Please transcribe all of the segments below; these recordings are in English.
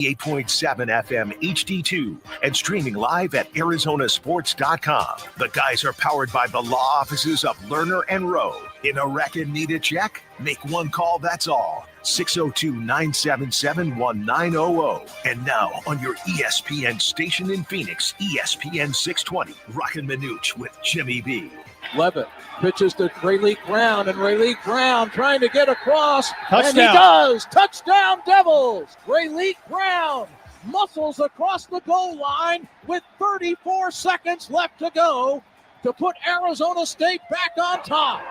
8.7 FM HD-2 and streaming live at ArizonaSports.com. The guys are powered by the law offices of Lerner and Rowe. In a wreck and need a check? Make one call, that's all. 602-977-1900. And now on your ESPN station in Phoenix, ESPN 620, Roc and Manuch with Jimmy B. Levitt pitches to Rayleigh Brown, and Rayleigh Brown trying to get across. Touchdown. And he does. Touchdown, Devils. Rayleigh Brown muscles across the goal line with 34 seconds left to go to put Arizona State back on top.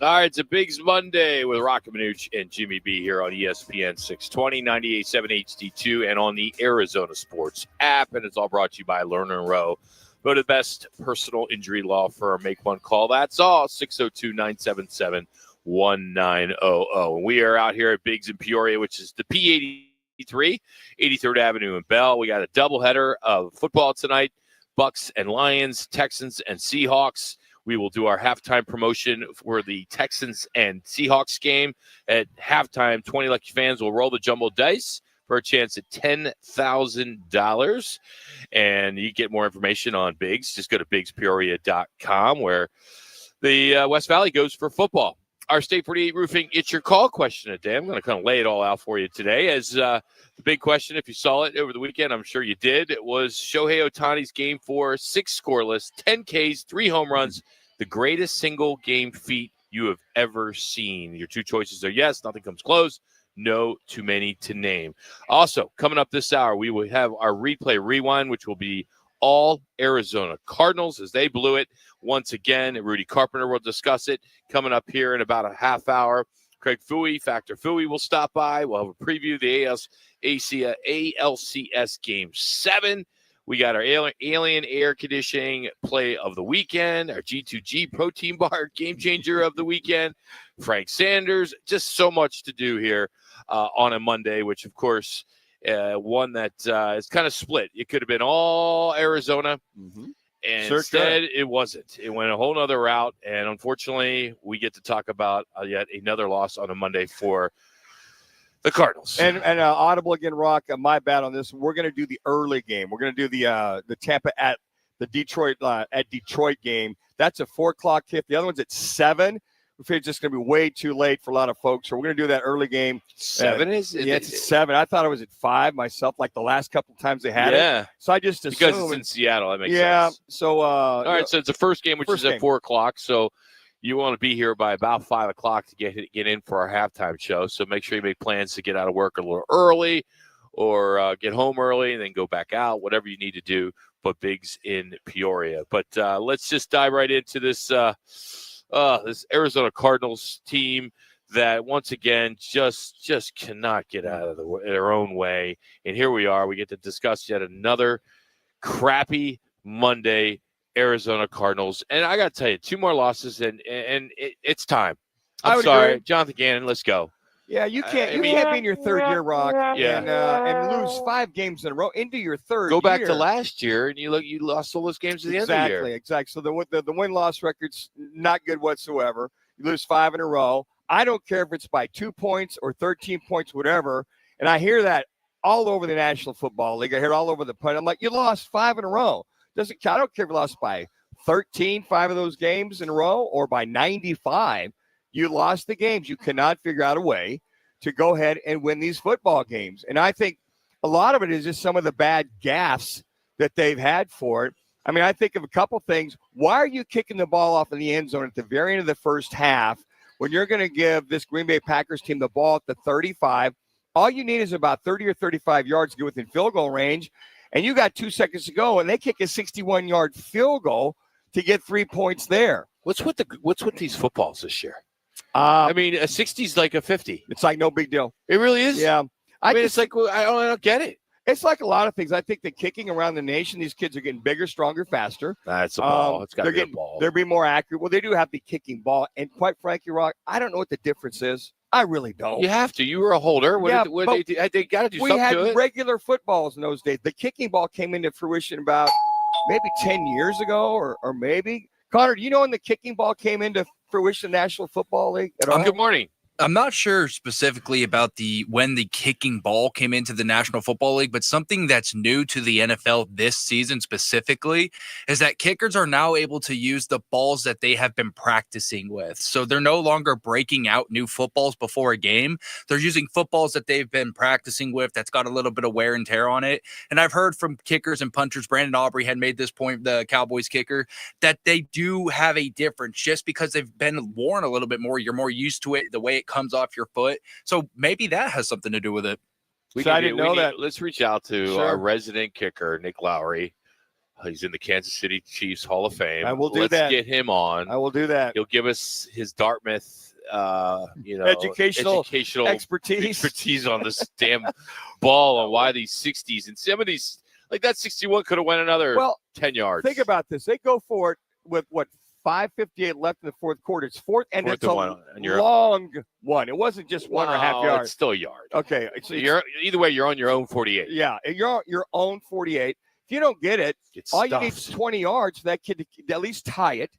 All right, it's a Bigs Monday with Roc and Manuch and Jimmy B here on ESPN 620, 98.7 HD2, and on the Arizona Sports app. And it's all brought to you by Lerner and Rowe. Go to the best personal injury law firm. Make one call. That's all. 602-977-1900. We are out here at Biggs in Peoria, which is the P83, 83rd Avenue in Bell. We got a doubleheader of football tonight. Bucks and Lions, Texans and Seahawks. We will do our halftime promotion for the Texans and Seahawks game. At halftime, 20 lucky fans will roll the jumbo dice for a chance at $10,000. And you get more information on Biggs. Just go to BiggsPeoria.com, where the West Valley goes for football. Our State 48 Roofing, it's your call question today. I'm going to kind of lay it all out for you today. As the big question, if you saw it over the weekend, I'm sure you did, it was Shohei Ohtani's game 4, 6 scoreless, 10 Ks, 3 home runs, the greatest single game feat you have ever seen. Your two choices are yes, nothing comes close. No, too many to name. Also, coming up this hour, we will have our replay rewind, which will be all Arizona Cardinals as they blew it once again. Rudy Carpenter will discuss it coming up here in about a half hour. Craig Fouhy, Factor Fouhy, will stop by. We'll have a preview of the ALCS Game 7. We got our alien air conditioning play of the weekend, our G2G protein bar game changer of the weekend, Frank Sanders. Just so much to do here on a Monday, which, of course, one that is kind of split. It could have been all Arizona, and instead it wasn't. It went a whole other route, and unfortunately, we get to talk about yet another loss on a Monday for the Cardinals. And audible again, Roc. My bad on this. We're going to do the early game. We're going to do the Tampa at the Detroit game. That's a 4:00 tip. The other one's at 7. We figured it's just going to be way too late for a lot of folks, so we're going to do that early game. 7 it's 7. I thought it was at 5 myself, like the last couple of times they had it. So I just assumed. Because it's in Seattle, that makes sense. So all right, so it's the first game, which is at 4:00. So you want to be here by about 5 o'clock to get in for our halftime show. So make sure you make plans to get out of work a little early or get home early and then go back out, whatever you need to do. But Biggs in Peoria. But let's just dive right into this this Arizona Cardinals team that once again just cannot get out of their own way. And here we are. We get to discuss yet another crappy Monday Arizona Cardinals. And I got to tell you, 2 more losses, and it's time. I'm sorry. Agree. Jonathan Gannon, let's go. Yeah, you can't. You can't be in your third year, Roc, and lose 5 games in a row into your third. Go back to last year, and you lost all those games at the end of the year. Exactly. So the win-loss record's not good whatsoever. You lose 5 in a row. I don't care if it's by 2 points or 13 points, whatever. And I hear that all over the National Football League. I hear it all over the planet. I'm like, you lost 5 in a row. Doesn't count. I don't care if you lost by 13, 5 of those games in a row, or by 95. You lost the games. You cannot figure out a way to go ahead and win these football games. And I think a lot of it is just some of the bad gaffes that they've had for it. I mean, I think of a couple things. Why are you kicking the ball off in the end zone at the very end of the first half when you're going to give this Green Bay Packers team the ball at the 35? All you need is about 30 or 35 yards to get within field goal range, and you got 2 seconds to go, and they kick a 61-yard field goal to get 3 points there. What's with these footballs this year? I mean, a 60 is like a 50. It's like no big deal. It really is? Yeah. I mean, it's like, I don't get it. It's like a lot of things. I think the kicking around the nation, these kids are getting bigger, stronger, faster. That's a ball. It's got to be a ball. They're being more accurate. Well, they do have the kicking ball. And quite frankly, Roc, I don't know what the difference is. I really don't. You have to. You were a holder. They got to do something to it. We had regular footballs in those days. The kicking ball came into fruition about maybe 10 years ago or maybe. Connor, do you know when the kicking ball came into fruition, National Football League? Good morning. I'm not sure specifically about when the kicking ball came into the National Football League, but something that's new to the NFL this season specifically is that kickers are now able to use the balls that they have been practicing with. So they're no longer breaking out new footballs before a game. They're using footballs that they've been practicing with that's got a little bit of wear and tear on it. And I've heard from kickers and punchers, Brandon Aubrey had made this point, the Cowboys kicker, that they do have a difference just because they've been worn a little bit more. You're more used to it, the way it comes off your foot. So maybe that has something to do with it. I didn't know that. Let's reach out to our resident kicker, Nick Lowry. He's in the Kansas City Chiefs Hall of Fame. I will do Let's that. get him on. I will do that. He'll give us his Dartmouth, educational expertise on this damn ball and why these 60s and some of these, like that 61 could have went another 10 yards. Think about this. They go for it with 5:58 left in the fourth quarter. It's fourth, and it's a long one. It wasn't just one or a half yard. It's still a yard. Okay. So either way, you're on your own 48. Yeah, you're your own 48. If you don't get it, all you need is 20 yards for that kid to at least tie it.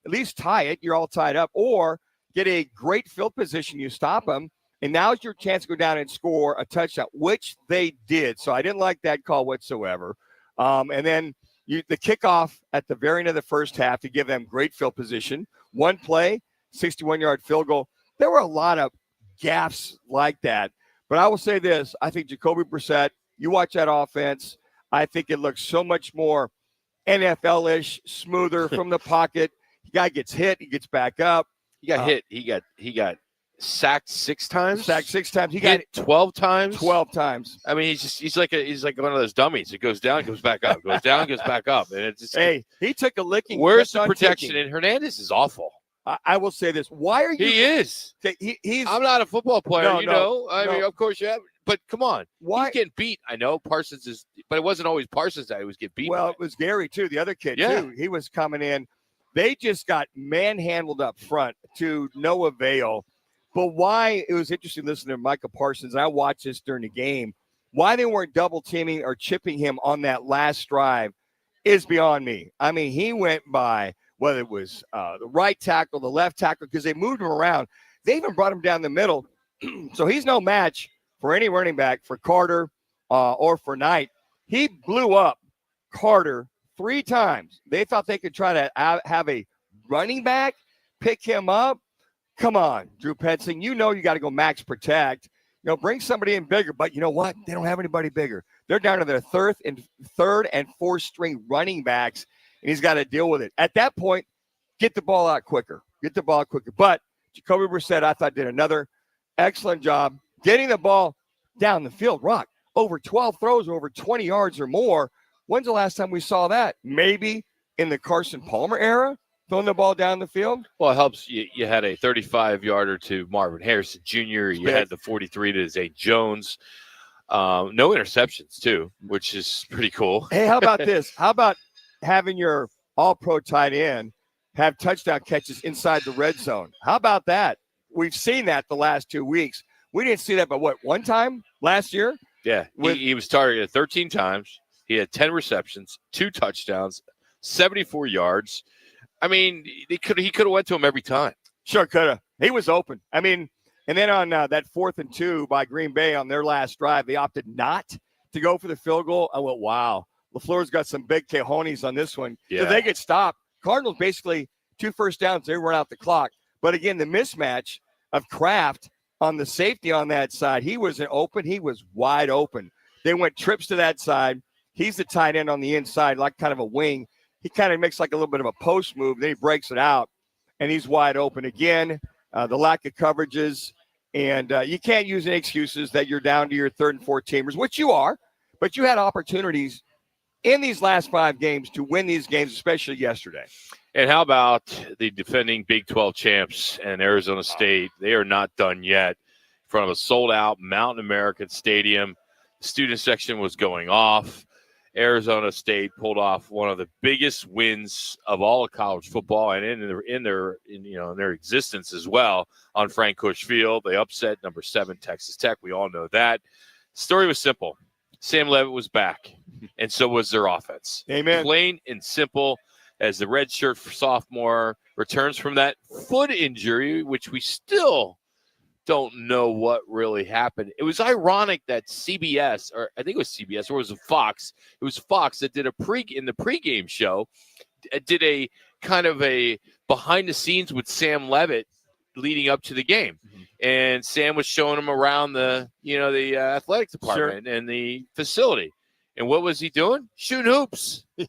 At least tie it. You're all tied up. Or get a great field position. You stop them, and now's your chance to go down and score a touchdown, which they did. So I didn't like that call whatsoever. And then the kickoff at the very end of the first half to give them great field position. One play, 61-yard field goal. There were a lot of gaffes like that. But I will say this. I think Jacoby Brissett, you watch that offense, I think it looks so much more NFL-ish, smoother from the pocket. The guy gets hit. He gets back up. He got hit. He got sacked 6 times. He got hit 12 times. 12 times. I mean, he's like one of those dummies. It goes down, goes back up, goes down, goes back up, and it's just, he took a licking. Where's the protection? And Hernandez is awful. I will say this. Why are you? He is. He's. I'm not a football player. I mean, of course you have. But come on. Why? He's getting beat. I know Parsons is, but it wasn't always Parsons that he was getting beat. Well, it was Gary too. The other kid too. He was coming in. They just got manhandled up front to no avail. But why, it was interesting listening to Micah Parsons, and I watched this during the game, why they weren't double teaming or chipping him on that last drive is beyond me. I mean, he went by, whether it was the right tackle, the left tackle, because they moved him around. They even brought him down the middle. So he's no match for any running back, for Carter or for Knight. He blew up Carter 3 times. They thought they could try to have a running back pick him up. Come on, Drew Petzing. You got to go max protect. Bring somebody in bigger. But you know what? They don't have anybody bigger. They're down to their third and fourth string running backs, and he's got to deal with it. At that point, get the ball out quicker. But Jacoby Brissett, I thought, did another excellent job getting the ball down the field. Roc, over 12 throws, over 20 yards or more. When's the last time we saw that? Maybe in the Carson Palmer era? Throwing the ball down the field? Well, it helps. You had a 35-yarder to Marvin Harrison Jr. You had the 43 to Zay Jones. No interceptions, too, which is pretty cool. Hey, how about this? How about having your all-pro tight end have touchdown catches inside the red zone? How about that? We've seen that the last 2 weeks. We didn't see that, but one time last year? Yeah, he was targeted 13 times. He had 10 receptions, 2 touchdowns, 74 yards. I mean, he could have went to him every time. Sure could have. He was open. I mean, and then on that 4th and 2 by Green Bay on their last drive, they opted not to go for the field goal. I went, wow. LaFleur's got some big cojones on this one. Yeah. So they get stopped. Cardinals basically 2 first downs. They run out the clock. But again, the mismatch of Kraft on the safety on that side, he wasn't open. He was wide open. They went trips to that side. He's the tight end on the inside, like kind of a wing. He kind of makes like a little bit of a post move. Then he breaks it out, and he's wide open again. The lack of coverages, and you can't use any excuses that you're down to your 3rd and 4th teamers, which you are. But you had opportunities in these last 5 games to win these games, especially yesterday. And how about the defending Big 12 champs and Arizona State? They are not done yet. In front of a sold-out Mountain American Stadium, the student section was going off. Arizona State pulled off one of the biggest wins of all of college football and in their existence as well on Frank Kush Field. They upset number 7 Texas Tech. We all know that. The story was simple. Sam Levitt was back, and so was their offense. Amen. Plain and simple. As the redshirt sophomore returns from that foot injury, which we still don't know what really happened. It was ironic that CBS, or I think it was CBS, or was it Fox? It was Fox that did in the pregame show, did a kind of a behind the scenes with Sam Levitt leading up to the game. And Sam was showing him around the athletic department and the facility. And what was he doing? Shooting hoops. And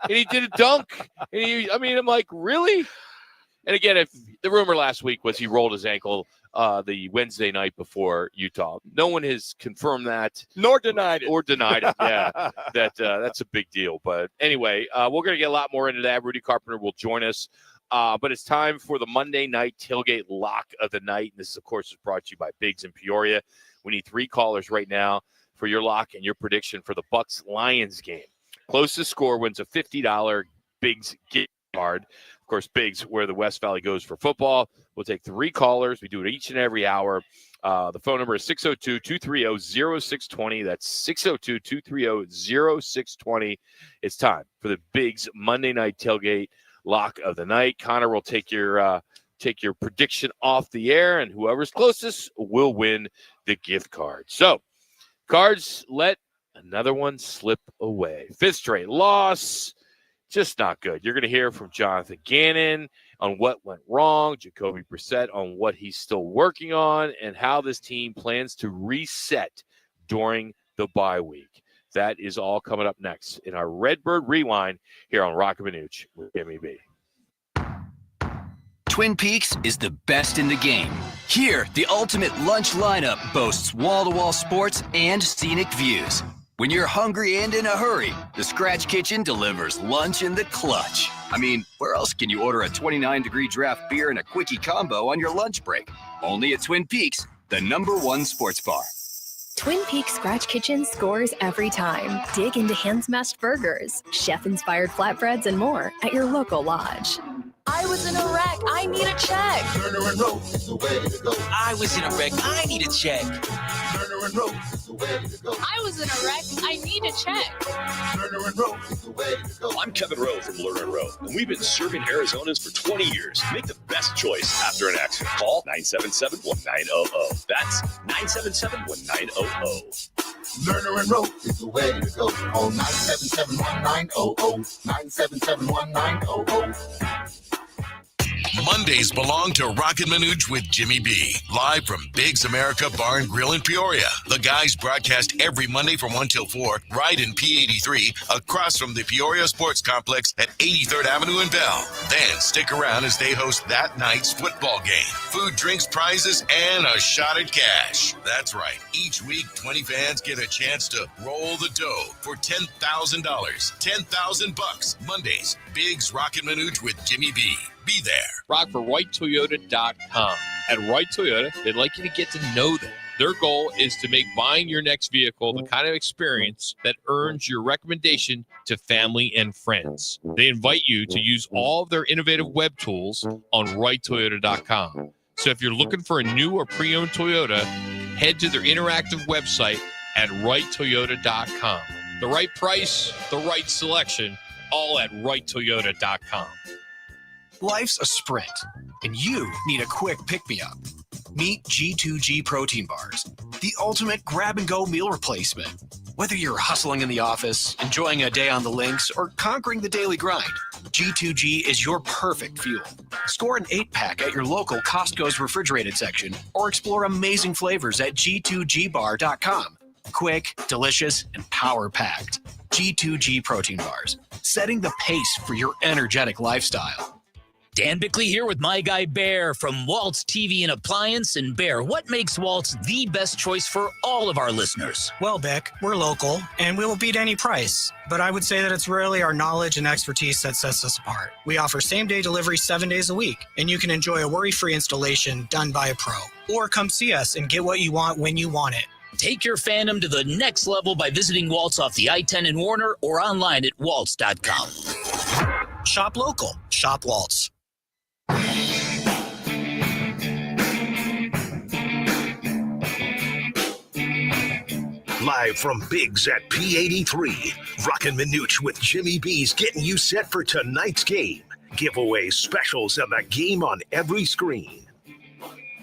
he did a dunk. And I'm like, really? And again, if the rumor last week was he rolled his ankle the Wednesday night before Utah. No one has confirmed that. Nor denied it. Or denied it, yeah. That's a big deal. But anyway, we're going to get a lot more into that. Rudy Carpenter will join us. But it's time for the Monday night tailgate lock of the night. And this, of course, is brought to you by Biggs in Peoria. We need 3 callers right now for your lock and your prediction for the Bucs-Lions game. Closest score wins a $50 Biggs gift card. Of course, Biggs, where the West Valley goes for football. We'll take 3 callers. We do it each and every hour. The phone number is 602-230-0620. That's 602-230-0620. It's time for the Biggs Monday night tailgate lock of the night. Connor will take your prediction off the air, and whoever's closest will win the gift card. So, Cards let another one slip away. 5th straight loss. Just not good. You're going to hear from Jonathan Gannon on what went wrong, Jacoby Brissett on what he's still working on, and how this team plans to reset during the bye week. That is all coming up next in our Redbird Rewind here on Roc and Manuch with Jimmy B. Twin Peaks is the best in the game. Here, the ultimate lunch lineup boasts wall-to-wall sports and scenic views. When you're hungry and in a hurry, the Scratch Kitchen delivers lunch in the clutch. I mean, where else can you order a 29-degree draft beer and a quickie combo on your lunch break? Only at Twin Peaks, the #1 sports bar. Twin Peaks Scratch Kitchen scores every time. Dig into hand-smashed burgers, chef-inspired flatbreads, and more at your local lodge. I was in a wreck. I need a check. Turner and Roc is the way to go. I was in a wreck. I need a check. Turner and Roc is the way to go. I was in a wreck. I need a check. Turner and Roc is the way to go. I'm Kevin Rowe from Lerner and Rowe, and we've been serving Arizonans for 20 years. Make the best choice after an accident. Call 977-1900. That's 977-1900. Lerner and Roc is the way to go. Call 977-1900. 977-1900. Mondays belong to Roc and Manuch with Jimmy B. Live from Biggs America Bar and Grill in Peoria. The guys broadcast every Monday from 1 till 4, right in P83, across from the Peoria Sports Complex at 83rd Avenue in Bell. Then stick around as they host that night's football game. Food, drinks, prizes, and a shot at cash. That's right. Each week, 20 fans get a chance to roll the dough for $10,000. $10,000 Mondays. Biggs Roc and Manuch with Jimmy B. Be there. Rock for WhiteToyota.com. At White Toyota, they'd like you to get to know them. Their goal is to make buying your next vehicle the kind of experience that earns your recommendation to family and friends. They invite you to use all of their innovative web tools on WhiteToyota.com. So if you're looking for a new or pre-owned Toyota, head to their interactive website at WhiteToyota.com. The right price, the right selection, all at WhiteToyota.com. Life's a sprint, and you need a quick pick-me-up. Meet G2G protein bars, the ultimate grab-and-go meal replacement. Whether you're hustling in the office, enjoying a day on the links, or conquering the daily grind, G2G is your perfect fuel. Score an 8-pack at your local Costco's refrigerated section, or explore amazing flavors at G2GBar.com. Quick, delicious, and power-packed. G2G protein bars, setting the pace for your energetic lifestyle. Dan Bickley here with my guy Bear from Waltz TV and Appliance. And Bear, what makes Waltz the best choice for all of our listeners? Well, Bick, we're local and we will beat any price. But I would say that it's really our knowledge and expertise that sets us apart. We offer same-day delivery 7 days a week, and you can enjoy a worry-free installation done by a pro. Or come see us and get what you want when you want it. Take your fandom to the next level by visiting Waltz off the I-10 in Warner or online at waltz.com. Shop local. Shop Waltz. Live from Biggs at P83, Roc and Manuch with Jimmy B's getting you set for tonight's game. Giveaway specials and the game on every screen.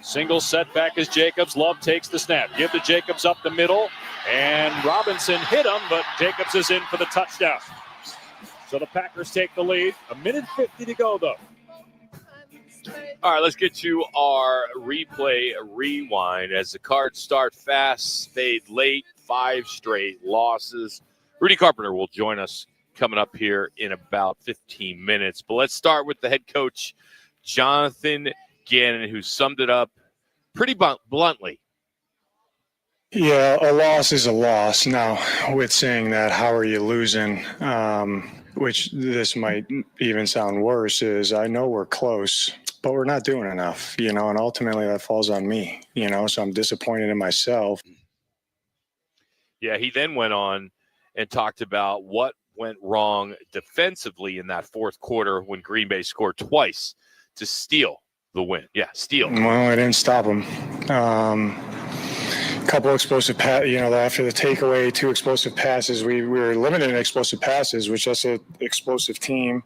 Single setback as Jacobs. Love takes the snap. Give to Jacobs up the middle. And Robinson hit him, but Jacobs is in for the touchdown. So the Packers take the lead. 1:50 to go, though. All right, let's get to our replay rewind as the Cards start fast, fade late, 5 straight losses. Rudy Carpenter will join us coming up here in about 15 minutes. But let's start with the head coach, Jonathan Gannon, who summed it up pretty bluntly. Yeah, a loss is a loss. Now, with saying that, how are you losing? Which this might even sound worse, is I know we're close, but we're not doing enough, and ultimately that falls on me, so I'm disappointed in myself. Yeah, he then went on and talked about what went wrong defensively in that fourth quarter when Green Bay scored twice to steal the win. Yeah, steal. Well, I didn't stop him. Couple explosive after the takeaway, 2 explosive passes. We were limited in explosive passes, which is an explosive team.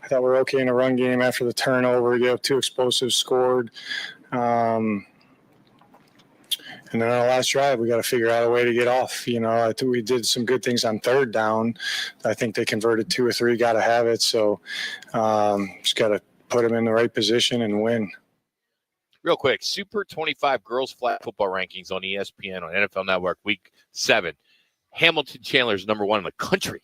I thought we were okay in the run game after the turnover. We got 2 explosives scored. And then on our last drive, we got to figure out a way to get off. I think we did some good things on third down. I think they converted 2 or 3, got to have it. So just got to put them in the right position and win. Real quick, Super 25 girls flag football rankings on ESPN on NFL Network, Week 7. Hamilton Chandler is number 1 in the country.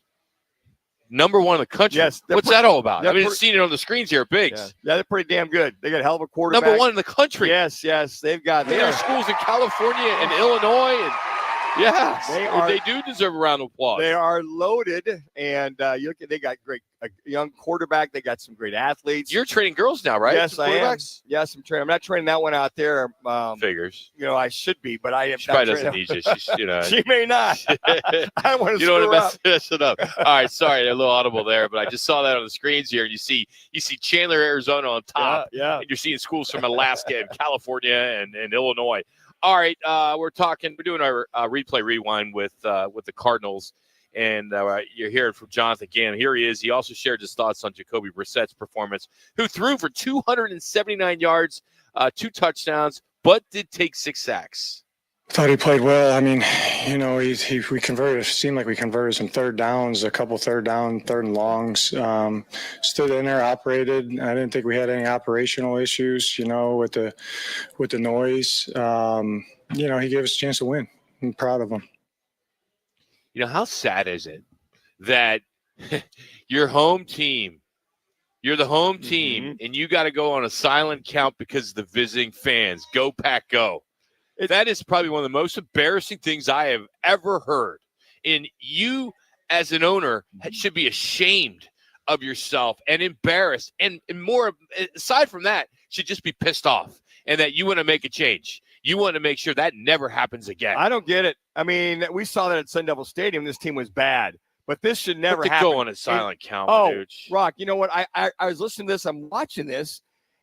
Number 1 in the country. Yes. What's that all about? I've seen it on the screens here, Biggs. Yeah, they're pretty damn good. They got a hell of a quarterback. Number 1 in the country. Yes. They've got. They are schools in California and Illinois, and they do deserve a round of applause. They are loaded, and you look at they got a young quarterback. They got some great athletes. You're training girls now, right? Yes, I am. Yes, I'm training. I'm not training that one out there. Figures. I should be, but I am. She probably doesn't need you. She may not. I want to. You don't want to mess it up. All right, sorry, a little audible there, but I just saw that on the screens here, and you see Chandler, Arizona on top. Yeah. And you're seeing schools from Alaska and California and Illinois. All right, we're doing our replay rewind with the Cardinals, and you're hearing from Jonathan Gannon. Here he is. He also shared his thoughts on Jacoby Brissett's performance, who threw for 279 yards, 2 touchdowns, but did take 6 sacks. Thought he played well. I mean, we converted. It seemed like we converted some third downs, a couple third and longs. Stood in there, operated. I didn't think we had any operational issues, with the noise. He gave us a chance to win. I'm proud of him. How sad is it that your home team, you're the home team, and you got to go on a silent count because of the visiting fans? Go Pack, go. That is probably one of the most embarrassing things I have ever heard. And you, as an owner, should be ashamed of yourself and embarrassed. And more, aside from that, should just be pissed off and that you want to make a change. You want to make sure that never happens again. I don't get it. I mean, we saw that at Sun Devil Stadium. This team was bad. But this should never happen. Go on a silent count, dude. Roc, you know what? I was listening to this. I'm watching this.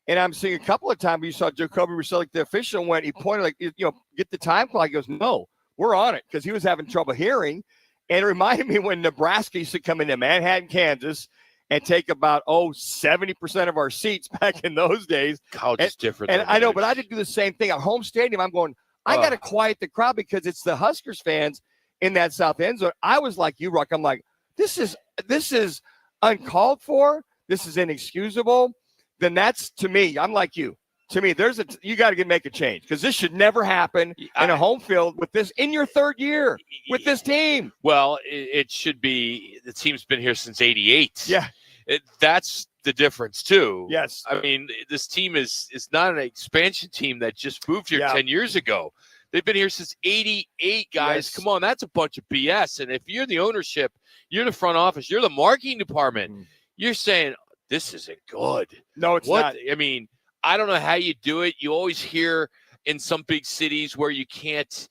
And I'm seeing a couple of times you saw Jacoby Brissett, like the official went, he pointed get the time clock. He goes, no, we're on it, because he was having trouble hearing. And it reminded me when Nebraska used to come into Manhattan, Kansas, and take about 70% of our seats back in those days. College is different. And I know, but I did do the same thing at home stadium. I'm going, I got to quiet the crowd because it's the Huskers fans in that south end zone. I was like you, Roc. I'm like, this is uncalled for. This is inexcusable. Then that's, to me, I'm like you. To me, you got to make a change, because this should never happen in a home field with this in your 3rd year with this team. Well, it should be. The team's been here since '88. Yeah, that's the difference too. Yes, I mean, this team is not an expansion team that just moved here 10 years ago. They've been here since '88, guys. Yes. Come on, that's a bunch of BS. And if you're the ownership, you're the front office, you're the marketing department, you're saying, this isn't good. No, it's not. I mean, I don't know how you do it. You always hear in some big cities where you can't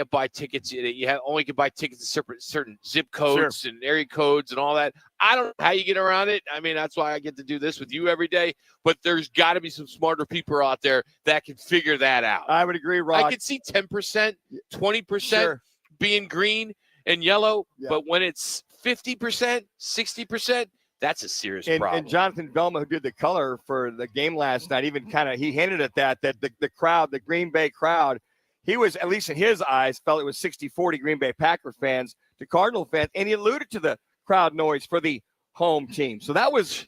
buy tickets. You only can buy tickets to certain zip codes and area codes and all that. I don't know how you get around it. I mean, that's why I get to do this with you every day. But there's got to be some smarter people out there that can figure that out. I would agree, Roc. I could see 10%, 20% being green and yellow. Yeah. But when it's 50%, 60%, That's a serious and, problem. And Jonathan Velma, who did the color for the game last night, even he hinted at that the crowd, the Green Bay crowd, he was, at least in his eyes, felt it was 60-40 Green Bay Packer fans to Cardinal fans, and he alluded to the crowd noise for the home team. So that was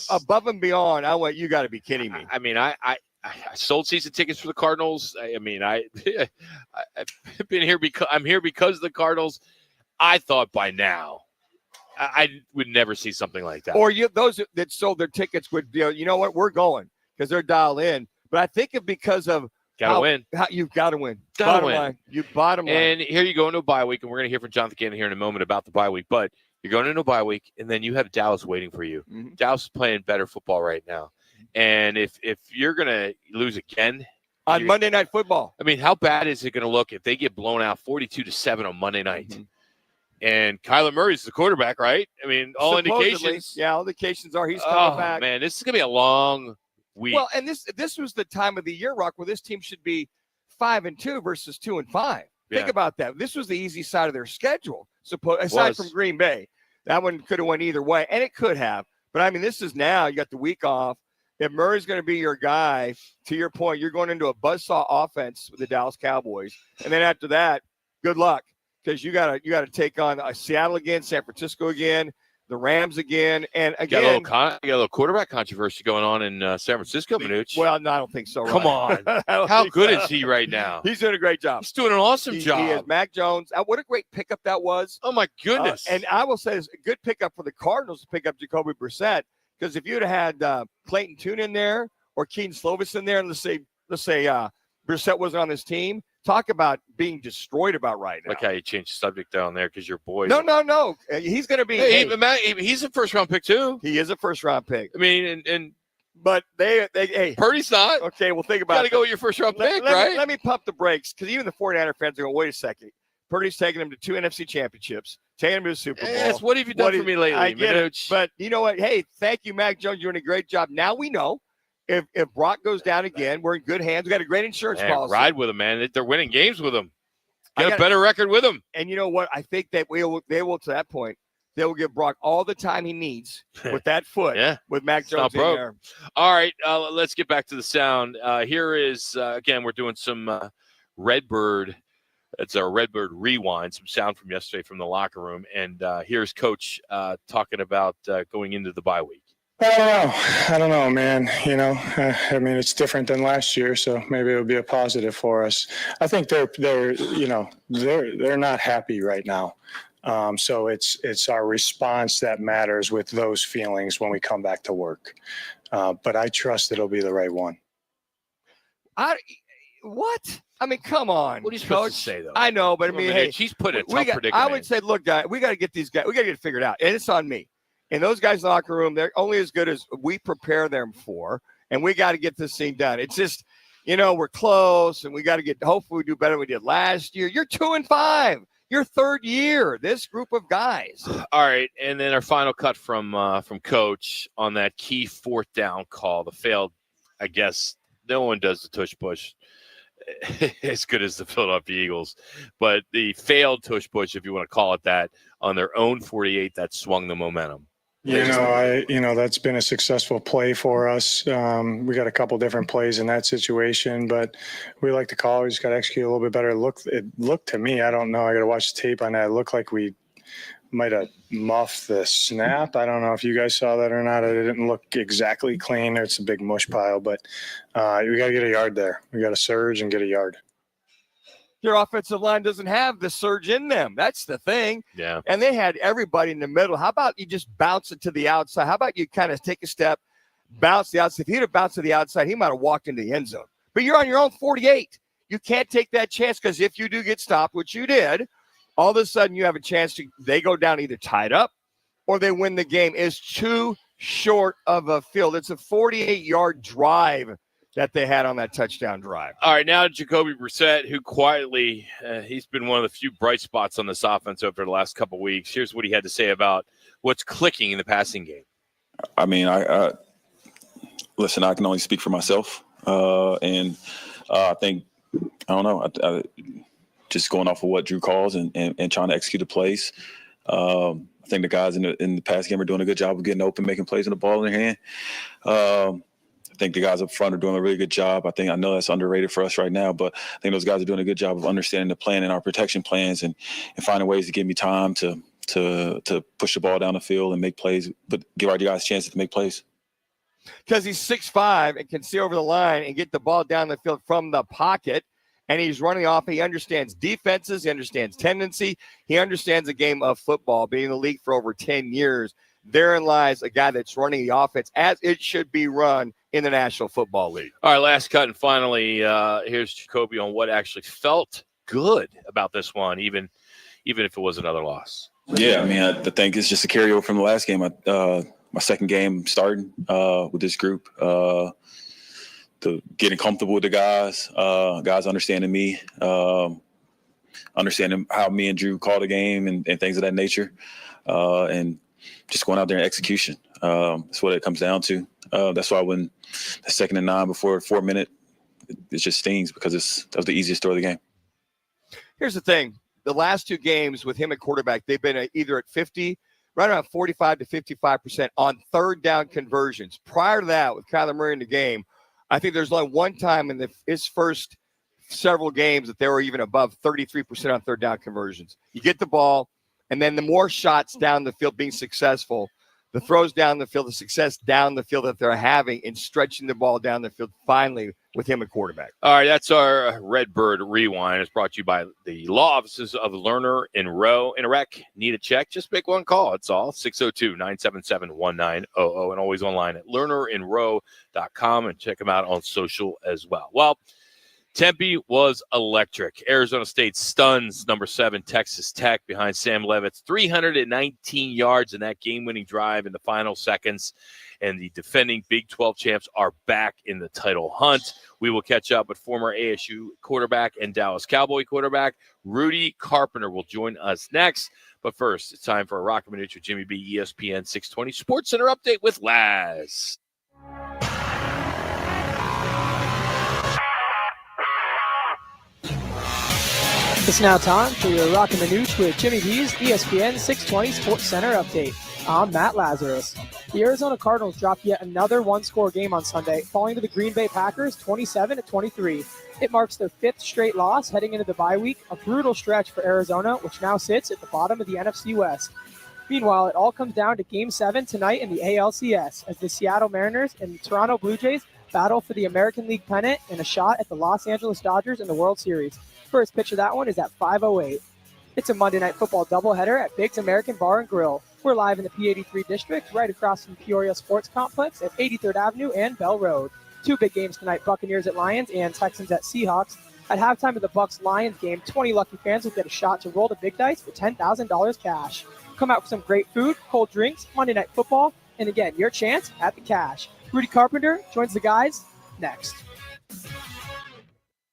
above and beyond. I went, you got to be kidding me. I mean, I sold season tickets for the Cardinals. I mean, I've been here because I'm here because of the Cardinals. I thought by now I would never see something like that. Or those that sold their tickets would, you know what, we're going because they're dialed in. But I think it's because of Gotta win. You've got to win. Gotta win. Line. You bottom line. And here you go into a bye week, and we're going to hear from Jonathan Gannon here in a moment about the bye week. But you're going into a bye week, and then you have Dallas waiting for you. Mm-hmm. Dallas is playing better football right now. And if you're going to lose again on Monday Night Football, I mean, how bad is it going to look if they get blown out 42-7 on Monday night? Mm-hmm. And Kyler Murray's the quarterback, right? I mean, all indications. Yeah, all indications are he's coming back. Man, this is going to be a long week. Well, and this was the time of the year, Rock, where this team should be 5-2 versus 2-5. Yeah. Think about that. This was the easy side of their schedule, aside from Green Bay. That one could have went either way, and it could have. But, I mean, this is now. You got the week off. If Murray's going to be your guy, to your point, you're going into a buzzsaw offense with the Dallas Cowboys. And then after that, good luck, because you got to take on Seattle again, San Francisco again, the Rams again, and again. You got a little quarterback controversy going on in San Francisco, Manuch. Well, no, I don't think so. Right? Come on. How good is he right now? He's doing a great job. He's doing an awesome job. He is. Mac Jones. What a great pickup that was. Oh, my goodness. And I will say it's a good pickup for the Cardinals to pick up Jacoby Brissett, because if you'd have had Clayton Tune in there or Keaton Slovis in there, and let's say Brissett wasn't on this team, talk about being destroyed about right now. Look how you changed the subject down there because your boy. No. He's going to be. He's a first-round pick, too. He is a first-round pick. I mean, but hey. Purdy's not. Okay, well, think about it. Got to go with your first-round pick, right? Let me pump the brakes, because even the 49er fans are going, wait a second. Purdy's taking him to 2 NFC championships, taking him to the Super Bowl. Yes, what have you done for me lately, I get it, Manuch? but you know what? Hey, thank you, Mac Jones. You're doing a great job. Now we know if Brock goes down again, we're in good hands. We got a great insurance policy. Ride with him, man. They're winning games with him. Get a better record with him. And you know what? I think that they will, to that point, they will give Brock all the time he needs with that foot, with Mac Jones in there. All right, let's get back to the sound. Here is, again, we're doing some Redbird. It's our Redbird Rewind, some sound from yesterday from the locker room. And here's Coach talking about going into the bye week. I don't know, man. You know, I mean, it's different than last year, so maybe it'll be a positive for us. I think they're not happy right now. So it's our response that matters with those feelings when we come back to work. But I trust it'll be the right one. What? I mean, come on. What are you supposed to say, though? I know, but I mean, hey, she's put it in a tough predicament. I would say, look, guys, we got to get these guys. We got to get it figured out, and it's on me. And those guys in the locker room, they're only as good as we prepare them for, and we got to get this thing done. It's just, we're close, and we got to get. Hopefully, we do better than we did last year. You're 2-5. Your third year. This group of guys. All right, and then our final cut from Coach on that key 4th down call, the failed. I guess no one does the tush push as good as the Philadelphia Eagles, but the failed tush push, if you want to call it that, on their own 48 that swung the momentum. That's been a successful play for us. We got a couple different plays in that situation, but we like to call. We just got to execute a little bit better. It looked to me, I don't know, I got to watch the tape on that. It looked like we might have muffed the snap. I don't know if you guys saw that or not. It didn't look exactly clean. It's a big mush pile, but we got to get a yard there. We got to surge and get a yard. Your offensive line doesn't have the surge in them. That's the thing. Yeah. And they had everybody in the middle. How about you just bounce it to the outside? How about you kind of take a step, bounce the outside? If he'd have bounced to the outside, he might have walked into the end zone. But you're on your own 48. You can't take that chance, because if you do get stopped, which you did, all of a sudden you have a chance they go down either tied up or they win the game. It's too short of a field. It's a 48-yard drive that they had on that touchdown drive. All right, now Jacoby Brissett, who quietly, he's been one of the few bright spots on this offense over the last couple of weeks. Here's what he had to say about what's clicking in the passing game. I mean, listen, I can only speak for myself. And I think, I don't know, just going off of what Drew calls and trying to execute the plays. I think the guys in the pass game are doing a good job of getting open, making plays in the ball in their hand. I think the guys up front are doing a really good job. I know that's underrated for us right now, but I think those guys are doing a good job of understanding the plan and our protection plans and finding ways to give me time to push the ball down the field and make plays, but give our guys chances to make plays. Because he's 6'5" and can see over the line and get the ball down the field from the pocket, and he's running off. He understands defenses. He understands tendency. He understands the game of football, being in the league for over 10 years. Therein lies a guy that's running the offense as it should be run in the National Football League. All right, last cut, and finally, here's Jacoby on what actually felt good about this one, even if it was another loss. Yeah, I mean, I think it's just a carryover from the last game. My second game starting with this group, getting comfortable with the guys understanding me, understanding how me and Drew call the game and things of that nature, and just going out there and execution. That's what it comes down to. That's why when the 2nd and 9 before 4 minute, it just stings because that was the easiest throw of the game. Here's the thing. The last 2 games with him at quarterback, they've been either at 50, right around 45 to 55% on third down conversions. Prior to that, with Kyler Murray in the game, I think there's only one time in his first several games that they were even above 33% on third down conversions. You get the ball, and then the more shots down the field being successful, the throws down the field, the success down the field that they're having in stretching the ball down the field finally with him at quarterback. All right, that's our Redbird Rewind. It's brought to you by the law offices of Lerner and Rowe. In a wreck, need a check? Just make one call. It's all 602-977-1900 and always online at lernerandrowe.com and check them out on social as well. Well, Tempe was electric. Arizona State stuns number 7 Texas Tech behind Sam Levitt's 319 yards in that game-winning drive in the final seconds. And the defending Big 12 champs are back in the title hunt. We will catch up with former ASU quarterback and Dallas Cowboy quarterback Rudy Carpenter will join us next. But first, it's time for a Roc and Manuch with Jimmy B, ESPN 620 Sports Center update with Laz. It's now time for your Roc and Manuch with Jimmy B's ESPN 620 Sports Center update. I'm Matt Lazarus. The Arizona Cardinals dropped yet another one-score game on Sunday, falling to the Green Bay Packers 27-23. It marks their 5th straight loss heading into the bye week, a brutal stretch for Arizona, which now sits at the bottom of the NFC West. Meanwhile, it all comes down to Game 7 tonight in the ALCS, as the Seattle Mariners and the Toronto Blue Jays battle for the American League pennant and a shot at the Los Angeles Dodgers in the World Series. First pitch of that one is at 5:08. It's a Monday Night Football doubleheader at Biggs American Bar and Grill. We're live in the P83 district, right across from Peoria Sports Complex at 83rd Avenue and Bell Road. 2 big games tonight, Buccaneers at Lions and Texans at Seahawks. At halftime of the Bucs-Lions game, 20 lucky fans will get a shot to roll the big dice for $10,000 cash. Come out for some great food, cold drinks, Monday Night Football, and again, your chance at the cash. Rudy Carpenter joins the guys next.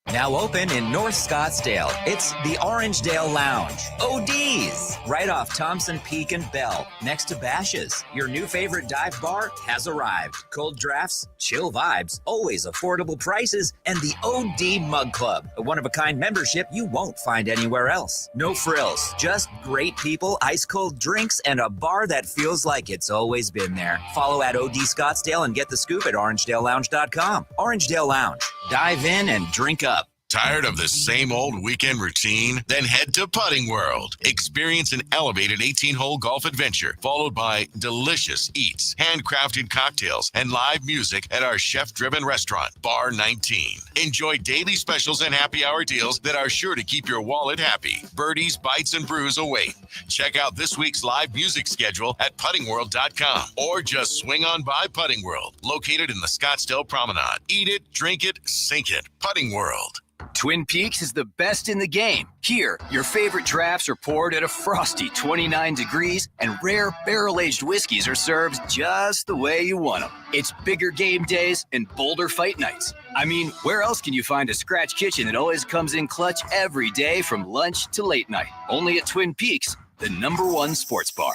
Now open in North Scottsdale, it's the Orangedale Lounge. OD's, right off Thompson Peak and Bell, next to Bash's. Your new favorite dive bar has arrived. Cold drafts, chill vibes, always affordable prices, and the OD Mug Club, a one-of-a-kind membership you won't find anywhere else. No frills, just great people, ice-cold drinks, and a bar that feels like it's always been there. Follow at OD Scottsdale and get the scoop at orangedalelounge.com. Orangedale Lounge. Dive in and drink up. Tired of the same old weekend routine? Then head to Putting World. Experience an elevated 18-hole golf adventure, followed by delicious eats, handcrafted cocktails, and live music at our chef-driven restaurant, Bar 19. Enjoy daily specials and happy hour deals that are sure to keep your wallet happy. Birdies, bites, and brews await. Check out this week's live music schedule at puttingworld.com or just swing on by Putting World, located in the Scottsdale Promenade. Eat it, drink it, sink it. Putting World. Twin Peaks is the best in the game. Here, your favorite drafts are poured at a frosty 29 degrees, and rare barrel-aged whiskeys are served just the way you want them. It's bigger game days and bolder fight nights. I mean, where else can you find a scratch kitchen that always comes in clutch every day from lunch to late night? Only at Twin Peaks, the #1 sports bar.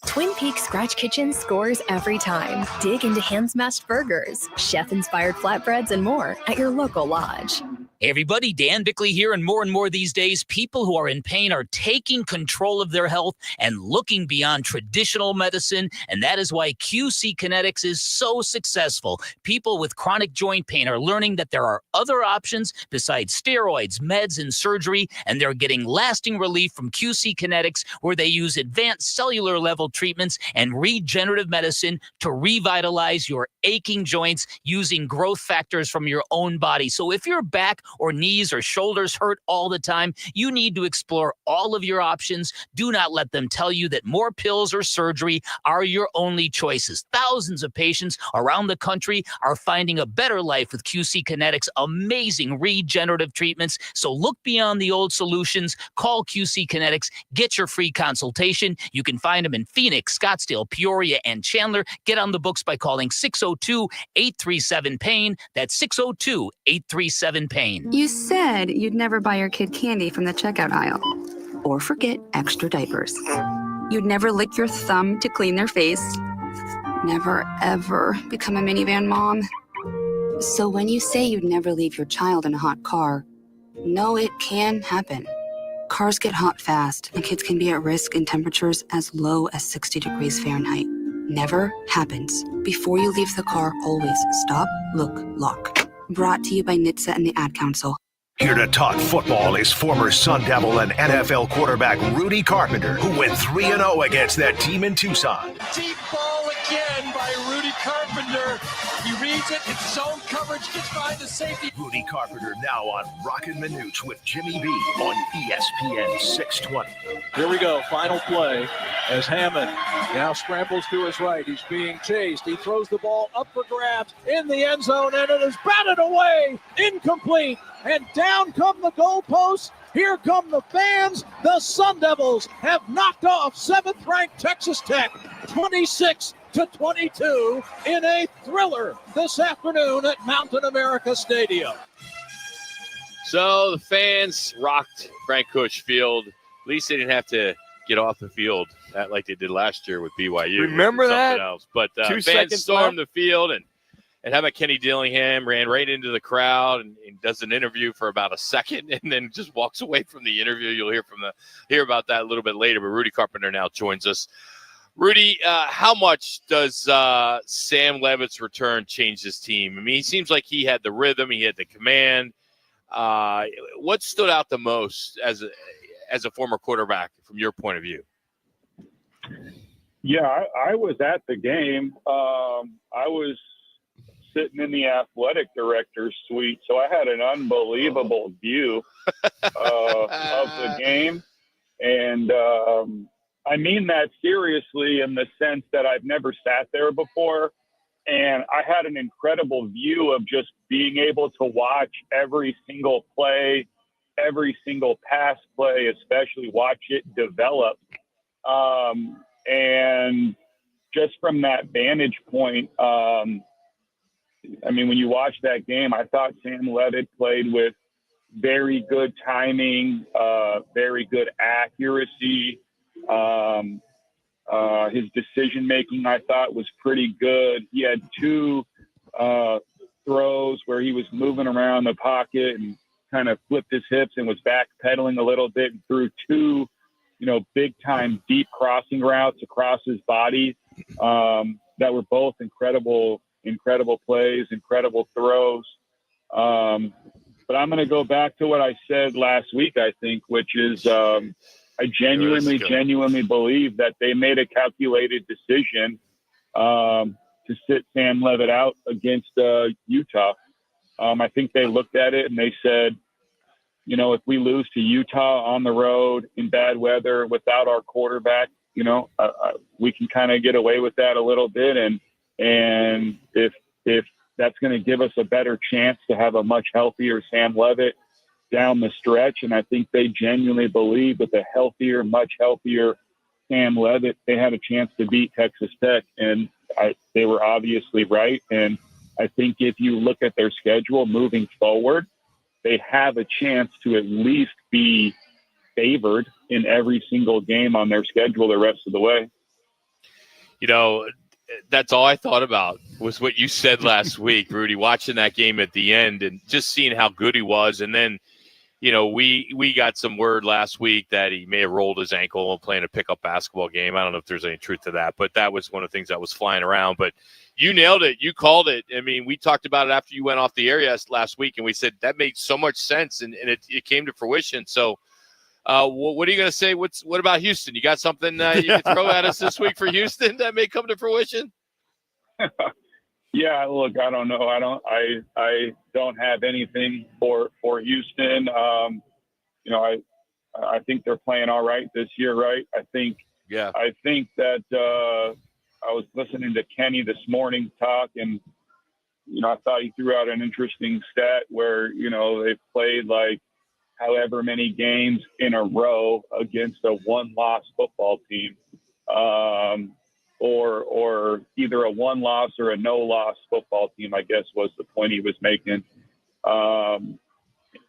Twin Peaks Scratch Kitchen scores every time. Dig into hand-smashed burgers, chef-inspired flatbreads, and more at your local lodge. Hey everybody, Dan Bickley here, and more these days, people who are in pain are taking control of their health and looking beyond traditional medicine, and that is why QC Kinetics is so successful. People with chronic joint pain are learning that there are other options besides steroids, meds, and surgery, and they're getting lasting relief from QC Kinetics, where they use advanced cellular level treatments and regenerative medicine to revitalize your aching joints using growth factors from your own body. So if your back or knees or shoulders hurt all the time, you need to explore all of your options. Do not let them tell you that more pills or surgery are your only choices. Thousands of patients around the country are finding a better life with QC Kinetics' amazing regenerative treatments. So look beyond the old solutions. Call QC Kinetics. Get your free consultation. You can find them in Phoenix, Scottsdale, Peoria, and Chandler. Get on the books by calling 602-837-PAIN. That's 602-837-PAIN. You said you'd never buy your kid candy from the checkout aisle or forget extra diapers. You'd never lick your thumb to clean their face. Never, ever become a minivan mom. So when you say you'd never leave your child in a hot car, know it can happen. Cars get hot fast, and kids can be at risk in temperatures as low as 60 degrees Fahrenheit. Never happens. Before you leave the car, always stop, look, lock. Brought to you by NHTSA and the Ad Council. Here to talk football is former Sun Devil and NFL quarterback Rudy Carpenter, who went 3-0 against that team in Tucson. Deep ball again by Rudy Carpenter. He reads it, it's zone coverage, gets behind the safety. Rudy Carpenter now on Roc and Manuch with Jimmy B on ESPN 620. Here we go, final play as Hammond now scrambles to his right. He's being chased. He throws the ball up for grabs in the end zone, and it is batted away, incomplete, and down come the goalposts. Here come the fans. The Sun Devils have knocked off 7th-ranked Texas Tech 26-22 in a thriller this afternoon at Mountain America Stadium. So the fans rocked Frank Kush Field. At least they didn't have to get off the field like they did last year with BYU. Remember that? Else. But 2 fans seconds stormed left. the field, and how about Kenny Dillingham ran right into the crowd and does an interview for about a second and then just walks away from the interview. You'll hear about that a little bit later, but Rudy Carpenter now joins us. Rudy, how much does Sam Levitt's return change this team? I mean, he seems like he had the rhythm, he had the command. What stood out the most as a former quarterback from your point of view? Yeah, I was at the game. I was sitting in the athletic director's suite, so I had an unbelievable view of the game. And I mean that seriously in the sense that I've never sat there before. And I had an incredible view of just being able to watch every single play, every single pass play, especially watch it develop. And just from that vantage point, I mean, when you watch that game, I thought Sam Levitt played with very good timing, very good accuracy. His decision-making, I thought, was pretty good. He had 2 throws where he was moving around the pocket and kind of flipped his hips and was backpedaling a little bit and threw 2, big-time deep crossing routes across his body that were both incredible plays, incredible throws. But I'm going to go back to what I said last week, I think, which is I genuinely believe that they made a calculated decision to sit Sam Levitt out against Utah. I think they looked at it and they said, if we lose to Utah on the road in bad weather without our quarterback, we can kind of get away with that a little bit. And if that's going to give us a better chance to have a much healthier Sam Levitt down the stretch. And I think they genuinely believe with a healthier, much healthier Sam Levitt, they had a chance to beat Texas Tech. And they were obviously right. And I think if you look at their schedule moving forward, they have a chance to at least be favored in every single game on their schedule the rest of the way. that's all I thought about was what you said last week, Rudy, watching that game at the end and just seeing how good he was. And then, we got some word last week that he may have rolled his ankle and playing a pickup basketball game. I don't know if there's any truth to that, but that was one of the things that was flying around. But you nailed it. You called it. I mean, we talked about it after you went off the air last week, and we said that made so much sense, and it came to fruition. So what are you going to say? What about Houston? You got something you can throw at us this week for Houston that may come to fruition? Yeah, look, I don't know. I don't have anything for Houston. I think they're playing all right this year, right? I think that I was listening to Kenny this morning talk, and I thought he threw out an interesting stat where they've played like however many games in a row against a one-loss football team. Or either a one-loss or a no-loss football team, I guess was the point he was making,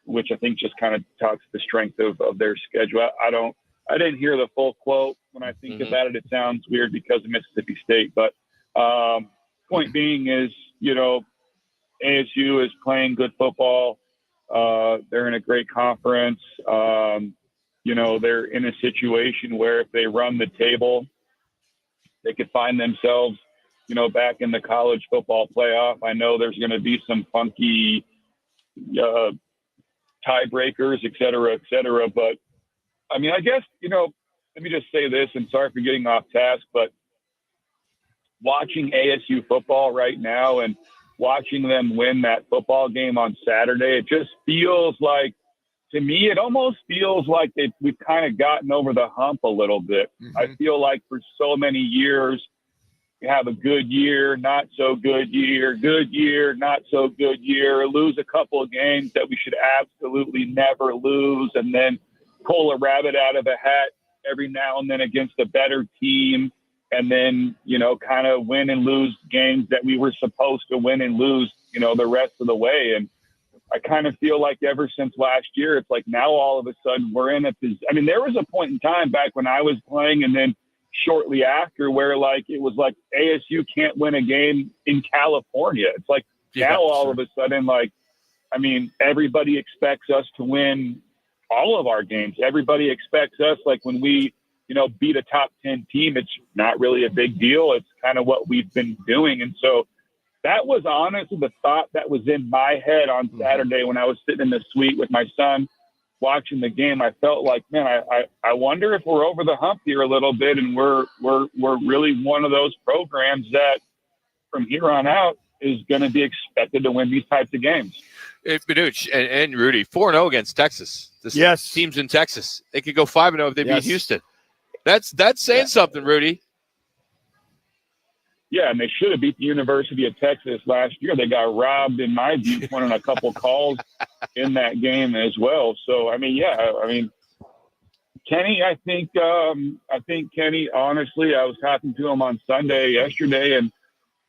which I think just kind of talks the strength of their schedule. I didn't hear the full quote. When I think about it, it sounds weird because of Mississippi State. But point being is, ASU is playing good football. They're in a great conference. They're in a situation where if they run the table, they could find themselves, back in the college football playoff. I know there's going to be some funky tiebreakers, et cetera. But, I mean, I guess, let me just say this, and sorry for getting off task, but watching ASU football right now and watching them win that football game on Saturday, it just feels like, to me, it almost feels like we've kind of gotten over the hump a little bit. I feel like for so many years, you have a good year, not so good year, not so good year, lose a couple of games that we should absolutely never lose, and then pull a rabbit out of a hat every now and then against a better team, and then, kind of win and lose games that we were supposed to win and lose, the rest of the way. And I kind of feel like ever since last year, it's like now all of a sudden we're in there was a point in time back when I was playing and then shortly after where it was like ASU can't win a game in California. It's like now all of a sudden, everybody expects us to win all of our games. Everybody expects us, when we, beat a top 10 team, it's not really a big deal. It's kind of what we've been doing. And so that was honestly the thought that was in my head on Saturday when I was sitting in the suite with my son watching the game. I felt like, man, I wonder if we're over the hump here a little bit, and we're really one of those programs that from here on out is going to be expected to win these types of games. Manuch and Rudy, 4-0 against Texas. Yes, teams in Texas, they could go 5-0 if they beat Houston. That's saying something, Rudy. Yeah, and they should have beat the University of Texas last year. They got robbed, in my view, on a couple calls in that game as well. So, Kenny, I think Kenny, honestly, I was talking to him on yesterday, and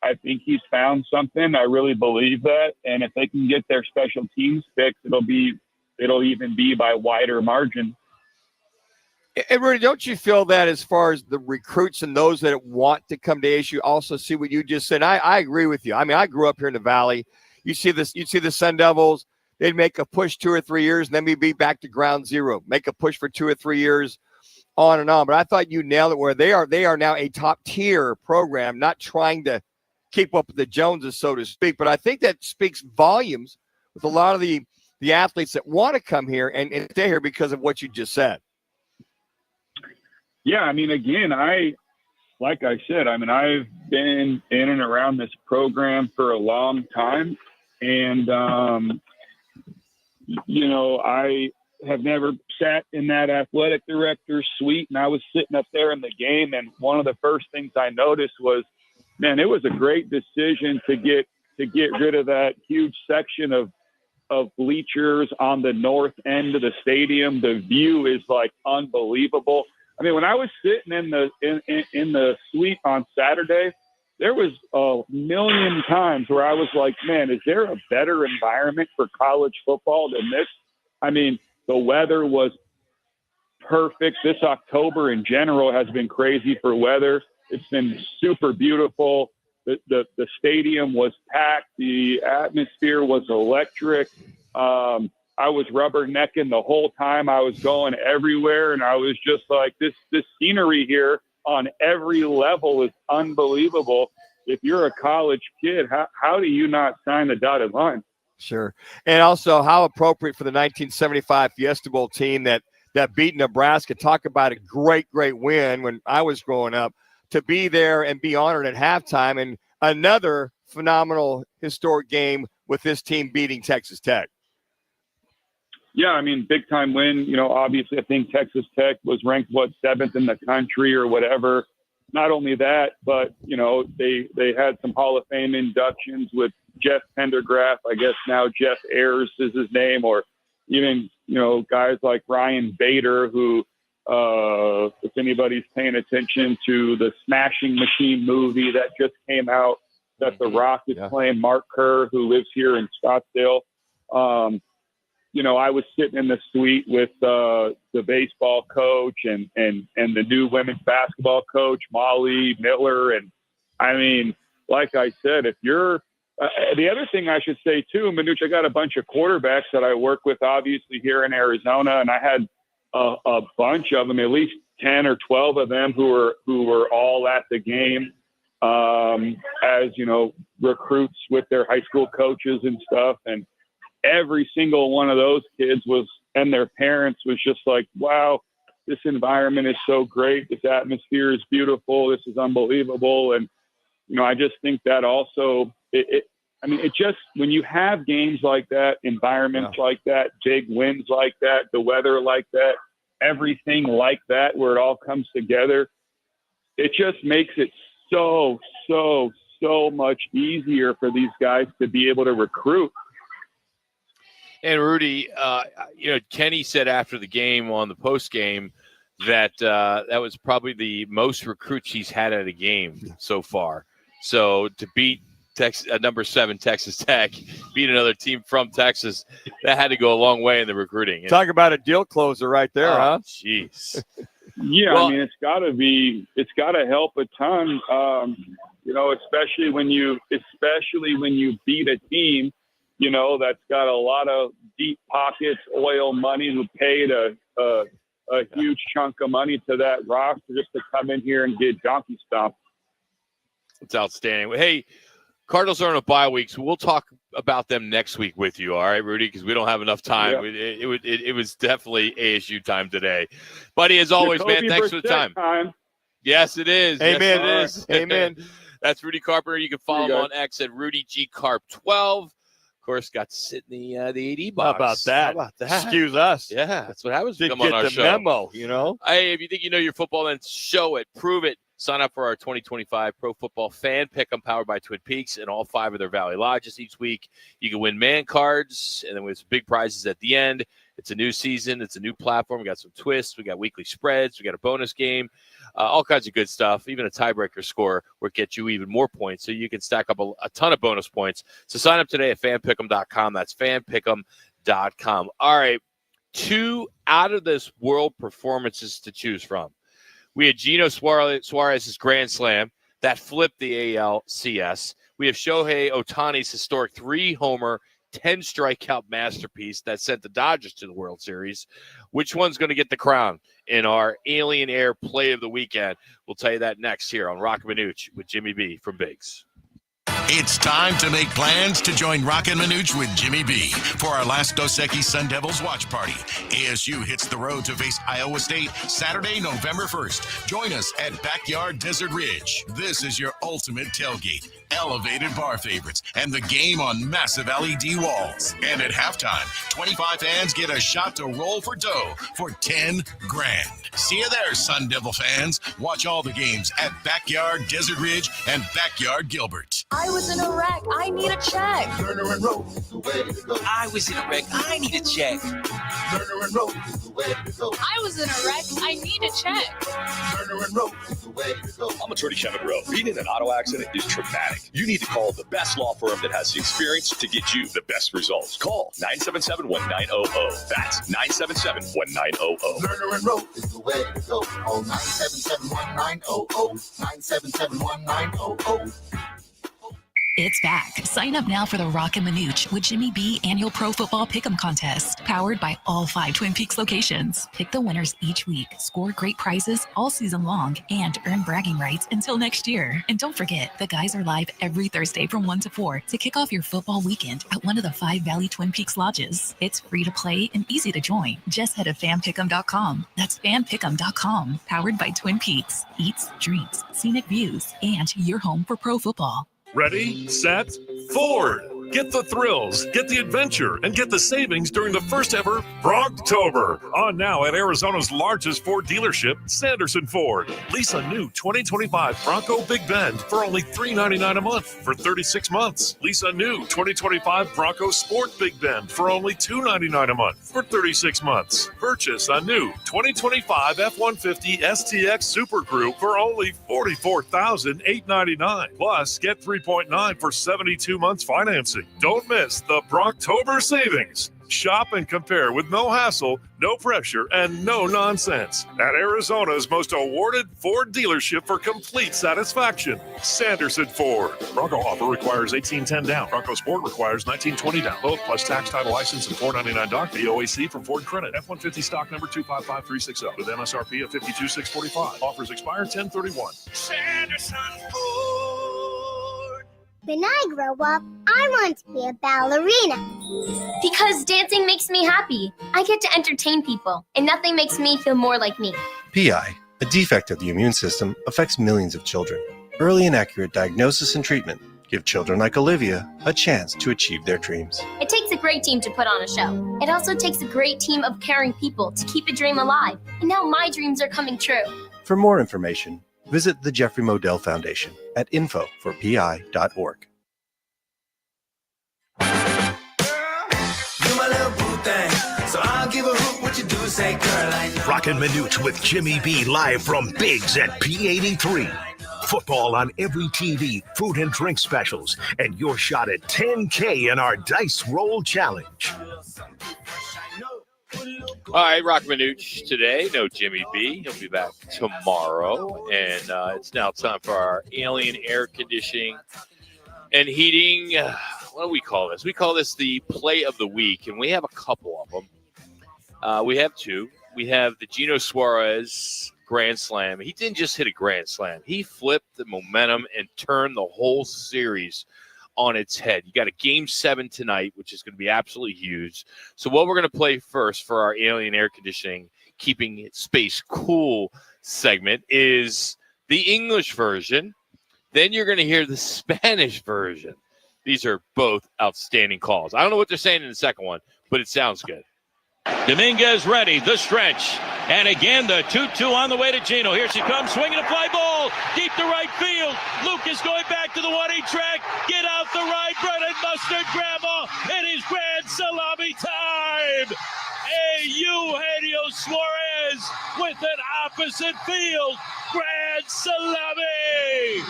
I think he's found something. I really believe that. And if they can get their special teams fixed, it'll even be by wider margin. And Rudy, don't you feel that as far as the recruits and those that want to come to ASU also see what you just said? I agree with you. I mean, I grew up here in the Valley. You see the Sun Devils, they'd make a push 2 or 3 years, and then we'd be back to ground zero, make a push for 2 or 3 years, on and on. But I thought you nailed it where they are now a top tier program, not trying to keep up with the Joneses, so to speak. But I think that speaks volumes with a lot of the athletes that want to come here and stay here because of what you just said. Yeah, again, like I said, I've been in and around this program for a long time. And, I have never sat in that athletic director's suite, and I was sitting up there in the game. And one of the first things I noticed was, man, it was a great decision to get rid of that huge section of bleachers on the north end of the stadium. The view is unbelievable. When I was sitting in the suite on Saturday, there was a million times where I was like, man, is there a better environment for college football than this? The weather was perfect. This October in general has been crazy for weather. It's been super beautiful. The stadium was packed. The atmosphere was electric. I was rubbernecking the whole time. I was going everywhere, and I was just like, this scenery here on every level is unbelievable. If you're a college kid, how do you not sign the dotted line? Sure. And also, how appropriate for the 1975 Fiesta Bowl team that beat Nebraska. Talk about a great win when I was growing up, to be there and be honored at halftime, and another phenomenal historic game with this team beating Texas Tech. Yeah, I mean, big time win. You know, obviously, I think Texas Tech was ranked, 7th in the country or whatever. Not only that, but, you know, they had some Hall of Fame inductions with Jeff Pendergraft. I guess now Jeff Ayers is his name, or even, you know, guys like Ryan Bader, who, if anybody's paying attention to the Smashing Machine movie that just came out, that The Roc is playing Mark Kerr, who lives here in Scottsdale. You know, I was sitting in the suite with the baseball coach and the new women's basketball coach, Molly Miller. And I mean, like I said, if you're the other thing I should say too, Manuch, I got a bunch of quarterbacks that I work with, obviously here in Arizona, and I had a bunch of them, at least 10 or 12 of them who were all at the game, as, you know, recruits with their high school coaches and stuff. And every single one of those kids and their parents was just like, wow, this environment is so great. This atmosphere is beautiful. This is unbelievable. And, you know, I just think that also, it just, when you have games like that, environments like that, big wins like that, the weather like that, everything like that, where it all comes together, it just makes it so much easier for these guys to be able to recruit. And Rudy, you know, Kenny said after the game on the post game that that was probably the most recruits he's had at a game so far. So to beat number 7 Texas Tech, beat another team from Texas, that had to go a long way in the recruiting. Talk about a deal closer right there, huh? Jeez. Yeah, well, I mean, it's got to help a ton. You know, especially when you beat a team, you know, that's got a lot of deep pockets, oil money, who paid a huge chunk of money to that roster just to come in here and get donkey stomped. It's outstanding. Hey, Cardinals are on a bye week, so we'll talk about them next week with you, all right, Rudy, because we don't have enough time. Yeah. It was definitely ASU time today. Buddy, as always, man, thanks for the time. Yes, it is. Amen. Yes, it is. Amen. That's Rudy Carpenter. You can follow him on X at RudyGCarp12. Of course, got to sit in the AD box. How about that? Excuse us. Yeah, that's what happens. Didn't come on get our the show. memo, you know. Hey, if you think you know your football, then show it, prove it. Sign up for our 2025 Pro Football Fan Pick'em powered by Twin Peaks and all 5 of their Valley Lodges each week. You can win man cards, and then with some big prizes at the end. It's a new season. It's a new platform. We got some twists. We got weekly spreads. We got a bonus game. All kinds of good stuff. Even a tiebreaker score where it gets you even more points, so you can stack up a ton of bonus points. So sign up today at fanpick'em.com. That's fanpick'em.com. All right, 2 out-of-this-world performances to choose from. We had Geno Suarez's grand slam that flipped the ALCS. We have Shohei Ohtani's historic 3-homer, 10-strikeout masterpiece that sent the Dodgers to the World Series. Which one's going to get the crown in our Alien Air Play of the Weekend? We'll tell you that next here on Roc and Manuch with Jimmy B from Biggs. It's time to make plans to join Roc and Manuch with Jimmy B for our last Dos Equis Sun Devils watch party. ASU hits the road to face Iowa State Saturday, November 1st. Join us at Backyard Desert Ridge. This is your ultimate tailgate, elevated bar favorites, and the game on massive LED walls. And at halftime, 25 fans get a shot to roll for dough for $10,000. See you there, Sun Devil fans. Watch all the games at Backyard Desert Ridge and Backyard Gilbert. I was in a wreck. I need a check. Turner and Road is the way to go. I was in a wreck. I need a check. Turner and Road is the way to go. I was in a wreck. I need a check. Turner Lerner and Roc is the way to go. I'm attorney Kevin Rowe. Being in an auto accident is traumatic. You need to call the best law firm that has the experience to get you the best results. Call 977-1900. That's 977-1900. Lerner and Roc is the way to go. Call 977-1900. 977-1900. It's back. Sign up now for the Roc and Manuch with Jimmy B annual Pro Football Pick'em Contest, powered by all 5 Twin Peaks locations. Pick the winners each week, score great prizes all season long, and earn bragging rights until next year. And don't forget, the guys are live every Thursday from 1 to 4 to kick off your football weekend at one of the 5 Valley Twin Peaks lodges. It's free to play and easy to join. Just head to fanpick'em.com. That's fanpick'em.com, powered by Twin Peaks. Eats, drinks, scenic views, and your home for pro football. Ready, set, forward. Get the thrills, get the adventure, and get the savings during the first ever Frogtober. On now at Arizona's largest Ford dealership, Sanderson Ford. Lease a new 2025 Bronco Big Bend for only $399 a month for 36 months. Lease a new 2025 Bronco Sport Big Bend for only $299 a month for 36 months. Purchase a new 2025 F-150 STX Super Crew for only $44,899. Plus, get 3.9 for 72 months financing. Don't miss the Brocktober savings. Shop and compare with no hassle, no pressure, and no nonsense at Arizona's most awarded Ford dealership for complete satisfaction, Sanderson Ford. Bronco offer requires $1,810 down. Bronco Sport requires $1,920 down. Both plus tax, title, license, and $499 doc. The OAC from Ford Credit. F-150 stock number 255360 with MSRP of $52,645. Offers expire 10/31. Sanderson Ford. When I grow up, I want to be a ballerina. Because dancing makes me happy. I get to entertain people, and nothing makes me feel more like me. PI, a defect of the immune system, affects millions of children. Early and accurate diagnosis and treatment give children like Olivia a chance to achieve their dreams. It takes a great team to put on a show. It also takes a great team of caring people to keep a dream alive. And now my dreams are coming true. For more information, visit the Jeffrey Modell Foundation at info4pi.org. Roc and Manuch with Jimmy B live from Biggs at P83. Football on every TV, food and drink specials, and your shot at $10K in our Dice Roll Challenge. All right, Roc Manuch today. No Jimmy B. He'll be back tomorrow. And it's now time for our alien air conditioning and heating. What do we call this? We call this the play of the week, and we have a couple of them. We have two. We have the Gino Suarez Grand Slam. He didn't just hit a Grand Slam. He flipped the momentum and turned the whole series on its head. You got a Game 7 tonight, which is going to be absolutely huge. So what we're going to play first for our alien air conditioning, keeping space cool segment is the English version. Then you're going to hear the Spanish version. These are both outstanding calls. I don't know what they're saying in the second one, but it sounds good. Dominguez ready, the stretch. And again, the 2-2 on the way to Gino. Here she comes, swinging a fly ball, deep to right field. Lucas going back to the 1-8 track. Get out the right, bread and mustard, grandma. It is grand salami time. Eugenio Suarez with an opposite field. Grand salami.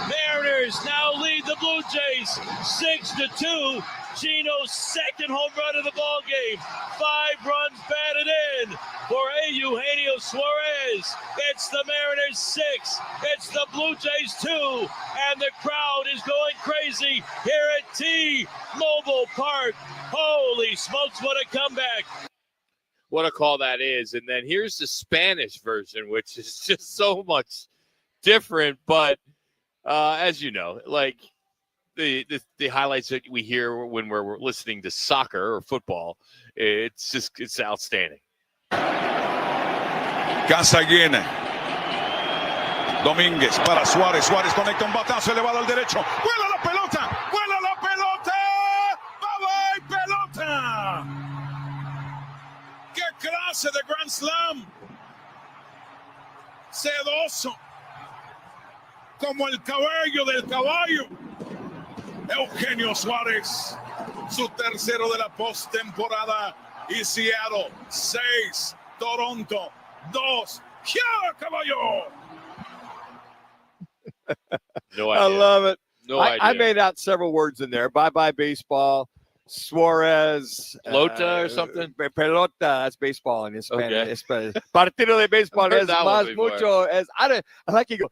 Mariners now lead the Blue Jays 6-2. Gino's second home run of the ball game. 5 runs batted in for Eugenio Suarez. It's the Mariners 6. It's the Blue Jays 2. And the crowd is going crazy here at T-Mobile Park. Holy smokes, what a comeback. What a call that is. And then here's the Spanish version, which is just so much different. But as you know, like the highlights that we hear when we're listening to soccer or football, it's outstanding. Casaguena. Domínguez para Suárez. Suárez conecta un batazo elevado al derecho. ¡Vuela la pelota! ¡Vuela la pelota! ¡Va, pelota! ¡Qué clase de Grand Slam! Sedoso. Como el cabello del caballo. Eugenio Suárez. Su tercero de la postemporada. Y Seattle 6. Toronto 2. Yeah, caballo. No idea. I love it. No I idea. made out several words in there. Bye-bye baseball. Suarez. Pelota or something? Pelota. That's baseball in Spanish. Okay. Partido de baseball I've heard es that one más before. mucho. I like you go.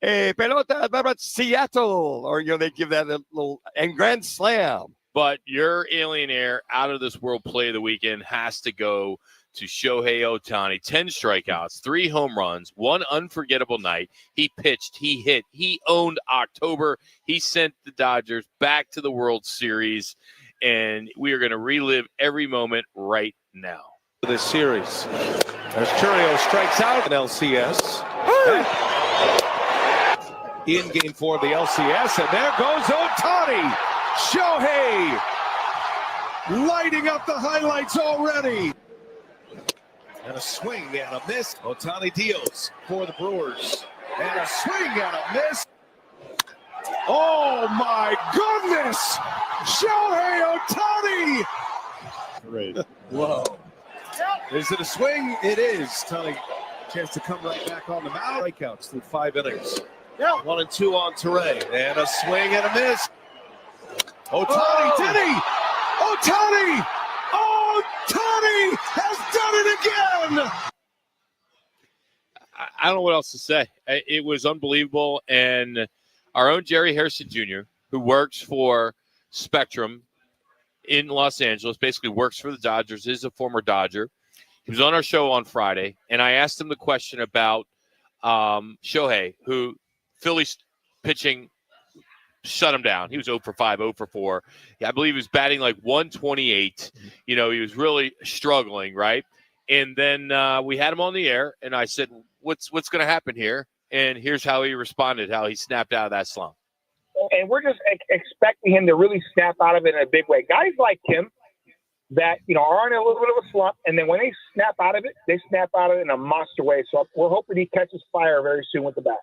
Pelota about Seattle. Or, they give that a little. And Grand Slam. But your Alienaire out of this world play of the weekend has to go to Shohei Ohtani. 10 strikeouts, 3 home runs, 1 unforgettable night. He pitched, he hit, he owned October. He sent the Dodgers back to the World Series, and we are going to relive every moment right now. This series, as Churio strikes out in LCS. In game 4 of the LCS, and there goes Ohtani. Shohei lighting up the highlights already. And a swing and a miss. Ohtani deals for the Brewers. And a swing and a miss. Oh my goodness! Shohei Ohtani! Great. Whoa. Is it a swing? It is. Ohtani, chance to come right back on the mound. Strikeouts through 5 innings. 1 and 2 on Teray. And a swing and a miss. Ohtani, did he? Ohtani! Ohtani has done it again! I don't know what else to say. It was unbelievable. And our own Jerry Harrison Jr., who works for Spectrum in Los Angeles, basically works for the Dodgers, is a former Dodger. He was on our show on Friday, and I asked him the question about Shohei, who Phillies pitching shut him down. He was 0 for 5, 0 for 4. I believe he was batting like 128. He was really struggling, right? And then we had him on the air, and I said, what's going to happen here? And here's how he responded, how he snapped out of that slump. And we're just expecting him to really snap out of it in a big way. Guys like him that, are in a little bit of a slump, and then when they snap out of it, they snap out of it in a monster way. So we're hoping he catches fire very soon with the bat.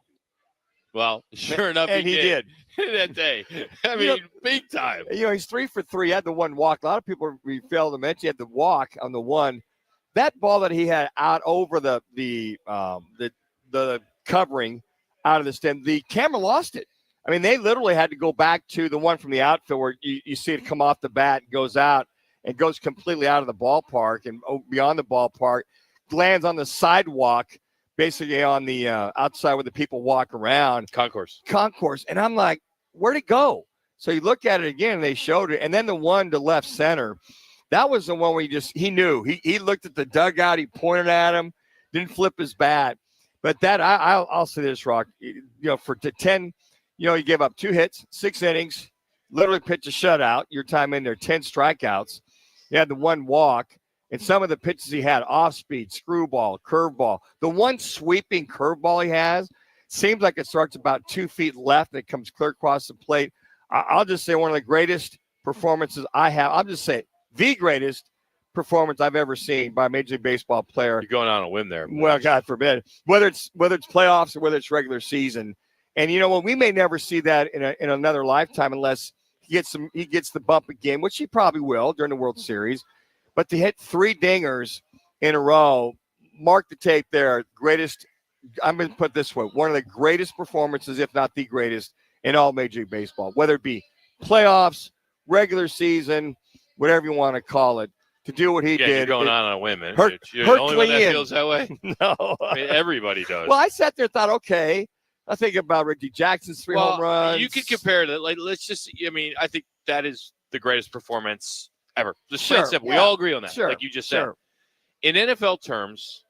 Well, sure enough, and he did. that day. I mean, big time. He's 3 for 3. He had the 1 walk. A lot of people failed to mention he had the walk on the 1. That ball that he had out over the covering out of the stem, the camera lost it. I mean, they literally had to go back to the one from the outfield where you see it come off the bat, goes out, and goes completely out of the ballpark and beyond the ballpark, lands on the sidewalk, basically on the outside where the people walk around. Concourse. And I'm like, where'd it go? So you look at it again, and they showed it. And then the one to left center, that was the one where he knew. He looked at the dugout, he pointed at him, didn't flip his bat. But that, I'll say this, Roc, for 10, he gave up 2 hits, 6 innings, literally pitched a shutout, your time in there, 10 strikeouts. He had the 1 walk. And some of the pitches he had, off-speed, screwball, curveball. The one sweeping curveball he has seems like it starts about 2 feet left and it comes clear across the plate. I'll just say one of the greatest performances I have. I'll just say the greatest performance I've ever seen by a Major League Baseball player. You're going on a whim there. Well, God forbid. Whether it's playoffs or whether it's regular season. And we may never see that in another lifetime unless he gets the bump again, which he probably will during the World Series. But to hit 3 dingers in a row, mark the tape there. Greatest, I'm going to put it this way, one of the greatest performances, if not the greatest, in all Major League Baseball, whether it be playoffs, regular season, whatever you want to call it, to do what he did. You're going on a whim. You're the only one that feels that way? No. I mean, everybody does. Well, I sat there and thought, okay, I think about Ricky Jackson's 3 home runs. You could compare that. Like, I think that is the greatest performance ever. Just plain simple. We all agree on that. Sure. Like you just said. In NFL terms,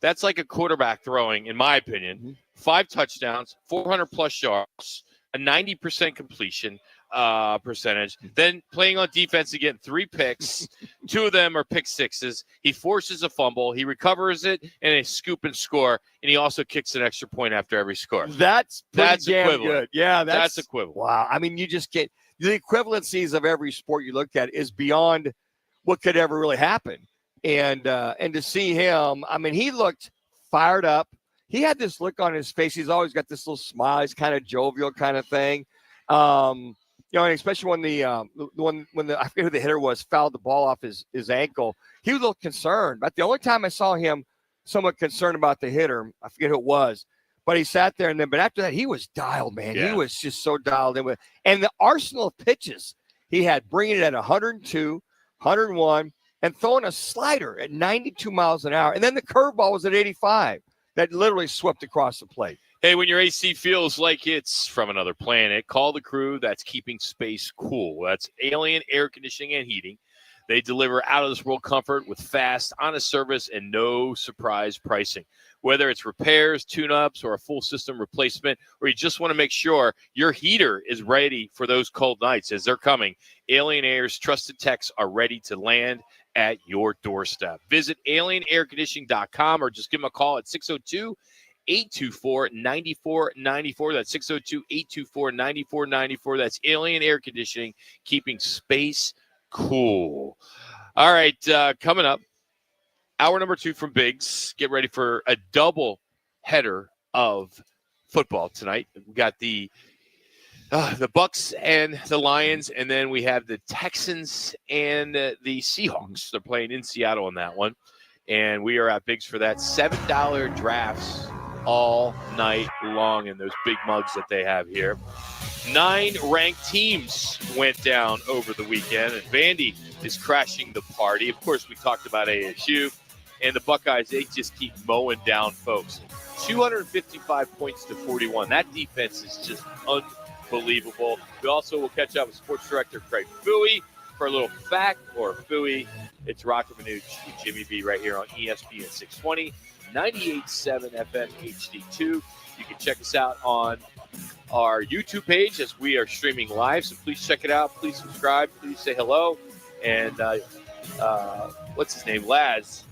that's like a quarterback throwing, in my opinion, 5 touchdowns, 400 plus yards, a 90% completion percentage, then playing on defense and getting 3 picks. 2 of them are pick sixes. He forces a fumble. He recovers it and a scoop and score. And he also kicks an extra point after every score. That's damn equivalent. good. Yeah, that's equivalent. Wow. I mean, you just get the equivalencies of every sport you look at is beyond what could ever really happen. And to see him, I mean, he looked fired up. He had this look on his face. He's always got this little smile. He's kind of jovial kind of thing. And especially when I forget who the hitter was, fouled the ball off his ankle, he was a little concerned. But the only time I saw him somewhat concerned about the hitter. I forget who it was. But he sat there, but after that, he was dialed, man. Yeah. He was just so dialed in with. And the arsenal of pitches he had, bringing it at 102, 101, and throwing a slider at 92 miles an hour. And then the curveball was at 85. That literally swept across the plate. Hey, when your AC feels like it's from another planet, call the crew that's keeping space cool. That's Alien Air Conditioning and Heating. They deliver out-of-this-world comfort with fast, honest service and no surprise pricing. Whether it's repairs, tune-ups, or a full system replacement, or you just want to make sure your heater is ready for those cold nights as they're coming, Alien Air's trusted techs are ready to land at your doorstep. Visit alienairconditioning.com or just give them a call at 602-824-9494. That's 602-824-9494. That's Alien Air Conditioning, keeping space cool. All right, coming up, hour number 2 from Biggs. Get ready for a double header of football tonight. We got the Bucks and the Lions, and then we have the Texans and the Seahawks. They're playing in Seattle on that one, and we are at Biggs for that. $7 drafts all night long in those big mugs that they have here. 9 ranked teams went down over the weekend, and Vandy is crashing the party. Of course, we talked about ASU, and the Buckeyes, they just keep mowing down folks. 255 points to 41. That defense is just unbelievable. We also will catch up with Sports Director Craig Fouhy for a little fact or Fouhy. It's Roc and Manuch with Jimmy B right here on ESPN 620, 98.7 FM HD2. You can check us out on our YouTube page as we are streaming live, so please check it out. Please subscribe. Please say hello. And what's his name? Laz,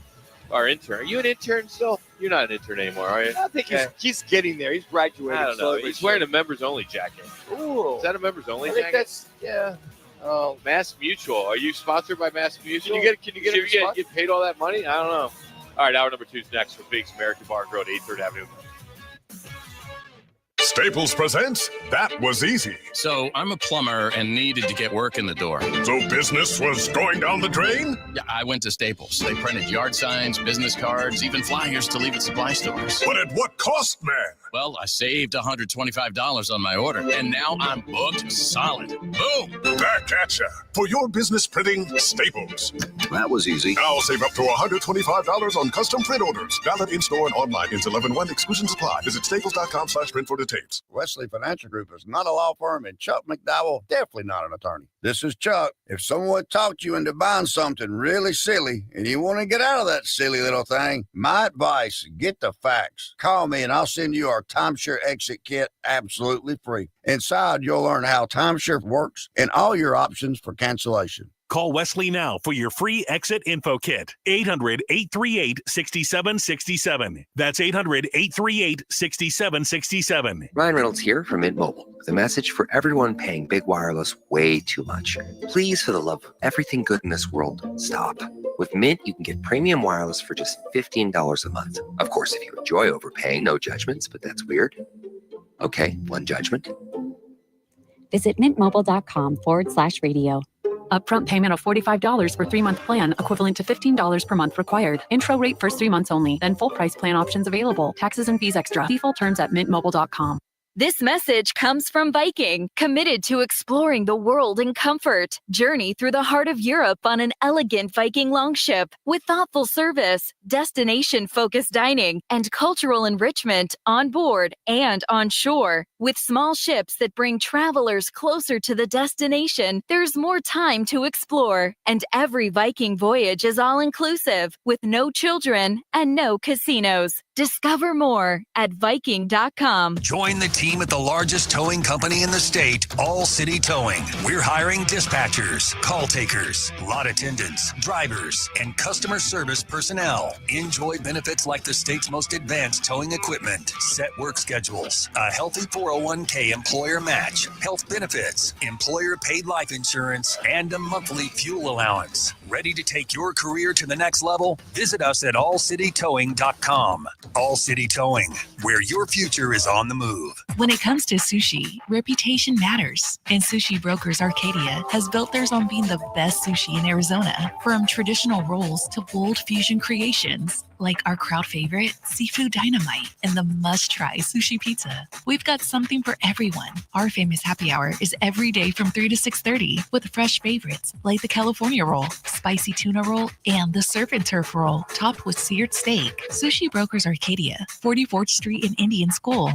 our intern. Are you an intern still? You're not an intern anymore, are you? I think he's getting there. He's graduating. I don't know. He's wearing a members-only jacket. Ooh. Is that a members-only I think jacket? that's, yeah. Oh, Mass Mutual. Are you sponsored by Mass Mutual? Can you get paid all that money? I don't know. All right, hour number 2 is next for Biggs American Bar and Grill at 8th Avenue. Staples presents That Was Easy. So I'm a plumber and needed to get work in the door. So business was going down the drain? Yeah, I went to Staples. They printed yard signs, business cards, even flyers to leave at supply stores. But at what cost, man? Well, I saved $125 on my order, and now I'm booked solid. Boom! Back at ya. For your business printing, Staples. That was easy. Now save up to $125 on custom print orders. Valid in-store and online. Ends 11/1. Exclusions apply. Visit staples.com/print for details. Wesley Financial Group is not a law firm, and Chuck McDowell definitely not an attorney. This is Chuck. If someone talked you into buying something really silly and you want to get out of that silly little thing, my advice, get the facts. Call me and I'll send you our timeshare exit kit absolutely free. Inside, you'll learn how timeshare works and all your options for cancellation. Call Wesley now for your free exit info kit. 800-838-6767. That's 800-838-6767. Ryan Reynolds here from Mint Mobile with a message for everyone paying big wireless way too much. Please, for the love of everything good in this world, stop. With Mint, you can get premium wireless for just $15 a month. Of course, if you enjoy overpaying, no judgments, but that's weird. Okay, one judgment. Visit mintmobile.com/radio. Upfront payment of $45 for 3-month plan, equivalent to $15 per month required. Intro rate first 3 months only, then full price plan options available. Taxes and fees extra. See full terms at mintmobile.com. This message comes from Viking, committed to exploring the world in comfort. Journey through the heart of Europe on an elegant Viking longship with thoughtful service, destination-focused dining, and cultural enrichment on board and on shore. With small ships that bring travelers closer to the destination, there's more time to explore. And every Viking voyage is all-inclusive, with no children and no casinos. Discover more at Viking.com. Join the team at the largest towing company in the state, All City Towing. We're hiring dispatchers, call takers, lot attendants, drivers, and customer service personnel. Enjoy benefits like the state's most advanced towing equipment, set work schedules, a healthy 401k employer match, health benefits, employer paid life insurance, and a monthly fuel allowance. Ready to take your career to the next level? Visit us at allcitytowing.com. All City Towing, where your future is on the move. When it comes to sushi, reputation matters. And Sushi Brokers Arcadia has built theirs on being the best sushi in Arizona. From traditional rolls to bold fusion creations, like our crowd favorite, Seafood Dynamite, and the must-try Sushi Pizza. We've got something for everyone. Our famous happy hour is every day from 3 to 6:30 with fresh favorites like the California Roll, Spicy Tuna Roll, and the Surf and Turf Roll, topped with seared steak. Sushi Brokers Arcadia, 44th Street in Indian School.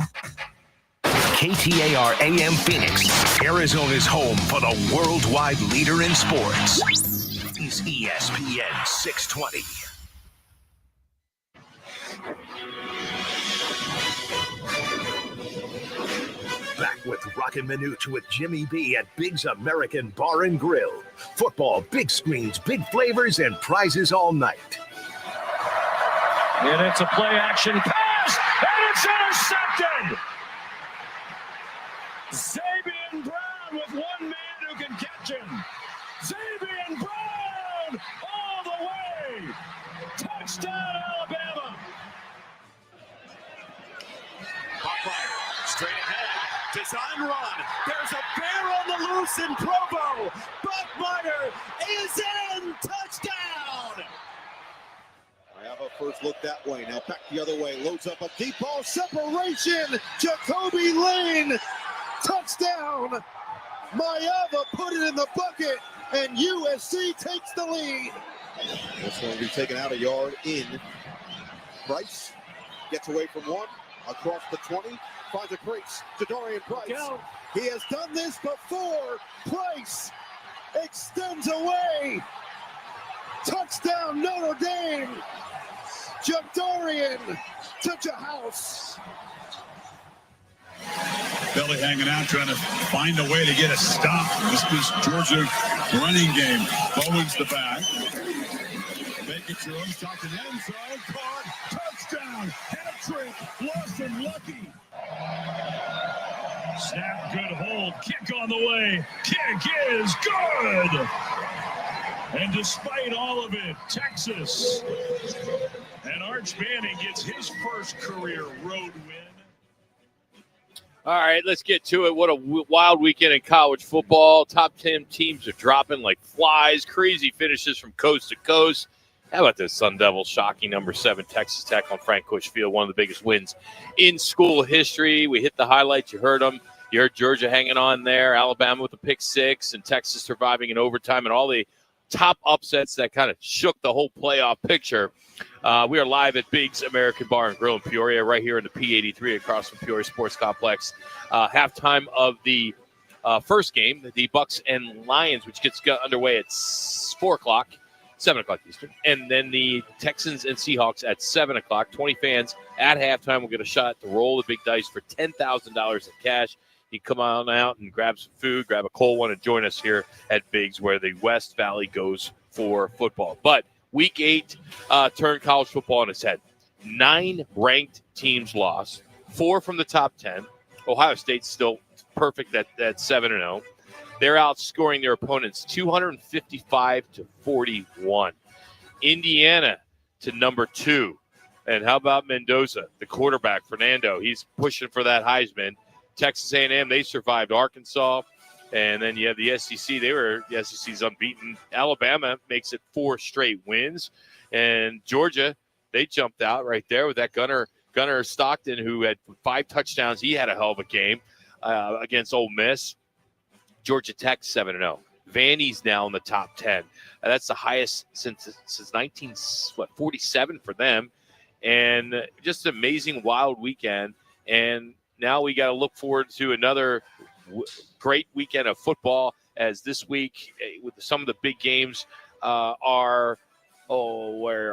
KTAR AM Phoenix, Arizona's home for the worldwide leader in sports. Is ESPN 620. Back with Roc and Manuch with Jimmy B at Big's American Bar and Grill. Football, big screens, big flavors, and prizes all night. And it's a play-action pass, and it's intercepted! Zabian Brown with one man who can catch him. Zabian Brown all the way. Touchdown, Alabama. Buckmeyer straight ahead. Design run. There's a bear on the loose in Provo. Buckmeyer is in. Touchdown. I have a first look that way. Now back the other way. Loads up a deep ball. Separation. Jacoby Lane. Touchdown. Maeva put it in the bucket, and USC takes the lead. This one will be taken out a yard in. Price gets away from one. Across the 20. Finds a crease to Dorian Price. He has done this before. Price extends away. Touchdown Notre Dame. Dorian to Jahouse. Belly hanging out, trying to find a way to get a stop. This is Georgia running game. Bowen's the back. Make it your own shot to the end zone. Caught. Touchdown. Hat-trick. Lawson Lucky. Snap, good hold. Kick on the way. Kick is good. And despite all of it, Texas and Arch Manning gets his first career road win. All right, let's get to it. What a wild weekend in college football. Top 10 teams are dropping like flies. Crazy finishes from coast to coast. How about this Sun Devils shocking number 7 Texas Tech on Frank Bush Field, one of the biggest wins in school history. We hit the highlights. You heard them. You heard Georgia hanging on there, Alabama with a pick 6, and Texas surviving in overtime, and all the top upsets that kind of shook the whole playoff picture. We are live at Big's American Bar and Grill in Peoria, right here in the P83 across from Peoria Sports Complex. Halftime of the first game, the Bucks and Lions, which gets underway at 4 o'clock, 7 o'clock Eastern. And then the Texans and Seahawks at 7 o'clock. 20 fans at halftime will get a shot to roll the big dice for $10,000 in cash. You come on out and grab some food, grab a cold one, and join us here at Big's, where the West Valley goes for football. But Week 8 turned college football on its head. 9 ranked teams lost, 4 from the top 10. Ohio State's still perfect at 7-0. They're outscoring their opponents 255-41. Indiana to number 2. And how about Mendoza, the quarterback, Fernando? He's pushing for that Heisman. Texas A&M, they survived Arkansas. And then you have the SEC. The SEC's unbeaten. Alabama makes it 4 straight wins. And Georgia, they jumped out right there with that Gunnar Stockton, who had 5 touchdowns. He had a hell of a game against Ole Miss. Georgia Tech 7-0. Vandy's now in the top 10. That's the highest since 1947 for them. And just an amazing, wild weekend. And now we got to look forward to another great weekend of football, as this week with some of the big games where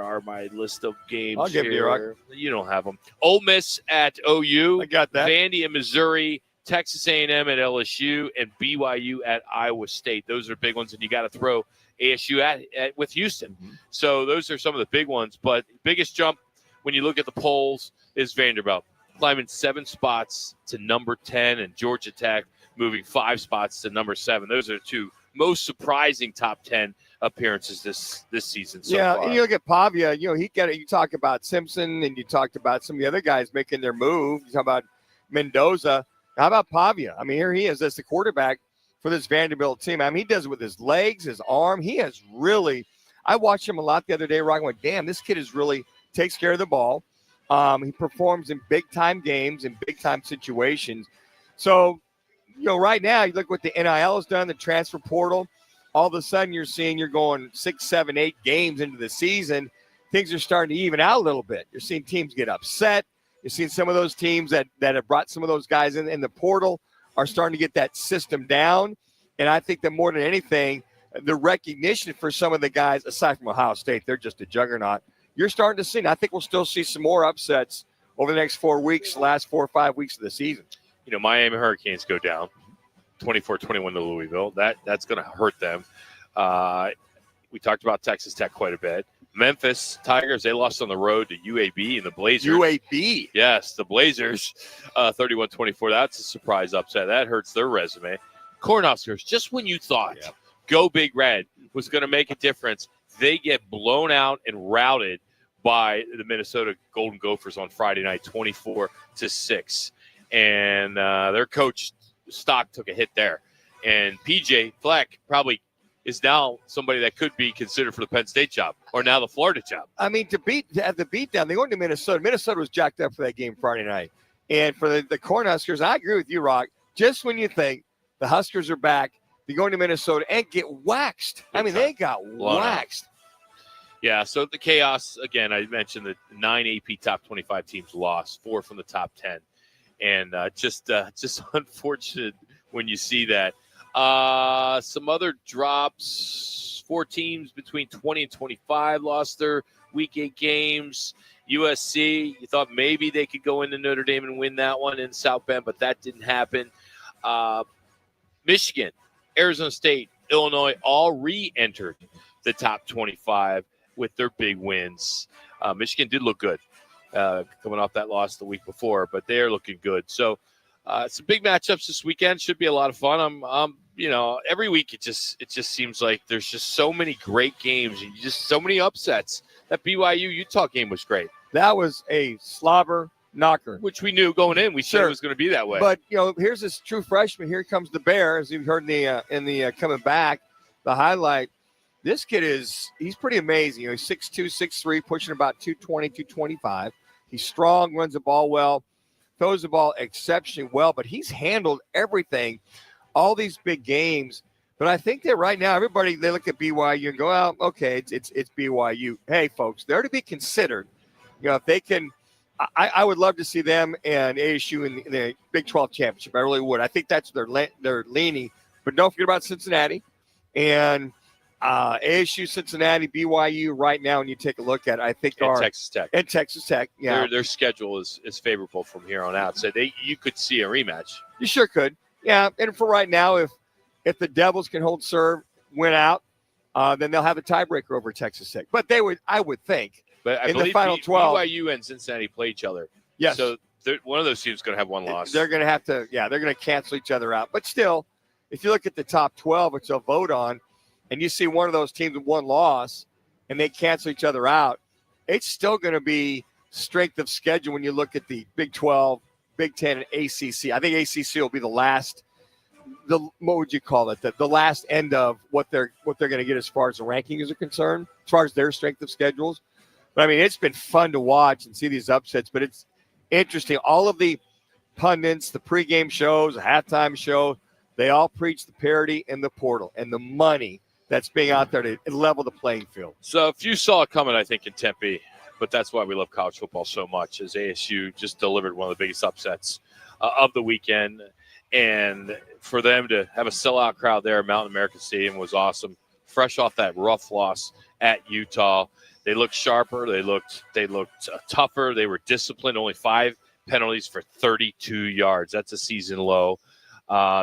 are my list of games? I'll give here? You don't have them. Ole Miss at OU. I got that. Vandy at Missouri. Texas A&M at LSU, and BYU at Iowa State. Those are big ones, and you got to throw ASU at with Houston. Mm-hmm. So those are some of the big ones. But biggest jump when you look at the polls is Vanderbilt climbing 7 spots to number 10, and Georgia Tech moving 5 spots to number 7. Those are the 2 most surprising top 10 appearances this season so far. And you look at Pavia. You talk about Simpson, and you talked about some of the other guys making their move. You talk about Mendoza. How about Pavia? I mean, here he is as the quarterback for this Vanderbilt team. I mean, he does it with his legs, his arm. He has really – I watched him a lot the other day, Rock. I went, damn, this kid is really takes care of the ball. He performs in big-time games and big-time situations. So, right now, you look what the NIL has done, the transfer portal. All of a sudden, you're going 6, 7, 8 games into the season. Things are starting to even out a little bit. You're seeing teams get upset. You're seeing some of those teams that have brought some of those guys in the portal are starting to get that system down. And I think that more than anything, the recognition for some of the guys, aside from Ohio State, they're just a juggernaut. You're starting to see, and I think we'll still see some more upsets over the next 4 weeks, the last 4 or 5 weeks of the season. Miami Hurricanes go down 24-21 to Louisville. That's going to hurt them. We talked about Texas Tech quite a bit. Memphis Tigers, they lost on the road to UAB and the Blazers. UAB? Yes, the Blazers, 31-24. That's a surprise upset. That hurts their resume. Cornhuskers, just when you thought Go Big Red was going to make a difference, they get blown out and routed by the Minnesota Golden Gophers on Friday night, 24-6. And their coach, stock took a hit there. And PJ Fleck probably is now somebody that could be considered for the Penn State job or now the Florida job. I mean, to have the beatdown, they go into Minnesota. Minnesota was jacked up for that game Friday night. And for the Cornhuskers, I agree with you, Roc. Just when you think the Huskers are back, they go into Minnesota and get waxed. They got waxed. Yeah, so the chaos, again, I mentioned the 9 AP top 25 teams lost, 4 from the top 10. And just unfortunate when you see that. Some other drops, 4 teams between 20 and 25 lost their Week 8 games. USC, you thought maybe they could go into Notre Dame and win that one in South Bend, but that didn't happen. Michigan, Arizona State, Illinois all re-entered the top 25 with their big wins. Michigan did look good coming off that loss the week before, but they're looking good. So some big matchups this weekend. Should be a lot of fun. Every week it just seems like there's just so many great games and just so many upsets. That BYU Utah game was great. That was a slobber knocker, which we knew going in. We said it was going to be that way. But here's this true freshman. Here comes the Bear, as you've heard in the coming back, the highlight. This kid he's pretty amazing. He's 6'2", 6'3", pushing about 220, 225. He's strong, runs the ball well, throws the ball exceptionally well. But he's handled everything, all these big games. But I think that right now, everybody, they look at BYU and go, oh, okay, it's BYU. Hey, folks, they're to be considered. If they can, I would love to see them and ASU in the Big 12 championship. I really would. I think that's they're leaning. But don't forget about Cincinnati and ASU, Cincinnati, BYU right now. When you take a look at it, I think Texas Tech. And Texas Tech, yeah. Their schedule is favorable from here on out. So you could see a rematch. You sure could. Yeah, and for right now, if the Devils can hold serve, win out, then they'll have a tiebreaker over Texas Tech. But I would think, but I in believe the final 12, BYU and Cincinnati play each other. Yes. So one of those teams is going to have one loss. They're going to have to, they're going to cancel each other out. But still, if you look at the top 12, which they'll vote on, and you see one of those teams with one loss, and they cancel each other out, it's still going to be strength of schedule when you look at the Big 12, Big 10, and ACC. I think ACC will be the last. What would you call it? The last end of what they're going to get as far as the rankings are concerned, as far as their strength of schedules. But it's been fun to watch and see these upsets. But it's interesting. All of the pundits, the pregame shows, the halftime show, they all preach the parity in the portal and the money that's being out there to level the playing field. So if you saw it coming, I think in Tempe, but that's why we love college football so much. As ASU just delivered one of the biggest upsets of the weekend. And for them to have a sellout crowd there at Mountain American Stadium was awesome. Fresh off that rough loss at Utah, they looked sharper. They looked tougher. They were disciplined. Only 5 penalties for 32 yards. That's a season low.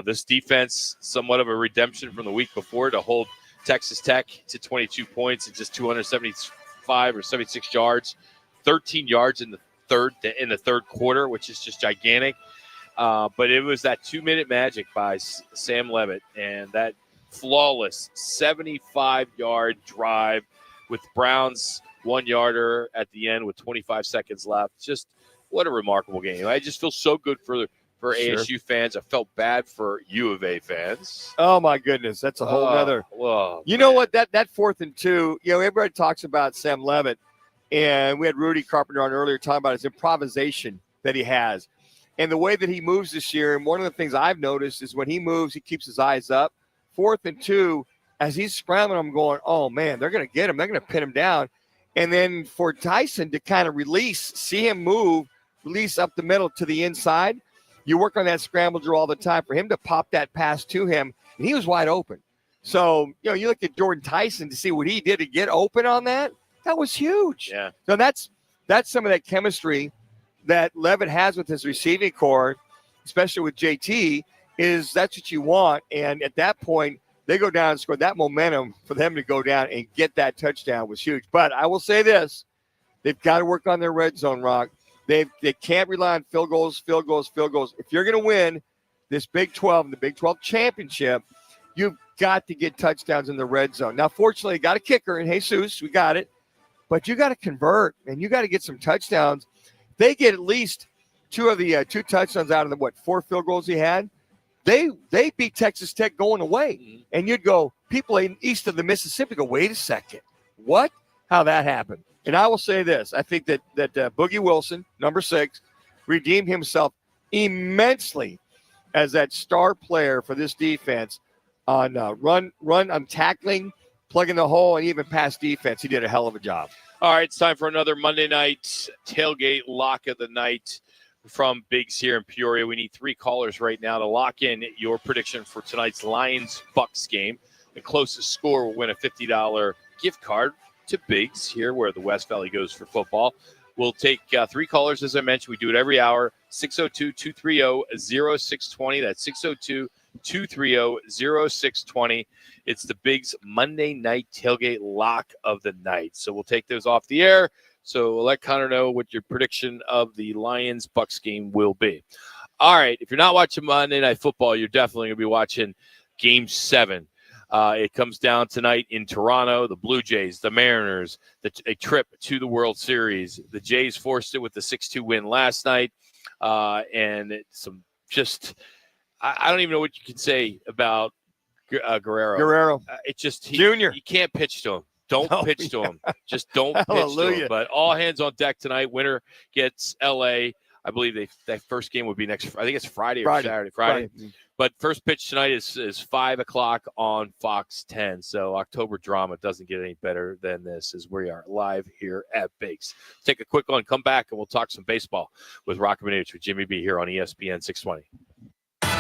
This defense, somewhat of a redemption from the week before to hold Texas Tech to 22 points and just 275 or 76 yards, 13 yards in the third quarter, which is just gigantic. But it was that 2-minute magic by Sam Levitt and that flawless 75-yard drive with Brown's 1-yarder at the end with 25 seconds left. Just what a remarkable game. I just feel so good for ASU fans. I felt bad for U of A fans. Oh, my goodness. That's a whole other. Whoa, know what? That 4th and 2, everybody talks about Sam Levitt. And we had Rudy Carpenter on earlier talking about his improvisation that he has. And the way that he moves this year, and one of the things I've noticed is when he moves, he keeps his eyes up. 4th and 2, as he's scrambling, I'm going, oh, man, they're going to get him. They're going to pin him down. And then for Tyson to kind of see him move, release up the middle to the inside, you work on that scramble drill all the time. For him to pop that pass to him, and he was wide open. So, you look at Jordan Tyson to see what he did to get open on that. That was huge. Yeah. So that's some of that chemistry that Levitt has with his receiving core, especially with JT, is that's what you want. And at that point, they go down and score. That momentum for them to go down and get that touchdown was huge. But I will say this, they've got to work on their red zone, Roc. They can't rely on field goals. If you're going to win this Big 12 and the Big 12 championship, you've got to get touchdowns in the red zone. Now, fortunately, got a kicker in Jesus. We got it. But you got to convert, and you got to get some touchdowns. They get at least 2 of the 2 touchdowns out of the, 4 field goals he had. They beat Texas Tech going away. Mm-hmm. And you'd go, people east of the Mississippi go, wait a second. What? How that happened? And I will say this. I think that Boogie Wilson, number 6, redeemed himself immensely as that star player for this defense on run on tackling, plugging the hole, and even pass defense. He did a hell of a job. All right, it's time for another Monday night tailgate lock of the night from Biggs here in Peoria. We need 3 callers right now to lock in your prediction for tonight's Lions-Bucks game. The closest score will win a $50 gift card to Biggs here where the West Valley goes for football. We'll take 3 callers, as I mentioned. We do it every hour, 602-230-0620. That's 602-230-0620. It's the Biggs Monday night tailgate lock of the night. So we'll take those off the air. So we'll let Connor know what your prediction of the Lions-Bucks game will be. All right, if you're not watching Monday Night Football, you're definitely going to be watching Game 7. It comes down tonight in Toronto. The Blue Jays, the Mariners, a trip to the World Series. The Jays forced it with the 6-2 win last night. And some just – I don't even know what you can say about Guerrero. It's just Junior. You can't pitch to him. Don't pitch to him. Just don't pitch to him. But all hands on deck tonight. Winner gets L.A. I believe that first game would be next. I think it's Friday or Saturday. Friday. But first pitch tonight is 5 o'clock on Fox 10. So October drama doesn't get any better than this as we are live here at Biggs. Take a quick one, come back, and we'll talk some baseball with Roc and Manuch with Jimmy B here on ESPN 620.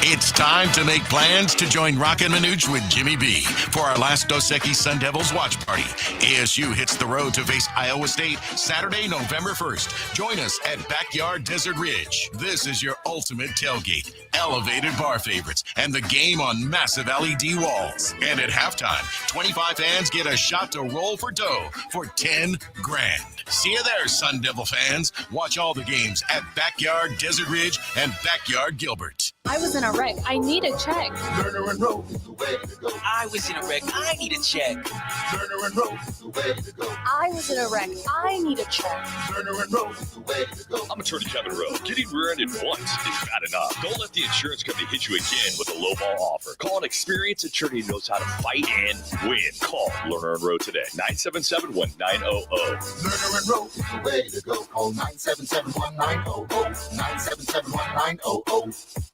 It's time to make plans to join Roc and Manuch with Jimmy B for our last Dos Equis Sun Devils watch party. ASU hits the road to face Iowa State Saturday, November 1st. Join us at Backyard Desert Ridge. This is your ultimate tailgate, elevated bar favorites, and the game on massive LED walls. And at halftime, 25 fans get a shot to roll for dough for $10,000. See you there, Sun Devil fans. Watch all the games at Backyard Desert Ridge and Backyard Gilbert. I was in a wreck. I need a check. Turner and Rose is the way to go. I was in a wreck. I need a check. Turner and Rose is the way to go. I was in a wreck. I need a check. Turner and Rose is the way to go. I'm Attorney Kevin Rowe. Getting rear-ended once is bad enough. Don't let the insurance company hit you again with a lowball offer. Call an experienced attorney who knows how to fight and win. Call Lerner and Rowe today. 977-1900. Lerner and Rose is the way to go. Call 977-1900. 977-1900.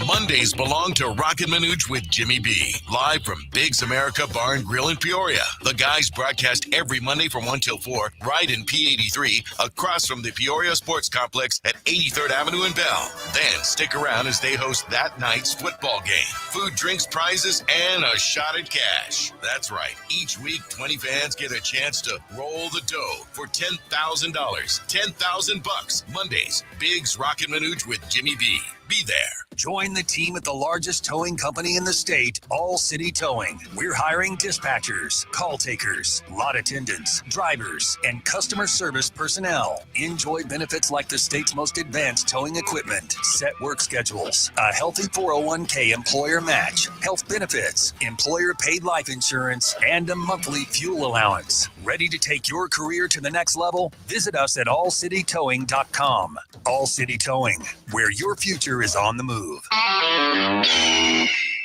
Mondays belong to Roc and Manuch with Jimmy B. Live from Biggs America Bar and Grill in Peoria. The guys broadcast every Monday from 1 till 4, right in P83, across from the Peoria Sports Complex at 83rd Avenue in Bell. Then stick around as they host that night's football game. Food, drinks, prizes, and a shot at cash. That's right. Each week, 20 fans get a chance to roll the dough for $10,000. $10,000. Mondays, Biggs Roc and Manuch with Jimmy B. Be there. Join the team at the largest towing company in the state, All City Towing. We're hiring dispatchers, call takers, lot attendants, drivers, and customer service personnel. Enjoy benefits like the state's most advanced towing equipment, set work schedules, a healthy 401k employer match, health benefits, employer paid life insurance, and a monthly fuel allowance. Ready to take your career to the next level? Visit us at allcitytowing.com. All City Towing, where your future is on the move.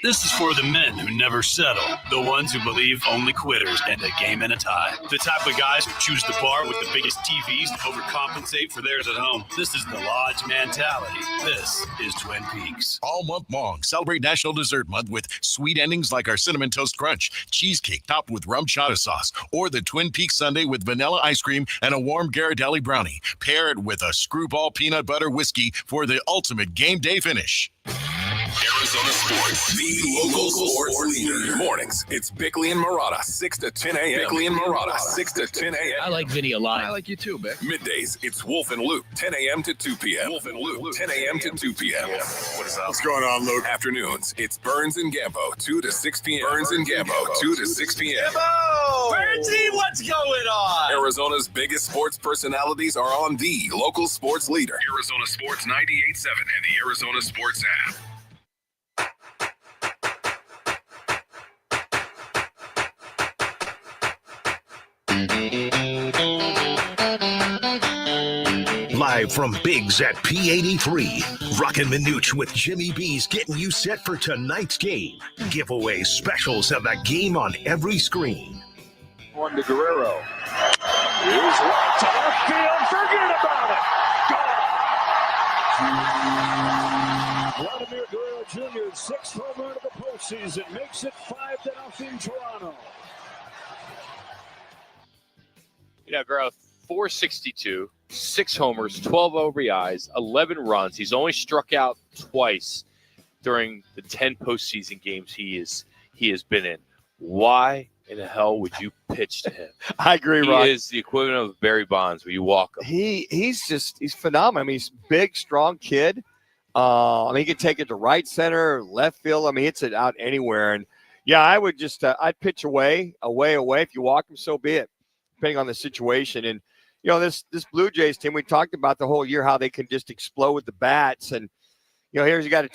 This is for the men who never settle, the ones who believe only quitters end a game in a tie, the type of guys who choose the bar with the biggest TVs to overcompensate for theirs at home. This is the Lodge mentality. This is Twin Peaks. All month long, celebrate National Dessert Month with sweet endings like our Cinnamon Toast Crunch, cheesecake topped with rum chata sauce, or the Twin Peaks Sundae with vanilla ice cream and a warm Ghirardelli brownie. Pair it with a Screwball peanut butter whiskey for the ultimate game day finish. Arizona Sports, the local sports leader. Mornings, it's Bickley and Marotta, 6 to 10 a.m. Bickley and Marotta, 6 to 10 a.m. I like Vinny a lot. I like you too, Bick. Middays, it's Wolf and Luke, 10 a.m. to 2 p.m. Wolf and Luke, 10 a.m. to 2 p.m. What is that? What's going on, Luke? Afternoons, it's Burns and Gambo, 2 to 6 p.m. Burns and Gambo, 2 to 6 p.m. Bertie, what's going on? Arizona's biggest sports personalities are on the local sports leader. Arizona Sports 98.7 and the Arizona Sports app. Live from Biggs at P83, Roc and Manuch with Jimmy B's getting you set for tonight's game. Giveaway specials of the game on every screen. One to Guerrero. Here's right to left field. Forget about it. Gone. Vladimir Guerrero Jr.'s 6th home run of the postseason makes it 5-0 Toronto. Guerrero, 462, 6 homers, 12 RBIs, 11 runs. He's only struck out twice during the 10 postseason games he has been in. Why in the hell would you pitch to him? I agree, Rock. He is the equivalent of Barry Bonds where you walk him. He's phenomenal. I mean, he's a big, strong kid. He can take it to right center, left field. I mean, hits it out anywhere. And yeah, I would just I'd pitch away. If you walk him, so be it, depending on the situation. And this Blue Jays team, we talked about the whole year how they can just explode with the bats. And here's you got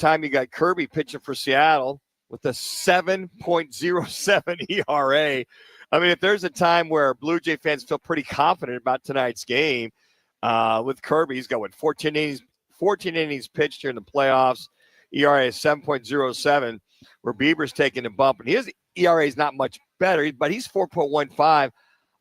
Kirby pitching for Seattle with a 7.07 ERA. I mean, if there's a time where Blue Jay fans feel pretty confident about tonight's game, with Kirby, he's got 14 innings pitched here in the playoffs. ERA is 7.07, where Bieber's taking a bump, and his ERA is not much better, but he's 4.15.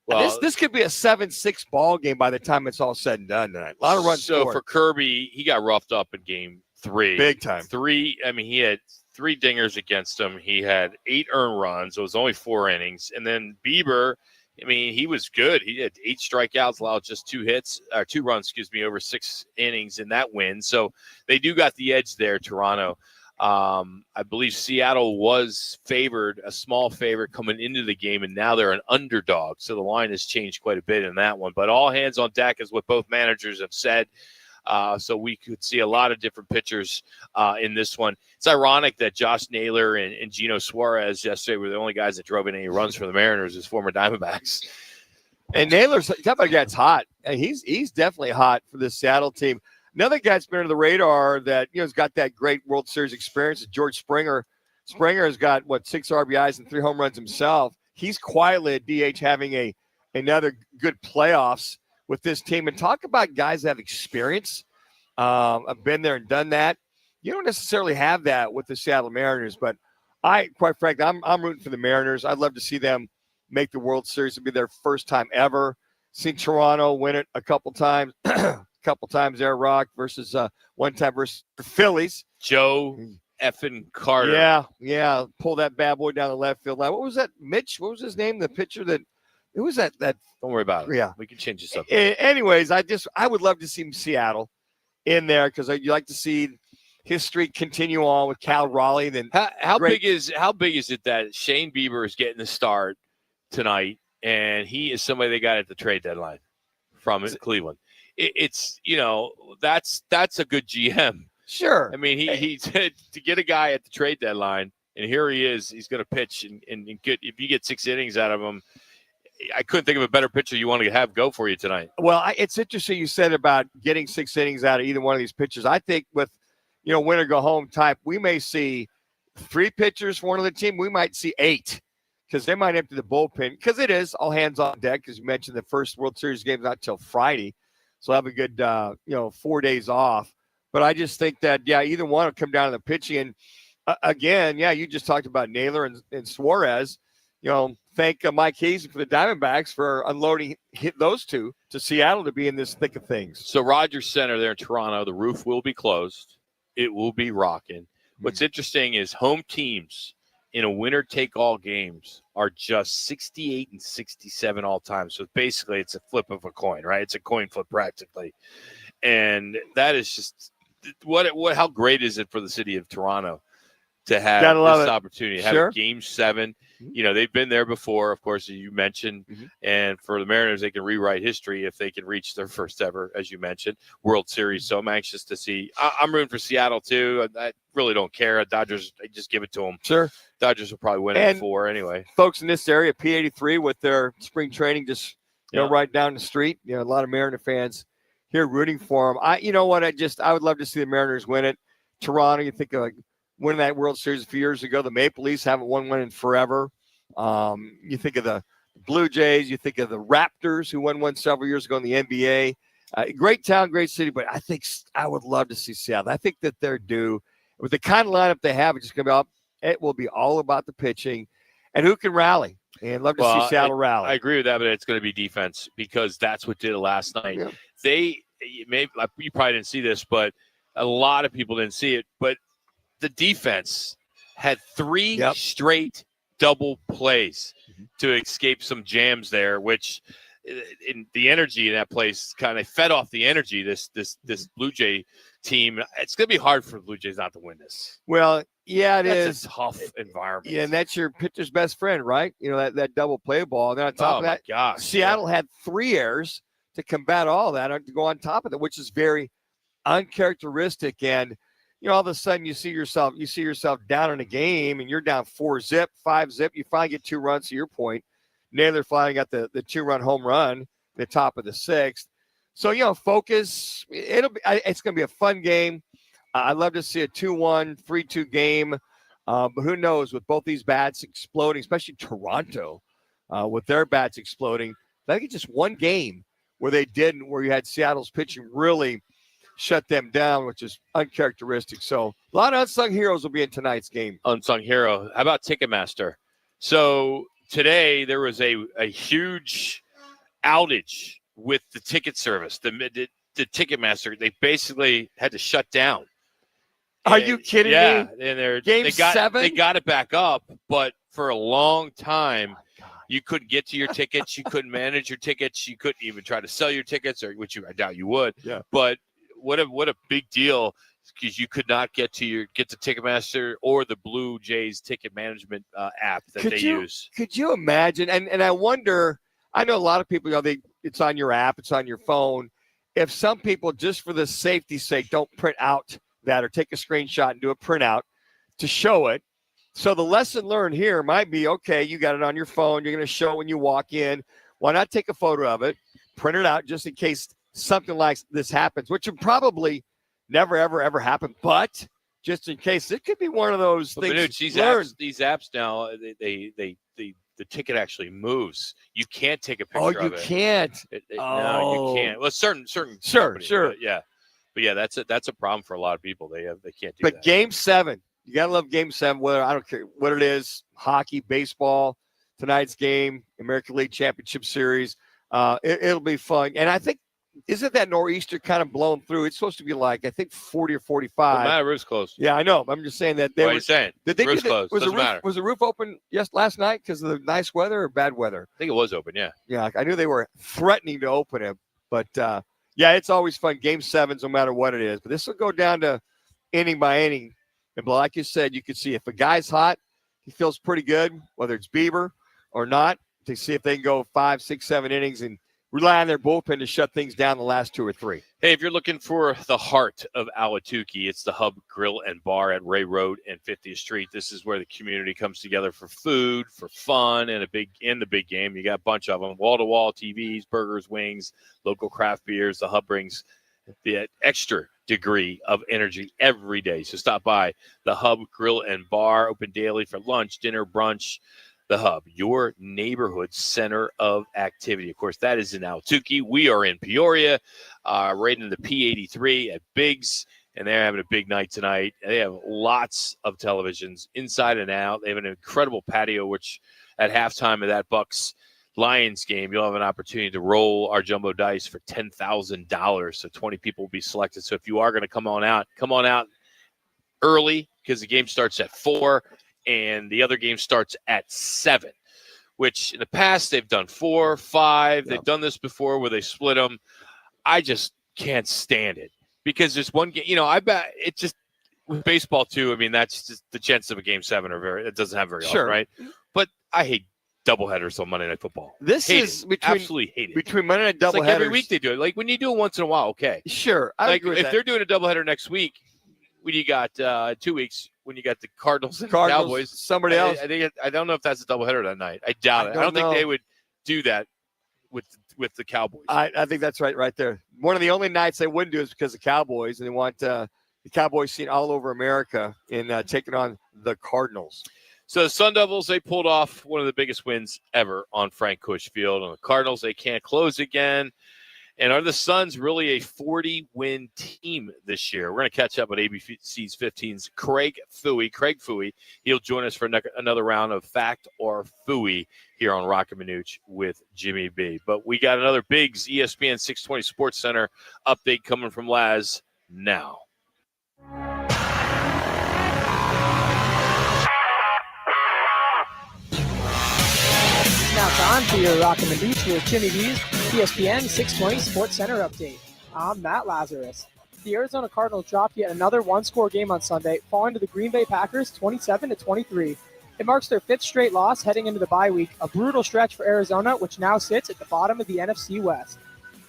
Well, this could be a 7-6 ball game by the time it's all said and done tonight. A lot of runs So scored. for Kirby, he got roughed up in game 3. Big time. He had 3 dingers against him. He had 8 earned runs. So it was only 4 innings. And then Bieber, he was good. He had 8 strikeouts, allowed just 2 runs, over 6 innings in that win. So they do got the edge there, Toronto. I believe Seattle was a small favorite coming into the game, and now they're an underdog. So the line has changed quite a bit in that one. But all hands on deck is what both managers have said. So we could see a lot of different pitchers in this one. It's ironic that Josh Naylor and Gino Suarez yesterday were the only guys that drove in any runs for the Mariners as former Diamondbacks. And Naylor's talking about a guy that's hot. And he's definitely hot for this Seattle team. Another guy that's been under the radar that has got that great World Series experience is George Springer. Springer has got 6 RBIs and 3 home runs himself. He's quietly at DH having another good playoffs with this team. And talk about guys that have experience. I've been there and done that. You don't necessarily have that with the Seattle Mariners, but quite frankly, I'm rooting for the Mariners. I'd love to see them make the World Series. It'll be their first time ever. Seen Toronto win it a couple times. There, Rock, versus one time versus the Phillies. Joe effing Carter. Yeah. Pull that bad boy down the left field line. What was that, Mitch? What was his name? The pitcher that – who was that? Don't worry about it. Yeah. We can change this up. Anyways, I would love to see Seattle in there because you like to see history continue on with Cal Raleigh. Then how big is it that Shane Bieber is getting the start tonight, and he is somebody they got at the trade deadline from Cleveland? It's that's a good GM. Sure. He to get a guy at the trade deadline, and here he is. He's going to pitch and get. If you get 6 innings out of him, I couldn't think of a better pitcher you want to have go for you tonight. Well, it's interesting you said about getting 6 innings out of either one of these pitchers. I think with win or go home type, we may see 3 pitchers for one of the team. We might see 8 because they might empty the bullpen because it is all hands on deck. As you mentioned, the first World Series game is not till Friday. So have a good, 4 days off. But I just think that, either one will come down to the pitching. And again, yeah, you just talked about Naylor and Suarez. Thank Mike Hazen for the Diamondbacks for unloading those two to Seattle to be in this thick of things. So Rogers Center there in Toronto, the roof will be closed. It will be rocking. What's interesting is home teams in a winner-take-all games are just 68 and 67 all time. So basically it's a flip of a coin, right? It's a coin flip practically. And that is just how great is it for the city of Toronto to have this opportunity, have a Game 7. They've been there before, of course, as you mentioned. And for the Mariners, they can rewrite history if they can reach their first ever, as you mentioned, World Series. So I'm anxious to see. I'm rooting for Seattle, too. I really don't care. Dodgers, I just give it to them. Sure. Dodgers will probably win it 4 anyway. Folks in this area, P83, with their spring training just right down the street. A lot of Mariner fans here rooting for them. I would love to see the Mariners win it. Toronto, you think of winning that World Series a few years ago. The Maple Leafs haven't won one in forever. You think of the Blue Jays. You think of the Raptors, who won one several years ago in the NBA. Great town, great city, but I would love to see Seattle. I think that they're due. With the kind of lineup they have, it will be all about the pitching and who can rally. And love to see Seattle rally. I agree with that, but it's going to be defense because that's what did it last night. Yeah. You probably didn't see this, but a lot of people didn't see it. But the defense had 3 straight double plays to escape some jams there, which in the energy in that place kind of fed off the energy. This Blue Jay team, it's going to be hard for the Blue Jays not to win this. Well, yeah, That's a tough environment. Yeah, and that's your pitcher's best friend, right? That double play ball. And then on top of that, Seattle had 3 errors to combat all that, to go on top of it, which is very uncharacteristic. And all of a sudden you see yourself down in a game and you're down 4-0, 5-0. You finally get 2 runs, to your point. Naylor finally got the 2-run home run, the top of the 6th. So, focus. It's going to be a fun game. I'd love to see a 2-1, 3-2 game. But who knows, with both these bats exploding, especially Toronto, with their bats exploding, I think it's just one game where you had Seattle's pitching really shut them down, which is uncharacteristic. So a lot of unsung heroes will be in tonight's game. Unsung hero. How about Ticketmaster? So today there was a huge outage with the ticket service. The Ticketmaster, they basically had to shut down. Are you kidding me? Yeah, and Game 7? They got it back up, but for a long time, you couldn't get to your tickets. You couldn't manage your tickets. You couldn't even try to sell your tickets, I doubt you would. Yeah. But what a big deal, because you could not get to Ticketmaster or the Blue Jays ticket management app that they use. Could you imagine? And I wonder. I know a lot of people. It's on your app. It's on your phone. If some people, just for the safety's sake, don't print out that or take a screenshot and do a printout to show it. So the lesson learned here might be, okay, you got it on your phone. You're going to show when you walk in. Why not take a photo of it, print it out just in case something like this happens, which would probably never, ever, ever happen. But just in case, it could be one of those things. Manuch, these apps now, the ticket actually moves. You can't take a picture of it. Oh, you can't. No, you can't. Well, certain. Sure. But yeah, that's a problem for a lot of people. They can't do that. But Game 7, you gotta love Game 7. Whether I don't care what it is, hockey, baseball, tonight's game, American League Championship Series. It'll be fun. And I think, isn't that nor'easter kind of blowing through? It's supposed to be like, I think 40 or 45. The roof's closed. Yeah, I know. I'm just saying that What are you saying? Roof's closed. Doesn't matter. Was the roof open last night because of the nice weather or bad weather? I think it was open, yeah. Yeah, I knew they were threatening to open it. But, yeah, it's always fun. Game 7s, no matter what it is. But this will go down to inning by inning. And like you said, you can see if a guy's hot, he feels pretty good, whether it's Bieber or not, to see if they can go 5, 6, 7 innings and rely on their bullpen to shut things down the last 2 or 3. Hey, if you're looking for the heart of Ahwatukee, it's the Hub Grill and Bar at Ray Road and 50th Street. This is where the community comes together for food, for fun, and the big game. You got a bunch of them, wall-to-wall TVs, burgers, wings, local craft beers. The Hub brings the extra degree of energy every day. So stop by the Hub Grill and Bar, open daily for lunch, dinner, brunch. The Hub, your neighborhood center of activity. Of course, that is in Ahwatukee. We are in Peoria, right in the P83 at Biggs. and they're having a big night tonight. They have lots of televisions inside and out. They have an incredible patio, which at halftime of that Bucks-Lions game, you'll have an opportunity to roll our jumbo dice for $10,000. So 20 people will be selected. So if you are going to come on out early, because the game starts at 4 and the other game starts at 7, which in the past they've done 4, 5. They've done this before where they split them. I just can't stand it because there's one game, I bet it just with baseball too. I mean, that's just the chances of a game 7 it doesn't have very often, right? But I hate doubleheaders on Monday Night Football. Absolutely hate it. Between Monday Night doubleheaders. Like every week they do it. Like when you do it once in a while, okay. Sure. If they're doing a doubleheader next week, when you got 2 weeks, when you got the Cardinals and Cowboys, somebody else. I don't know if that's a doubleheader that night. I doubt it. I don't think they would do that with the Cowboys. I think that's right there. One of the only nights they wouldn't do is because of Cowboys, and they want the Cowboys seen all over America in taking on the Cardinals. So the Sun Devils, they pulled off one of the biggest wins ever on Frank Cush Field. And the Cardinals, they can't close again. And are the Suns really a 40-win team this year? We're going to catch up with ABC's 15's Craig Fouhy. He'll join us for another round of Fact or Fouhy here on Roc and Manuch with Jimmy B. But we got another Biggs ESPN 620 Sports Center update coming from Laz now. Now on to your Roc and Manuch with Jimmy B's ESPN 620 Sports Center update. I'm Matt Lazarus. The Arizona Cardinals dropped yet another one-score game on Sunday, falling to the Green Bay Packers 27-23. It marks their 5th straight loss heading into the bye week, a brutal stretch for Arizona, which now sits at the bottom of the NFC West.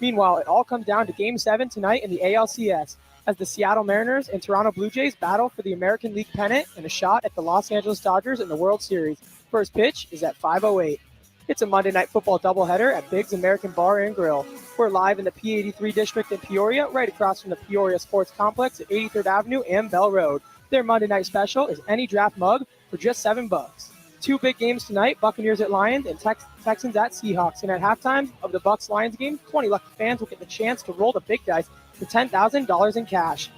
Meanwhile, it all comes down to Game 7 tonight in the ALCS, as the Seattle Mariners and Toronto Blue Jays battle for the American League pennant and a shot at the Los Angeles Dodgers in the World Series. First pitch is at 5:08. It's a Monday Night Football doubleheader at Biggs American Bar and Grill. We're live in the P83 district in Peoria, right across from the Peoria Sports Complex at 83rd Avenue and Bell Road. Their Monday night special is any draft mug for just $7. 2 big games tonight, Buccaneers at Lions and Texans at Seahawks. And at halftime of the Bucs-Lions game, 20 lucky fans will get the chance to roll the big dice for $10,000 in cash.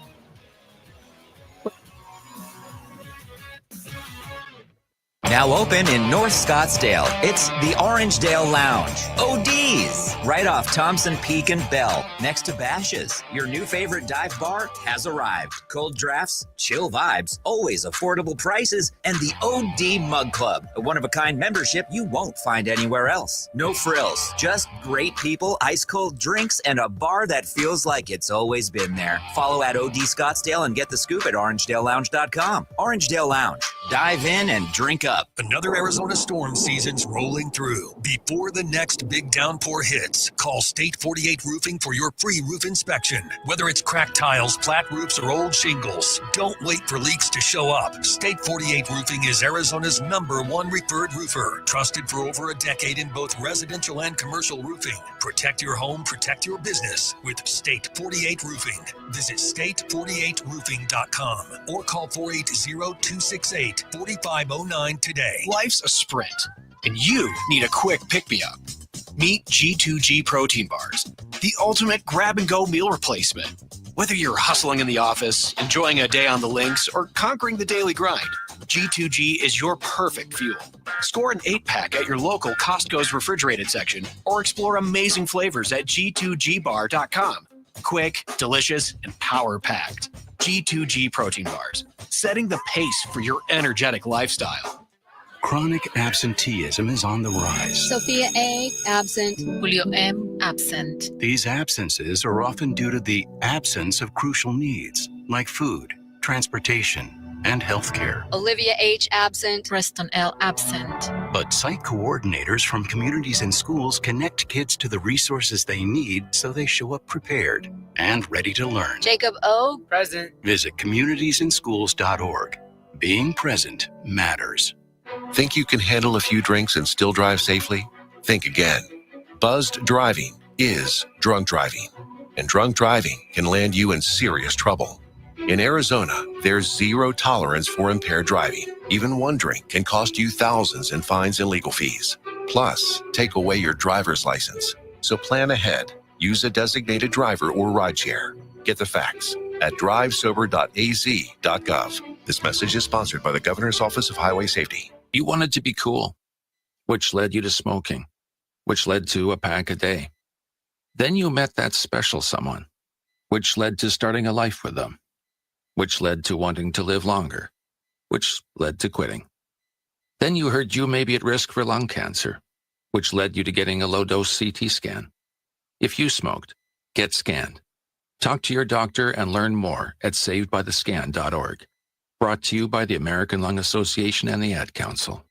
Now open in North Scottsdale, it's the Orangedale Lounge. OD's, right off Thompson Peak and Bell, next to Bash's. Your new favorite dive bar has arrived. Cold drafts, chill vibes, always affordable prices, and the OD Mug Club, a one-of-a-kind membership you won't find anywhere else. No frills, just great people, ice-cold drinks, and a bar that feels like it's always been there. Follow at OD Scottsdale and get the scoop at orangedalelounge.com. Orangedale Lounge, dive in and drink up. Another Arizona storm season's rolling through. Before the next big downpour hits, call State 48 Roofing for your free roof inspection. Whether it's cracked tiles, flat roofs, or old shingles, don't wait for leaks to show up. State 48 Roofing is Arizona's #1 referred roofer. Trusted for over a decade in both residential and commercial roofing. Protect your home, protect your business with State 48 Roofing. Visit state48roofing.com or call 480-268-4509 today. Life's a sprint, and you need a quick pick-me-up. Meet G2G protein bars, the ultimate grab-and-go meal replacement. Whether you're hustling in the office, enjoying a day on the links, or conquering the daily grind, G2G is your perfect fuel. Score an 8-pack at your local Costco's refrigerated section, or explore amazing flavors at G2GBar.com. Quick, delicious, and power-packed. G2G protein bars, setting the pace for your energetic lifestyle. Chronic absenteeism is on the rise. Sophia A. absent. Julio M. absent. These absences are often due to the absence of crucial needs like food, transportation, and healthcare. Olivia H. absent. Preston L. absent. But site coordinators from communities and schools connect kids to the resources they need so they show up prepared and ready to learn. Jacob O. present. Visit communitiesandschools.org. Being present matters. Think you can handle a few drinks and still drive safely? Think again. Buzzed driving is drunk driving, and drunk driving can land you in serious trouble. In Arizona, there's zero tolerance for impaired driving. Even one drink can cost you thousands in fines and legal fees. Plus, take away your driver's license. So plan ahead. Use a designated driver or rideshare. Get the facts at drivesober.az.gov. This message is sponsored by the Governor's Office of Highway Safety. You wanted to be cool, which led you to smoking, which led to a pack a day. Then you met that special someone, which led to starting a life with them, which led to wanting to live longer, which led to quitting. Then you heard you may be at risk for lung cancer, which led you to getting a low-dose CT scan. If you smoked, get scanned. Talk to your doctor and learn more at savedbythescan.org. Brought to you by the American Lung Association and the Ad Council.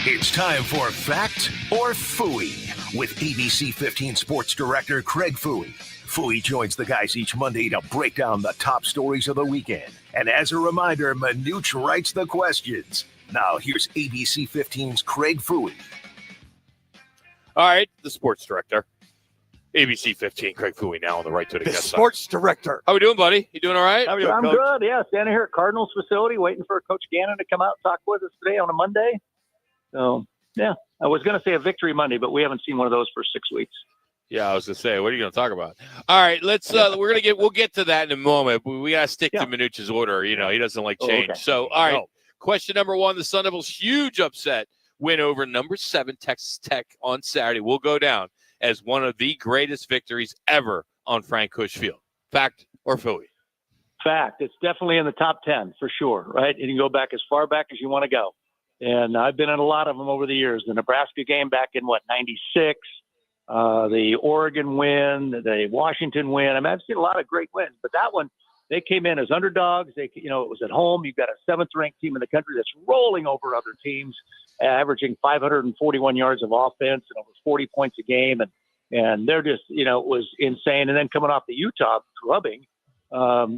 It's time for Fact or Fouhy with ABC 15 Sports Director Craig Fouhy. Fouhy joins the guys each Monday to break down the top stories of the weekend. And as a reminder, Manuch writes the questions. Now here's ABC 15's Craig Fouhy. All right, the sports director. ABC 15, Craig Fouhy now on the right to the guest sports side. Director. How we doing, buddy? You doing all right? How are you, I'm Coach? good, yeah. Standing here at Cardinals facility waiting for Coach Gannon to come out and talk with us today on a Monday. So, yeah, I was going to say a victory Monday, but we haven't seen one of those for 6 weeks. Yeah, I was going to say, what are you going to talk about? All right, we'll get to that in a moment. But we got to stick to Manuch's order. You know, he doesn't like change. Okay. So, all right, question number one, the Sun Devils' huge upset win over number 7 Texas Tech on Saturday will go down as one of the greatest victories ever on Frank Cush Field. Fact or Fouhy? Fact. It's definitely in the top 10 for sure, right? And you can go back as far back as you want to go. And I've been in a lot of them over the years. The Nebraska game back in, 96, the Oregon win, the Washington win. I mean, I've seen a lot of great wins. But that one, they came in as underdogs. It was at home. You've got a 7th-ranked team in the country that's rolling over other teams, averaging 541 yards of offense and over 40 points a game. And they're just, it was insane. And then coming off the Utah drubbing,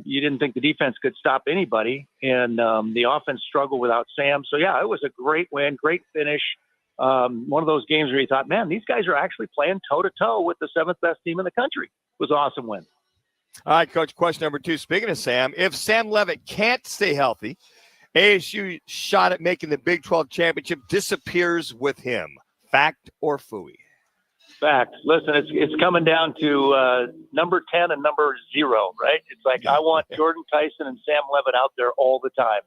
you didn't think the defense could stop anybody, and the offense struggled without Sam. So, yeah, it was a great win, great finish. One of those games where you thought, man, these guys are actually playing toe-to-toe with the 7th-best team in the country. It was an awesome win. All right, Coach, question number 2. Speaking of Sam, if Sam Leavitt can't stay healthy, ASU's shot at making the Big 12 championship disappears with him. Fact or Fouhy? Fact. Listen, it's coming down to number 10 and number 0, right? It's like I want Jordan Tyson and Sam Leavitt out there all the time.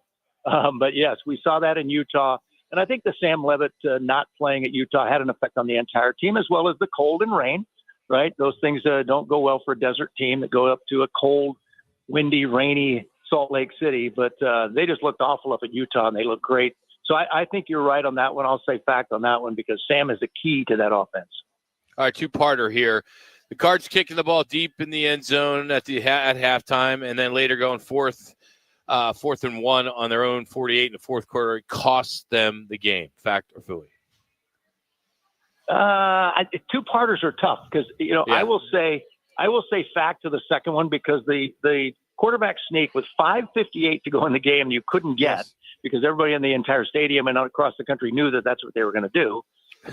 But, yes, we saw that in Utah. And I think the Sam Leavitt not playing at Utah had an effect on the entire team, as well as the cold and rain, right? Those things don't go well for a desert team that go up to a cold, windy, rainy Salt Lake City. But they just looked awful up at Utah, and they looked great. So I think you're right on that one. I'll say fact on that one because Sam is the key to that offense. All right, two-parter here. The Cards kicking the ball deep in the end zone at halftime, and then later going fourth and 1 on their own 48 in the fourth quarter. It cost them the game. Fact or Fouhy? Two-parters are tough because I will say fact to the second one because the quarterback sneak with 5:58 to go in the game you couldn't get because everybody in the entire stadium and across the country knew that that's what they were going to do.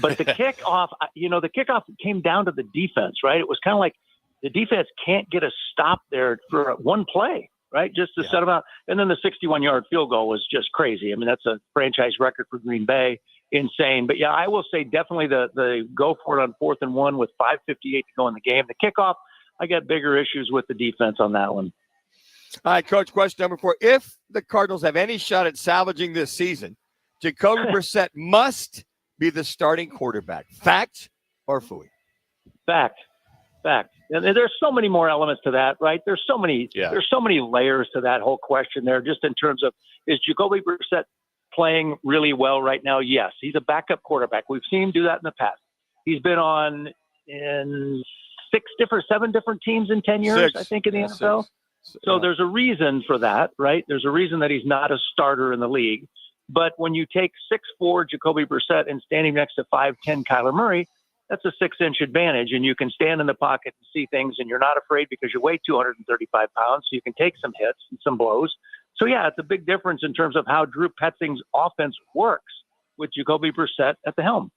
But the kickoff, the kickoff came down to the defense, right? It was kind of like the defense can't get a stop there for one play, right? Just to set them out. And then the 61-yard field goal was just crazy. I mean, that's a franchise record for Green Bay. Insane. But, yeah, I will say definitely the go for it on 4th and 1 with 5:58 to go in the game. The kickoff, I got bigger issues with the defense on that one. All right, Coach, question number 4. If the Cardinals have any shot at salvaging this season, Jacoby Brissett must be the starting quarterback. Fact or Fouhy? Fact. And there's so many more elements to that, right? There's so many layers to that whole question there, just in terms of, is Jacoby Brissett playing really well right now? Yes. He's a backup quarterback. We've seen him do that in the past. He's been on in 7 different teams in 10 years, I think, in the NFL. So there's a reason for that, right? There's a reason that he's not a starter in the league. But when you take 6'4" Jacoby Brissett and standing next to 5'10" Kyler Murray, that's a 6-inch advantage. And you can stand in the pocket and see things, and you're not afraid because you weigh 235 pounds, so you can take some hits and some blows. So, yeah, it's a big difference in terms of how Drew Petzing's offense works with Jacoby Brissett at the helm.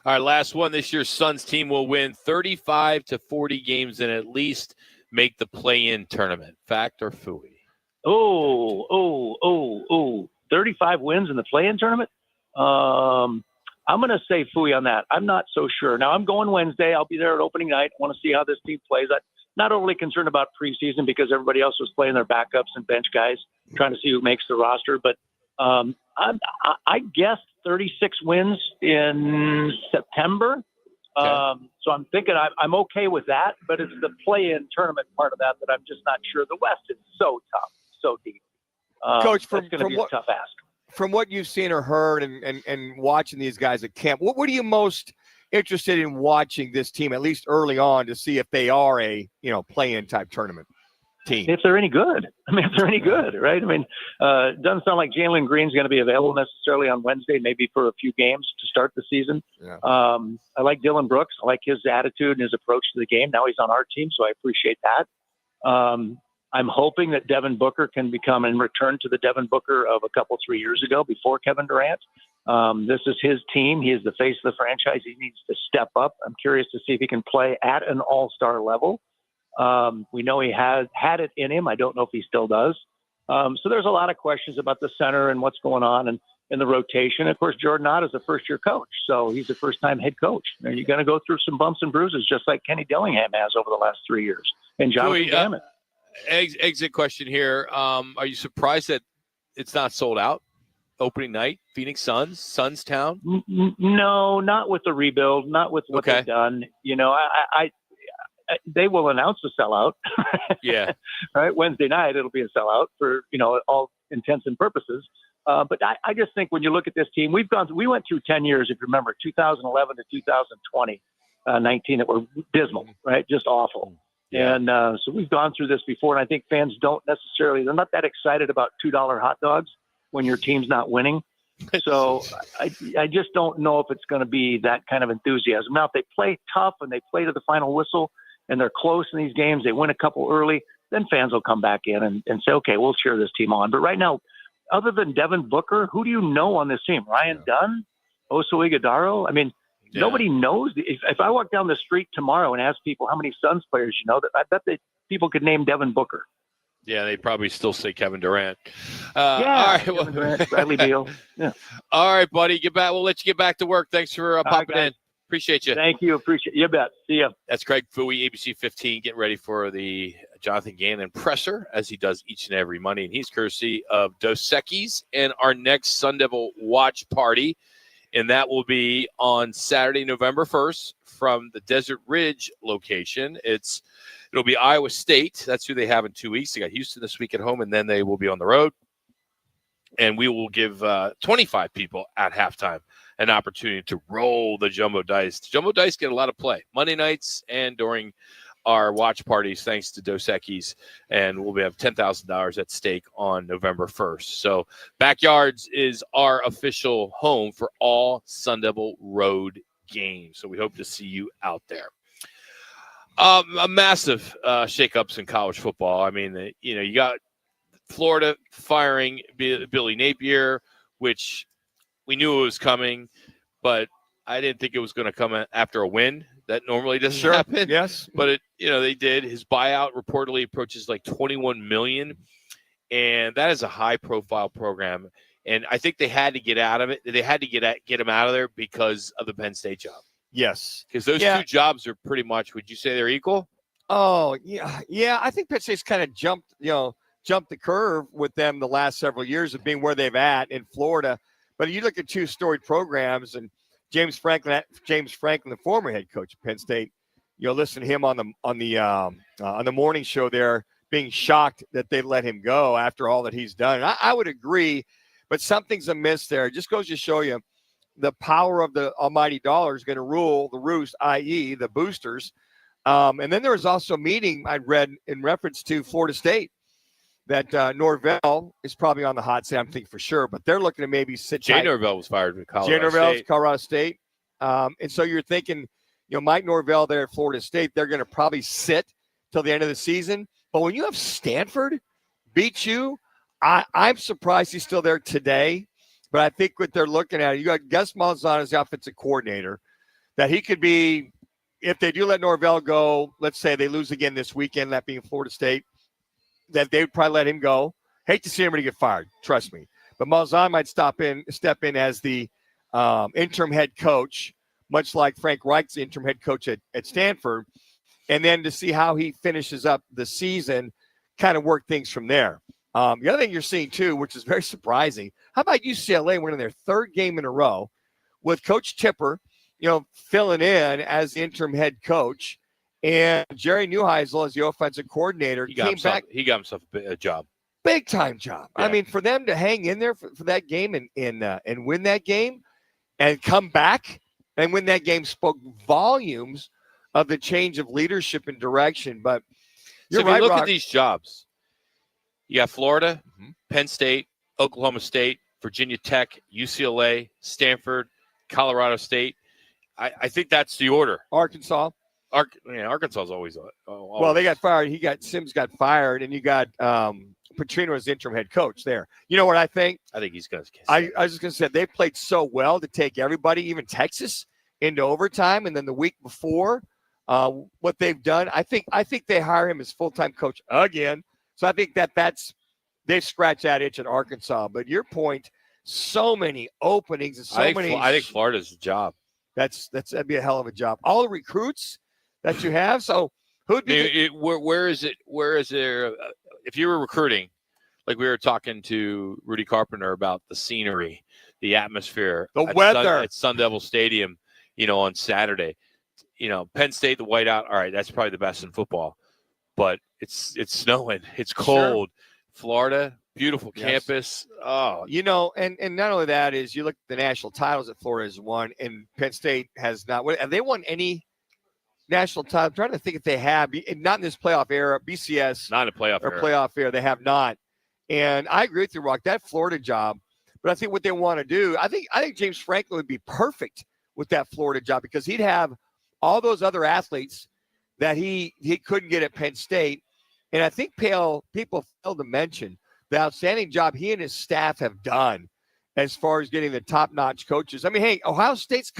All right, last one. This year's Suns team will win 35 to 40 games and at least make the play-in tournament. Fact or Fouhy? 35 wins in the play-in tournament? I'm going to say Fouhy on that. I'm not so sure. Now, I'm going Wednesday. I'll be there at opening night. I want to see how this team plays. I'm not overly concerned about preseason because everybody else was playing their backups and bench guys, trying to see who makes the roster. But I guess 36 wins in September. Okay. So I'm thinking I'm okay with that, but it's the play-in tournament part of that I'm just not sure. The West is so tough, so deep. Coach, it's going to be a tough ask. From what you've seen or heard and watching these guys at camp, what are you most interested in watching this team, at least early on, to see if they are a play-in type tournament team? If they're any good. If they're any good, right? It doesn't sound like Jalen Green's going to be available necessarily on Wednesday, maybe for a few games to start the season. Yeah. I like Dylan Brooks. I like his attitude and his approach to the game. Now he's on our team, so I appreciate that. I'm hoping that Devin Booker can become and return to the Devin Booker of a couple, 3 years ago before Kevin Durant. This is his team. He is the face of the franchise. He needs to step up. I'm curious to see if he can play at an all-star level. We know he has had it in him. I don't know if he still does. So there's a lot of questions about the center and what's going on and in the rotation. Of course, Jordan Ott is a first-year coach, so he's a first-time head coach. You're going to go through some bumps and bruises just like Kenny Dillingham has over the last 3 years. And Jonathan Gammon. Exit question here. Are you surprised that it's not sold out? Opening night, Phoenix Suns Town? No, not with the rebuild, not with what they've done. They will announce a sellout. Yeah. Right. Wednesday night, it'll be a sellout for, all intents and purposes. But I just think when you look at this team, we went through 10 years, if you remember, 2011 to 2020, 19 that were dismal, right? Just awful. Yeah. And so we've gone through this before, and I think fans they're not that excited about $2 hot dogs when your team's not winning. So I just don't know if it's going to be that kind of enthusiasm. Now, if they play tough and they play to the final whistle and they're close in these games, they win a couple early, then fans will come back in and say, okay, we'll cheer this team on. But right now, other than Devin Booker, who do you know on this team? Ryan Dunn? Oso Ighodaro? Nobody knows. If I walk down the street tomorrow and ask people how many Suns players you know, I bet that people could name Devin Booker. Yeah, they probably still say Kevin Durant. All right, Kevin Durant, Bradley Beal. Yeah. All right, buddy. Get back. We'll let you get back to work. Thanks for popping in. Appreciate you. Thank you. Appreciate you. You bet. See ya. That's Craig Fouhy, ABC 15, getting ready for the Jonathan Gannon presser, as he does each and every Monday. And he's courtesy of Dos Equis and our next Sun Devil watch party. And that will be on Saturday, November 1st from the Desert Ridge location. It'll be Iowa State. That's who they have in 2 weeks. They got Houston this week at home, and then they will be on the road. And we will give 25 people at halftime an opportunity to roll the jumbo dice. The jumbo dice get a lot of play Monday nights and during our watch parties, thanks to Dos Equis, and we'll have $10,000 at stake on November 1st. So Backyards is our official home for all Sun Devil road games. So we hope to see you out there. A massive shakeups in college football. You got Florida firing Billy Napier, which we knew it was coming, but I didn't think it was going to come after a win. That normally doesn't happen. Yes. But they did. His buyout reportedly approaches like $21 million. And that is a high profile program. And I think they had to get out of it. They had to get him out of there because of the Penn State job. Yes. Because those two jobs are pretty much, would you say they're equal? Oh, yeah. Yeah. I think Penn State's kind of jumped the curve with them the last several years of being where they've at in Florida. But you look at two storied programs, and James Franklin, the former head coach of Penn State, listen to him on the morning show there, being shocked that they let him go after all that he's done. And I would agree, but something's amiss there. It just goes to show you the power of the almighty dollar is going to rule the roost, i.e. the boosters. And then there was also a meeting I read in reference to Florida State that Norvell is probably on the hot seat. I'm thinking for sure, but they're looking to maybe sit Jay tight. Norvell was fired with Colorado State. And so you're thinking, Mike Norvell there at Florida State, they're going to probably sit till the end of the season. But when you have Stanford beat you, I'm surprised he's still there today. But I think what they're looking at, you got Gus Malzahn as the offensive coordinator, that he could be, if they do let Norvell go, let's say they lose again this weekend, that being Florida State, that they would probably let him go. Hate to see anybody get fired, trust me. But Malzahn might step in as the interim head coach, much like Frank Reich's the interim head coach at Stanford, and then to see how he finishes up the season, kind of work things from there. The other thing you're seeing, too, which is very surprising, how about UCLA winning their third game in a row with Coach Tipper, filling in as the interim head coach, and Jerry Neuheisel as the offensive coordinator. He got himself a job. Big-time job. Yeah. I mean, for them to hang in there for that game and win that game and come back and win that game spoke volumes of the change of leadership and direction. But you're if right, you look Roc. at these jobs, you got Florida, Penn State, Oklahoma State, Virginia Tech, UCLA, Stanford, Colorado State. I think that's the order. Arkansas. Arkansas is always. Well, they got fired. Sims got fired, and you got Petrino as the interim head coach there. You know what I think? I think he's going to. I was just going to say they played so well to take everybody, even Texas, into overtime, and then the week before, what they've done, I think they hire him as full-time coach again. So I think they've scratched that itch at Arkansas. But your point, so many openings and I think Florida's the job. That'd be a hell of a job. All the recruits that you have. So who'd be? Where is there? If you were recruiting, like we were talking to Rudy Carpenter about the scenery, the atmosphere, the weather at Sun Devil Stadium, on Saturday. Penn State, the whiteout. All right, that's probably the best in football, but it's snowing, it's cold. Sure. Florida, beautiful campus. Yes. Oh, and not only that is you look at the national titles that Florida has won, and Penn State has not. Have they won any national title? I'm trying to think if they have. Not in this playoff era. BCS, not in a playoff era. Playoff era. They have not. And I agree with you, Roc. That Florida job, but I think what they want to do, I think James Franklin would be perfect with that Florida job because he'd have all those other athletes that he couldn't get at Penn State. And I think people fail to mention the outstanding job he and his staff have done as far as getting the top-notch coaches. I mean, hey, Ohio State's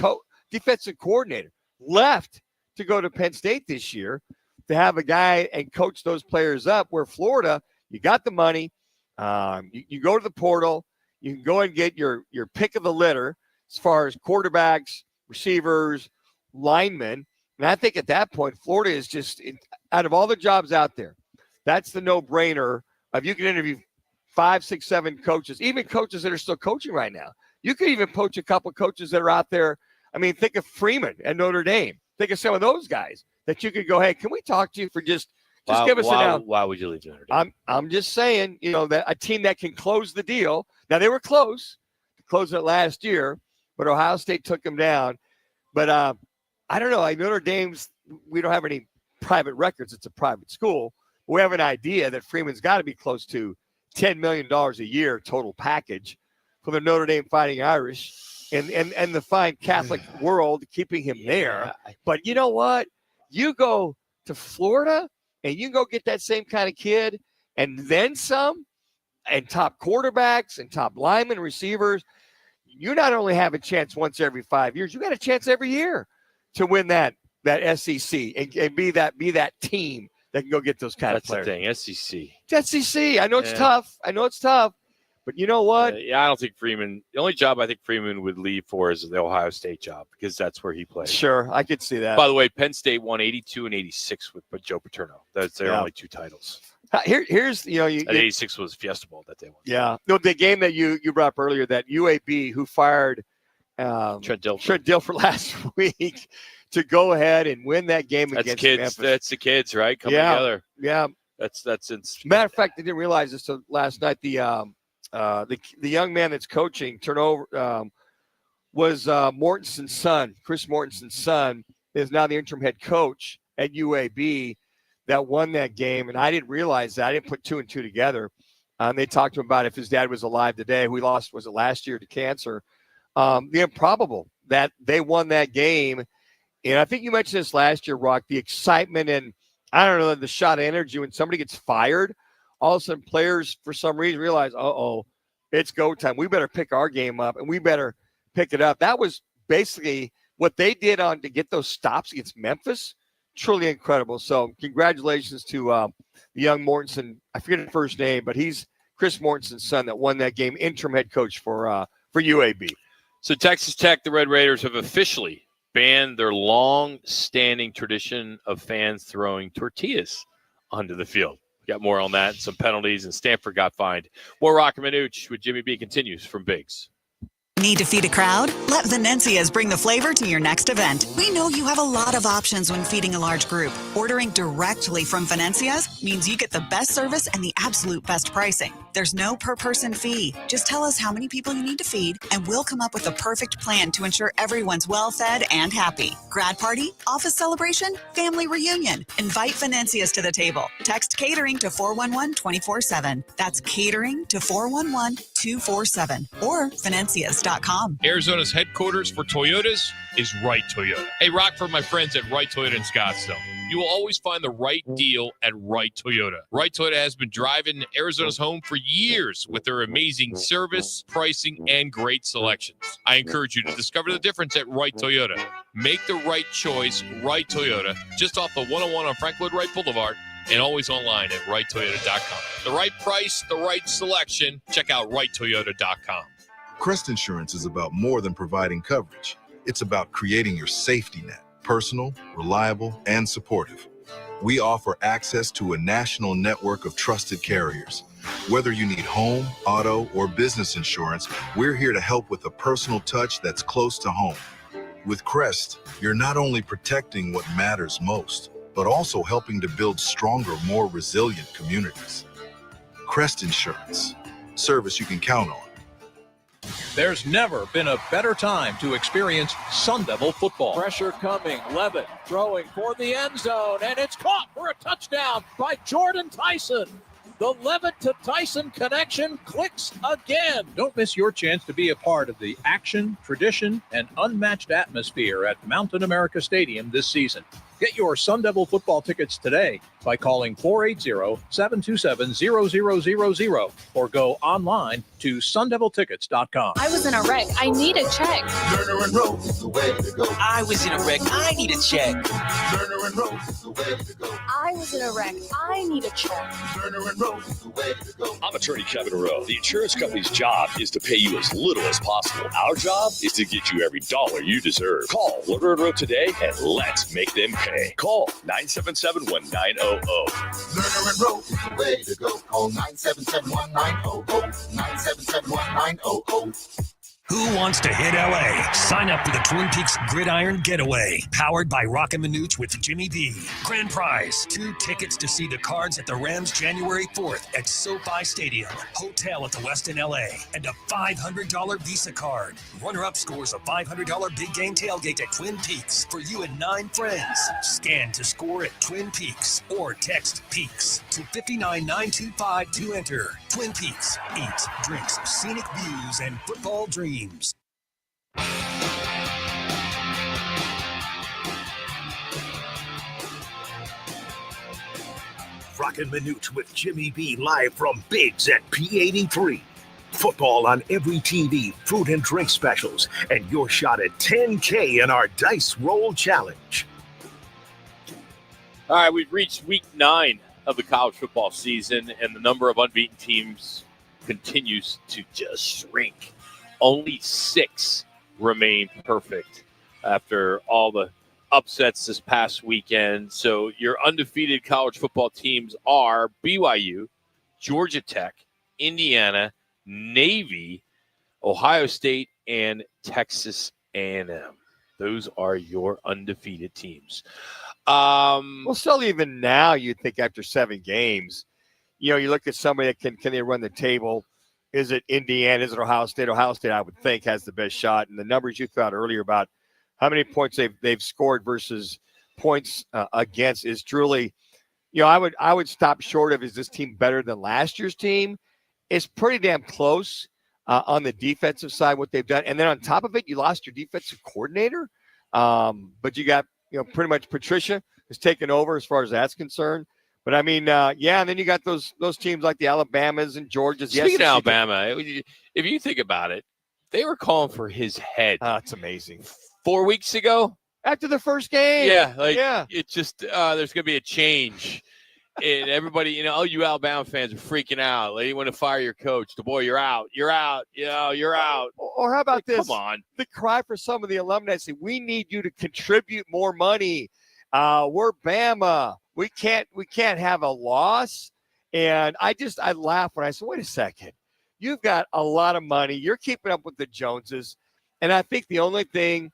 defensive coordinator left to go to Penn State this year to have a guy and coach those players up, where Florida, you got the money, you go to the portal, you can go and get your pick of the litter as far as quarterbacks, receivers, linemen. And I think at that point, Florida is just, out of all the jobs out there, that's the no-brainer of you can interview 5, 6, 7 coaches, even coaches that are still coaching right now. You could even poach a couple coaches that are out there. I mean, think of Freeman at Notre Dame. Think of some of those guys that you could go, hey, can we talk to you for just give us an out? Why would you leave Notre Dame? I'm just saying, that a team that can close the deal. Now, they were close to closing it last year, but Ohio State took them down. But I don't know. Like Notre Dame's, we don't have any private records. It's a private school. We have an idea that Freeman's got to be close to $10 million a year total package for the Notre Dame Fighting Irish and the fine Catholic world keeping him there. But you know what? You go to Florida and you go get that same kind of kid and then some, and top quarterbacks and top linemen, receivers. You not only have a chance once every 5 years, you got a chance every year to win that SEC and be that team that can go get those kind of players. That's the thing, SEC. I know it's tough. But you know what? I don't think Freeman – the only job I think Freeman would leave for is the Ohio State job because that's where he played. Sure, I could see that. By the way, Penn State won 82 and 86 with Joe Paterno. That's their only 2 titles. Here's 86 was Fiesta Bowl that they won. Yeah. No, the game that you brought up earlier, that UAB who fired Trent Dilfer last week – to go ahead and win that game against Memphis. That's the kids, right? Coming together. Yeah. That's matter of fact, I didn't realize this until last night. The young man that's coaching was Mortensen's son. Chris Mortensen's son is now the interim head coach at UAB that won that game. And I didn't realize that. I didn't put 2 and 2 together. They talked to him about if his dad was alive today, who he lost, was it last year to cancer? The improbable that they won that game. And I think you mentioned this last year, Roc, the excitement and, I don't know, the shot of energy when somebody gets fired. All of a sudden, players, for some reason, realize, it's go time. We better pick our game up, and we better pick it up. That was basically what they did to get those stops against Memphis. Truly incredible. So congratulations to the young Mortensen. I forget his first name, but he's Chris Mortensen's son that won that game, interim head coach for UAB. So Texas Tech, the Red Raiders, have officially banned their long-standing tradition of fans throwing tortillas onto the field. We got more on that, some penalties, and Stanford got fined. More Roc and Manuch with Jimmy B continues from Biggs. Need to feed a crowd? Let Venencia's bring the flavor to your next event. We know you have a lot of options when feeding a large group. Ordering directly from Venencia's means you get the best service and the absolute best pricing. There's no per-person fee. Just tell us how many people you need to feed, and we'll come up with the perfect plan to ensure everyone's well-fed and happy. Grad party, office celebration, family reunion. Invite Venencia's to the table. Text catering to 411-24/7. That's catering to 411-247 or Venencia's.com. Arizona's headquarters for Toyotas is Wright Toyota. Hey, Rock, for my friends at Wright Toyota in Scottsdale. You will always find the right deal at Wright Toyota. Wright Toyota has been driving Arizona's home for years with their amazing service, pricing, and great selections. I encourage you to discover the difference at Wright Toyota. Make the right choice, Wright Toyota, just off the 101 on Frank Lloyd Wright Boulevard, and always online at WrightToyota.com. The right price, the right selection. Check out WrightToyota.com. Crest Insurance is about more than providing coverage. It's about creating your safety net, personal, reliable, and supportive. We offer access to a national network of trusted carriers. Whether you need home, auto, or business insurance, we're here to help with a personal touch that's close to home. With Crest, you're not only protecting what matters most, but also helping to build stronger, more resilient communities. Crest Insurance, service you can count on. There's never been a better time to experience Sun Devil football. Pressure coming, Levitt throwing for the end zone, and it's caught for a touchdown by Jordan Tyson. The Levitt to Tyson connection clicks again. Don't miss your chance to be a part of the action, tradition, and unmatched atmosphere at Mountain America Stadium this season. Get your Sun Devil football tickets today by calling 480-727-0000 or go online to sundeviltickets.com. I was in a wreck. I need a check. Lerner and Rose is the way to go. I was in a wreck. I need a check. Lerner and Rose is the way to go. I was in a wreck. I need a check. Lerner and Rose is the way to go. I'm attorney Kevin Rowe. The insurance company's job is to pay you as little as possible. Our job is to get you every dollar you deserve. Call Lerner and Rowe today and let's make them pay. Call 977-1900. Lerner and Rose is the way to go. Call 977-1900. 977-1900. Who wants to hit LA? Sign up for the Twin Peaks Gridiron Getaway, powered by Roc and Manuch with Jimmy B. Grand prize, 2 tickets to see the Cards at the Rams January 4th at SoFi Stadium, hotel at the Westin LA, and a $500 Visa card. Runner-up scores a $500 big game tailgate at Twin Peaks for you and 9 friends. Scan to score at Twin Peaks or text Peaks to 59925 to enter. Twin Peaks, eats, drinks, scenic views, and football dreams. Roc and Manuch with Jimmy B live from Biggs at P83. Football on every TV, food and drink specials, and your shot at $10K in our Dice Roll Challenge. All right, we've reached week 9 of the college football season, and the number of unbeaten teams continues to just shrink. Only 6 remain perfect after all the upsets this past weekend. So your undefeated college football teams are BYU, Georgia Tech, Indiana, Navy, Ohio State, and Texas A&M. Those are your undefeated teams. Well, still even now, you'd think after 7 games, you know, you look at somebody that can they run the table? Is it Indiana? Is it Ohio State? Ohio State, I would think, has the best shot. And the numbers you threw out earlier about how many points they've scored versus points against is truly, you know, I would stop short of, is this team better than last year's team? It's pretty damn close on the defensive side, what they've done. And then on top of it, you lost your defensive coordinator. But you got, you know, pretty much Patricia has taken over as far as that's concerned. But I mean, yeah, and then you got those teams like the Alabamas and Georgias. Speaking of Alabama, if you think about it, they were calling for his head. That's amazing. 4 weeks ago, after the first game. Yeah, it's just there's going to be a change. And everybody, you Alabama fans are freaking out. Like, you want to fire your coach. The boy, you're out. You're out. You're out. Or how about this? Come on. The cry for some of the alumni say, we need you to contribute more money. We're Bama. We can't have a loss. And I laugh when I say, wait a second. You've got a lot of money. You're keeping up with the Joneses. And I think the only thing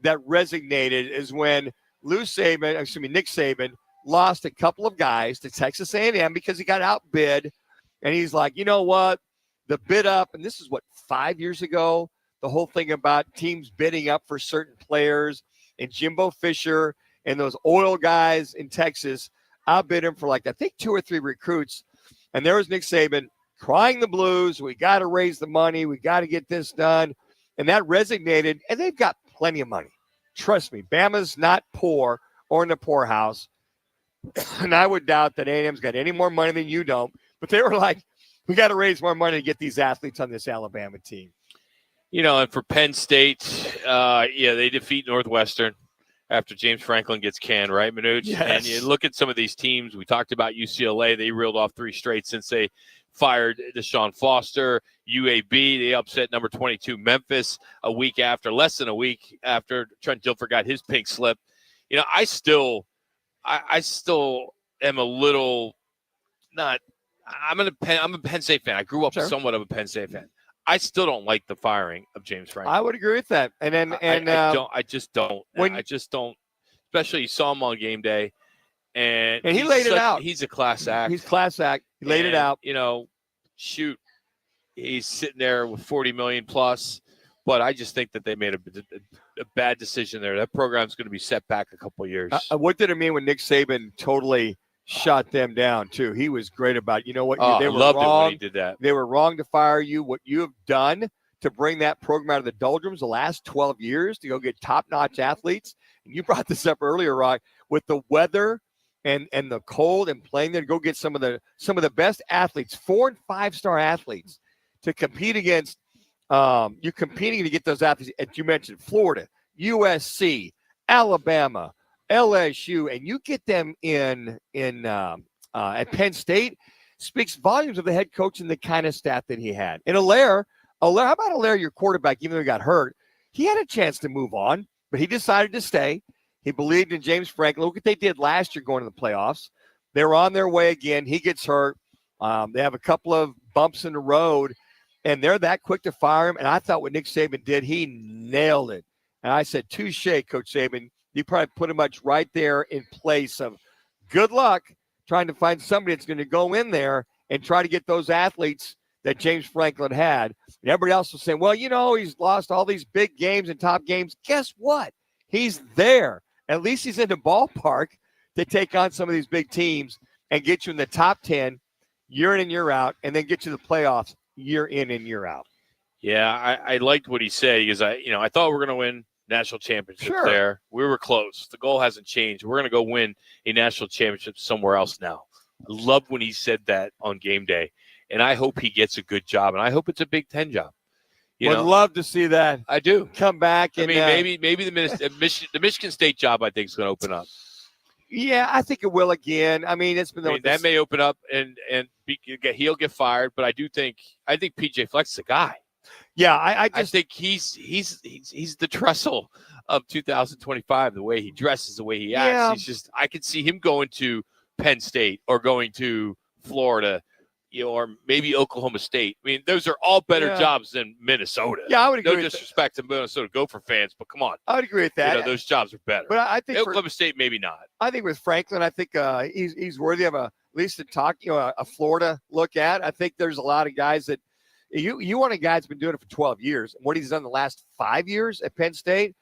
that resonated is when Nick Saban lost a couple of guys to Texas A&M because he got outbid. And he's like, you know what? The bid up, and this is 5 years ago, the whole thing about teams bidding up for certain players, and Jimbo Fisher and those oil guys in Texas outbid him for I think 2 or 3 recruits. And there was Nick Saban crying the blues. We got to raise the money. We got to get this done. And that resonated, and they've got plenty of money. Trust me, Bama's not poor or in the poorhouse. And I would doubt that A&M's got any more money than you don't. But they were like, we got to raise more money to get these athletes on this Alabama team. And for Penn State, they defeat Northwestern after James Franklin gets canned, right, Manuch? Yes. And you look at some of these teams. We talked about UCLA. They reeled off 3 straight since they fired Deshaun Foster. UAB, they upset number 22 Memphis less than a week after Trent Dilfer got his pink slip. I still am a little not. I'm a Penn State fan. I grew up somewhat of a Penn State fan. I still don't like the firing of James Franklin. I would agree with that. And then I just don't. Especially you saw him on game day, and he laid it out. He's a class act. He's class act. He laid it out. He's sitting there with $40 million plus. But I just think that they made a bad decision there. That program's going to be set back a couple of years. What did it mean when Nick Saban totally shot them down, too? He was great about, they were loved wrong. it when he did that. They were wrong to fire you. What you have done to bring that program out of the doldrums the last 12 years to go get top-notch athletes. And you brought this up earlier, Roc, with the weather and the cold and playing there to go get some of the best athletes, 4- and 5-star athletes, to compete against. You're competing to get those athletes, as you mentioned, Florida, USC, Alabama, LSU, and you get them at Penn State, speaks volumes of the head coach and the kind of staff that he had. And Allaire, how about Allaire, your quarterback, even though he got hurt, he had a chance to move on, but he decided to stay. He believed in James Franklin. Look what they did last year going to the playoffs. They were on their way again. He gets hurt. They have a couple of bumps in the road. And they're that quick to fire him. And I thought what Nick Saban did, he nailed it. And I said, touche, Coach Saban. You probably put him much right there in place of good luck trying to find somebody that's going to go in there and try to get those athletes that James Franklin had. And everybody else was saying, well, he's lost all these big games and top games. Guess what? He's there. At least he's in the ballpark to take on some of these big teams and get you in the top 10 year in and year out, and then get you to the playoffs year in and year out. Yeah, I liked what he said because I thought we were going to win national championships there. We were close. The goal hasn't changed. We're going to go win a national championship somewhere else now. I love when he said that on game day, and I hope he gets a good job, and I hope it's a Big Ten job. Would love to see that. I do. Come back. And, maybe the Michigan State job I think is going to open up. Yeah, I think it will again. I mean, it's been that may open up and he'll get fired, but I think PJ Fleck's the guy. Yeah, I think he's the Tressel of 2025. The way he dresses, the way he acts, I could see him going to Penn State or going to Florida, or maybe Oklahoma State. I mean, those are all better jobs than Minnesota. Yeah, I would agree. No disrespect to Minnesota Gopher fans, but come on. I would agree with that. Those jobs are better. But I think Oklahoma State, maybe not. I think with Franklin, I think he's worthy of at least a Florida look at. I think there's a lot of guys that you want a guy that's been doing it for 12 years. And what he's done the last 5 years at Penn State,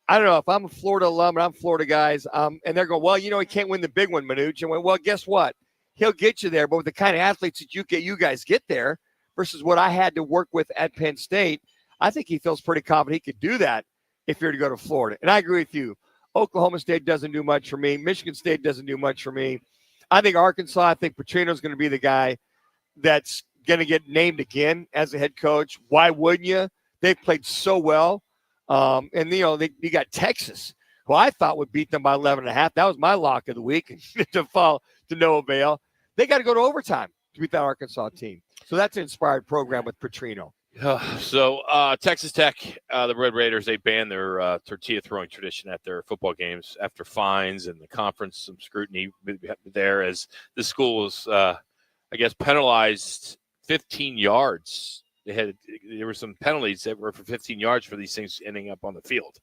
I don't know. If I'm a Florida alum and I'm Florida guys, and they're going, well, he can't win the big one, Manuch. And well, guess what? He'll get you there, but with the kind of athletes that you guys get there versus what I had to work with at Penn State, I think he feels pretty confident he could do that if you're to go to Florida. And I agree with you. Oklahoma State doesn't do much for me. Michigan State doesn't do much for me. I think Arkansas, I think Petrino's going to be the guy that's going to get named again as a head coach. Why wouldn't you? They've played so well. And, you got Texas, who I thought would beat them by 11.5. That was my lock of the week to fall to no avail. They got to go to overtime to beat that Arkansas team. So that's an inspired program with Petrino. So Texas Tech, the Red Raiders, they banned their tortilla throwing tradition at their football games after fines and the conference, some scrutiny there as the school was, I guess, penalized 15 yards. There were some penalties that were for 15 yards for these things ending up on the field.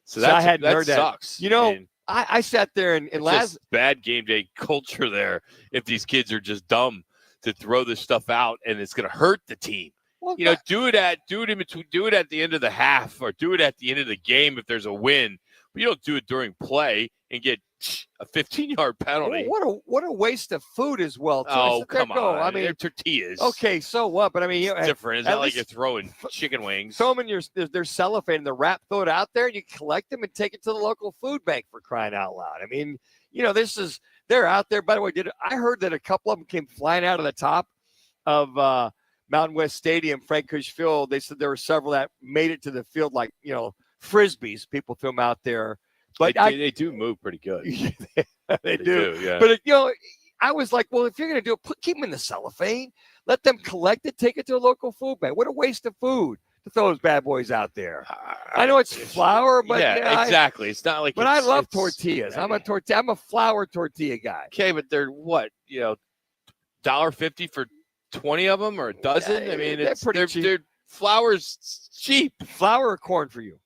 So I hadn't that heard sucks. That. You know, I sat there and just bad game day culture there if these kids are just dumb to throw this stuff out and it's going to hurt the team. Well, do it at the end of the half or do it at the end of the game if there's a win. But you don't do it during play and get a 15-yard penalty. What a waste of food as well. Too. Oh, come on. I mean, they're tortillas. Okay, so what? But I mean, it's different. It's not like you're throwing chicken wings. Throw them in their cellophane, the wrap, throw it out there, and you collect them and take it to the local food bank for crying out loud. I mean, they're out there. By the way, I heard that a couple of them came flying out of the top of Mountain West Stadium, Frank Kush Field. They said there were several that made it to the field like, Frisbees. People threw them out there. But they do move pretty good. they do. Yeah. But, I was like, well, if you're going to do it, keep them in the cellophane. Let them collect it, take it to a local food bank. What a waste of food to throw those bad boys out there. I know it's flour, but exactly. It's not like. But I love tortillas. I'm a flour tortilla guy. Okay, but they're what? $1.50 for 20 of them or a dozen? I mean, they're pretty cheap. Flour's cheap. Flour or corn for you?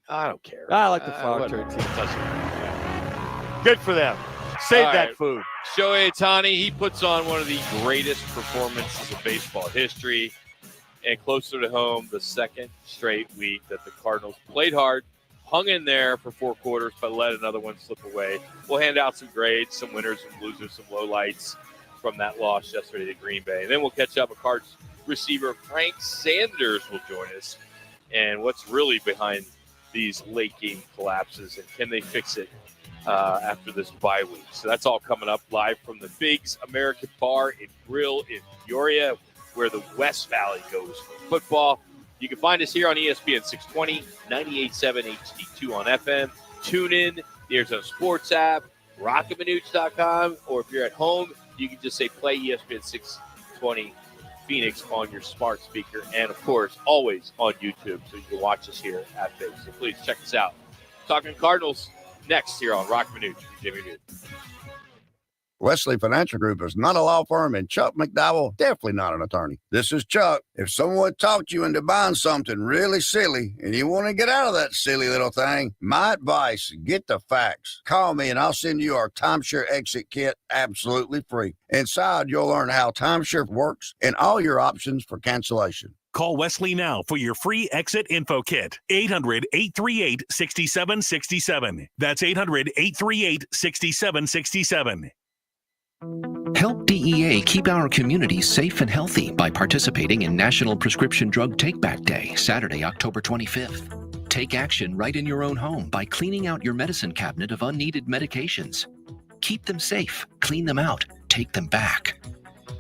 I don't care. I like the flour tortilla. Good for them. Save that food. Shohei Ohtani, he puts on one of the greatest performances of baseball history. And closer to home, the second straight week that the Cardinals played hard, hung in there for 4 quarters, but let another one slip away. We'll hand out some grades, some winners, some losers, some lowlights from that loss yesterday to Green Bay. And then we'll catch up. A Cards receiver, Frank Sanders, will join us. And what's really behind these late game collapses, and can they fix it after this bye week? So that's all coming up live from the Biggs American Bar and Grill in Peoria, where the West Valley goes for football. You can find us here on ESPN 620, 98.7 HD-2 on FM. Tune in, the Arizona Sports app, rockandmanuch.com, or if you're at home, you can just say play ESPN 620 Phoenix on your smart speaker, and of course, always on YouTube, so you can watch us here at Biggs. So please check us out. Talking Cardinals next here on Roc Manuch with Jimmy Newton. Wesley Financial Group is not a law firm, and Chuck McDowell definitely not an attorney. This is Chuck. If someone talked you into buying something really silly and you want to get out of that silly little thing, my advice, get the facts. Call me and I'll send you our timeshare exit kit absolutely free. Inside, you'll learn how timeshare works and all your options for cancellation. Call Wesley now for your free exit info kit. 800-838-6767. That's 800-838-6767. Help DEA keep our communities safe and healthy by participating in National Prescription Drug Take-Back Day, Saturday, October 25th. Take action right in your own home by cleaning out your medicine cabinet of unneeded medications. Keep them safe, clean them out, take them back.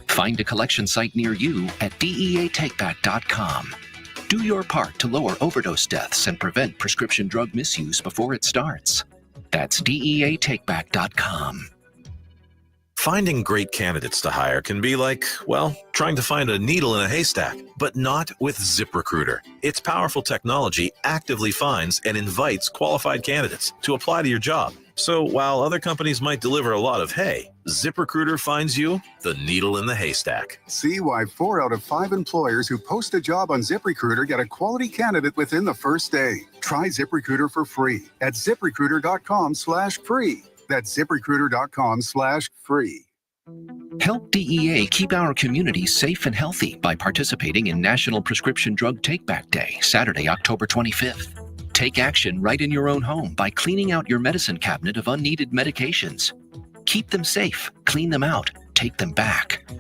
Find a collection site near you at DEATakeback.com. Do your part to lower overdose deaths and prevent prescription drug misuse before it starts. That's DEATakeback.com. Finding great candidates to hire can be like, well, trying to find a needle in a haystack, but not with ZipRecruiter. Its powerful technology actively finds and invites qualified candidates to apply to your job. So while other companies might deliver a lot of hay, ZipRecruiter finds you the needle in the haystack. See why 4 out of 5 employers who post a job on ZipRecruiter get a quality candidate within the first day. Try ZipRecruiter for free at ZipRecruiter.com/free. That's ZipRecruiter.com/free. Help DEA keep our communities safe and healthy by participating in National Prescription Drug Take-Back Day, Saturday, October 25th. Take action right in your own home by cleaning out your medicine cabinet of unneeded medications. Keep them safe, clean them out, take them back.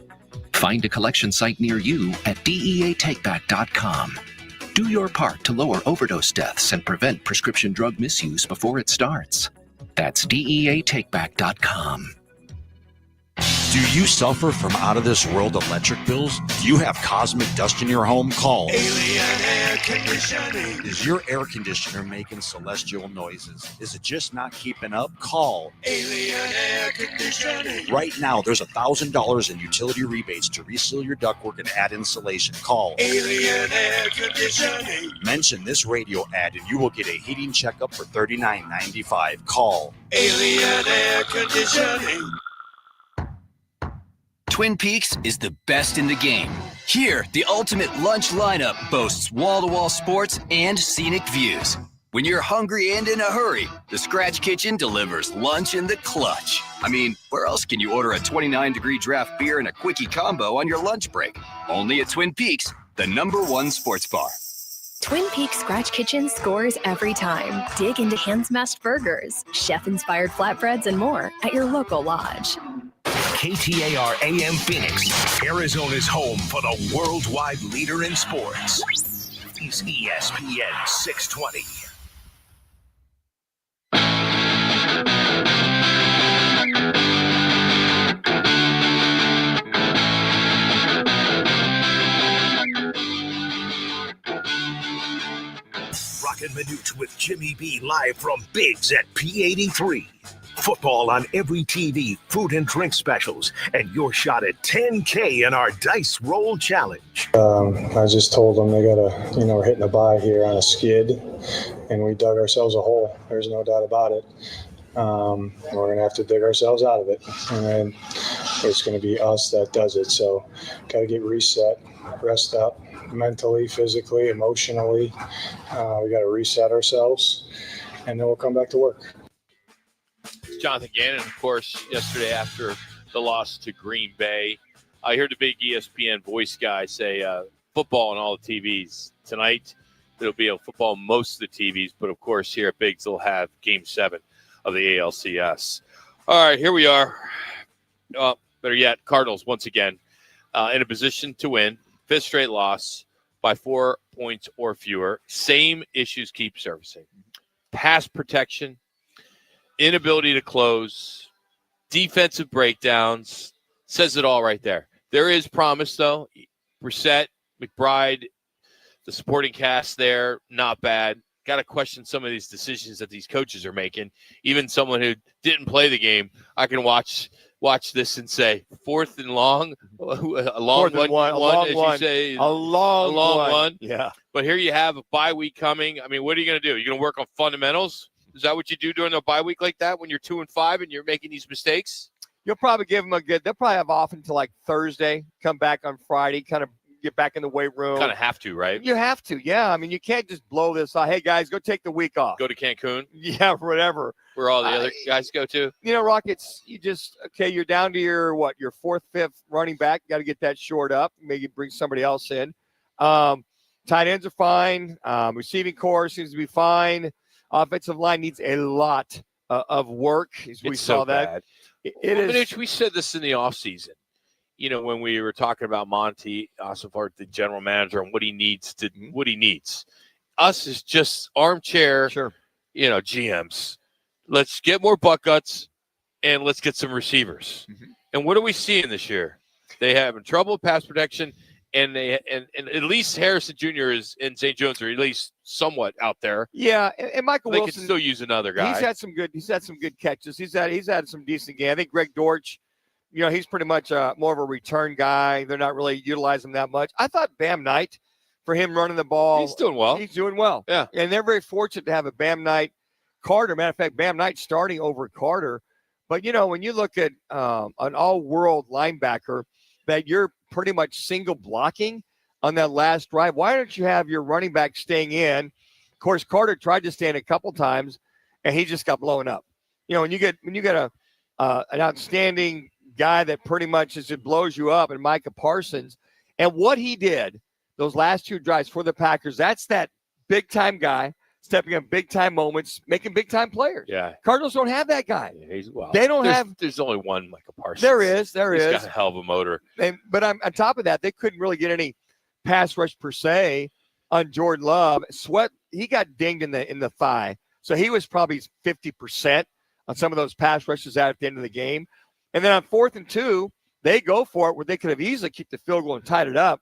Find a collection site near you at DEATakeback.com. Do your part to lower overdose deaths and prevent prescription drug misuse before it starts. That's DEATakeback.com. Do you suffer from out-of-this-world electric bills? Do you have cosmic dust in your home? Call Alien Air Conditioning. Is your air conditioner making celestial noises? Is it just not keeping up? Call Alien Air Conditioning. Right now, there's $1,000 in utility rebates to reseal your ductwork and add insulation. Call Alien Air Conditioning. Mention this radio ad and you will get a heating checkup for $39.95. Call Alien Air Conditioning. Twin Peaks is the best in the game. Here, the ultimate lunch lineup boasts wall-to-wall sports and scenic views. When you're hungry and in a hurry, the Scratch Kitchen delivers lunch in the clutch. I mean, where else can you order a 29-degree draft beer and a quickie combo on your lunch break? Only at Twin Peaks, the #1 sports bar. Twin Peaks Scratch Kitchen scores every time. Dig into hand-smashed burgers, chef-inspired flatbreads, and more at your local lodge. KTAR AM Phoenix, Arizona's home for the worldwide leader in sports. Is ESPN 620. Roc and Manuch with Jimmy B live from Biggs at P83. Football on every TV, food and drink specials, and your shot at $10K in our Dice Roll Challenge. I just told them they gotta, we're hitting a bye here on a skid, and we dug ourselves a hole. There's no doubt about it. We're gonna have to dig ourselves out of it, and it's gonna be us that does it. So, gotta get reset, rest up, mentally, physically, emotionally. We gotta reset ourselves, and then we'll come back to work. Jonathan Gannon, of course, yesterday after the loss to Green Bay. I heard the big ESPN voice guy say football on all the TVs. Tonight, there'll be a football on most of the TVs, but of course here at Biggs, they'll have Game 7 of the ALCS. All right, here we are. Better yet, Cardinals once again in a position to win. 5th straight loss by 4 points or fewer. Same issues keep surfacing. Pass protection, inability to close, defensive breakdowns, says it all right there. There is promise, though. Brissett, McBride, the supporting cast there, not bad. Got to question some of these decisions that these coaches are making. Even someone who didn't play the game, I can watch this and say, 4th and long, a long one, you say. A long one. Yeah. But here you have a bye week coming. I mean, what are you going to do? You're going to work on fundamentals? Is that what you do during a bye week like that when you're 2-5 and you're making these mistakes? You'll probably give them they'll probably have off until like Thursday, come back on Friday, kind of get back in the weight room. Kind of have to, right? You have to, yeah. I mean, you can't just blow this off. Hey, guys, go take the week off. Go to Cancun? Yeah, whatever. Where all the other guys go to? Rockets, you're down to your 4th, 5th running back. You got to get that short up. Maybe bring somebody else in. Tight ends are fine. Receiving core seems to be fine. Offensive line needs a lot of work. We saw that. It is. We said this in the offseason. When we were talking about Monty Ossenfort, the general manager, and what he needs. Us is just armchair, GMs. Let's get more butt guts, and let's get some receivers. Mm-hmm. And what are we seeing this year? They having trouble with pass protection, and at least Harrison Jr. and St. Jones are at least somewhat out there. Yeah, and Michael Wilson, they can still use another guy. He's had some good catches. He's had some decent games. I think Greg Dortch, he's pretty much more of a return guy. They're not really utilizing him that much. I thought Bam Knight, for him running the ball, he's doing well. He's doing well. Yeah, and they're very fortunate to have a Bam Knight, Carter. Matter of fact, Bam Knight starting over Carter. But when you look at an all-world linebacker that you're pretty much single blocking on that last drive, why don't you have your running back staying in? Of course, Carter tried to stand a couple times, and he just got blown up. When you get an outstanding guy that pretty much just blows you up, and Micah Parsons, and what he did those last 2 drives for the Packers, that's that big-time guy stepping up big-time moments, making big-time players. Yeah. Cardinals don't have that guy. Yeah, There's only one Micah Parsons. There is. He's got a hell of a motor. But on top of that, they couldn't really get any pass rush per se on Jordan Love. Sweat, he got dinged in the thigh. So he was probably 50% on some of those pass rushes out at the end of the game. And then on 4th and 2, They go for it where they could have easily kicked the field goal and tied it up.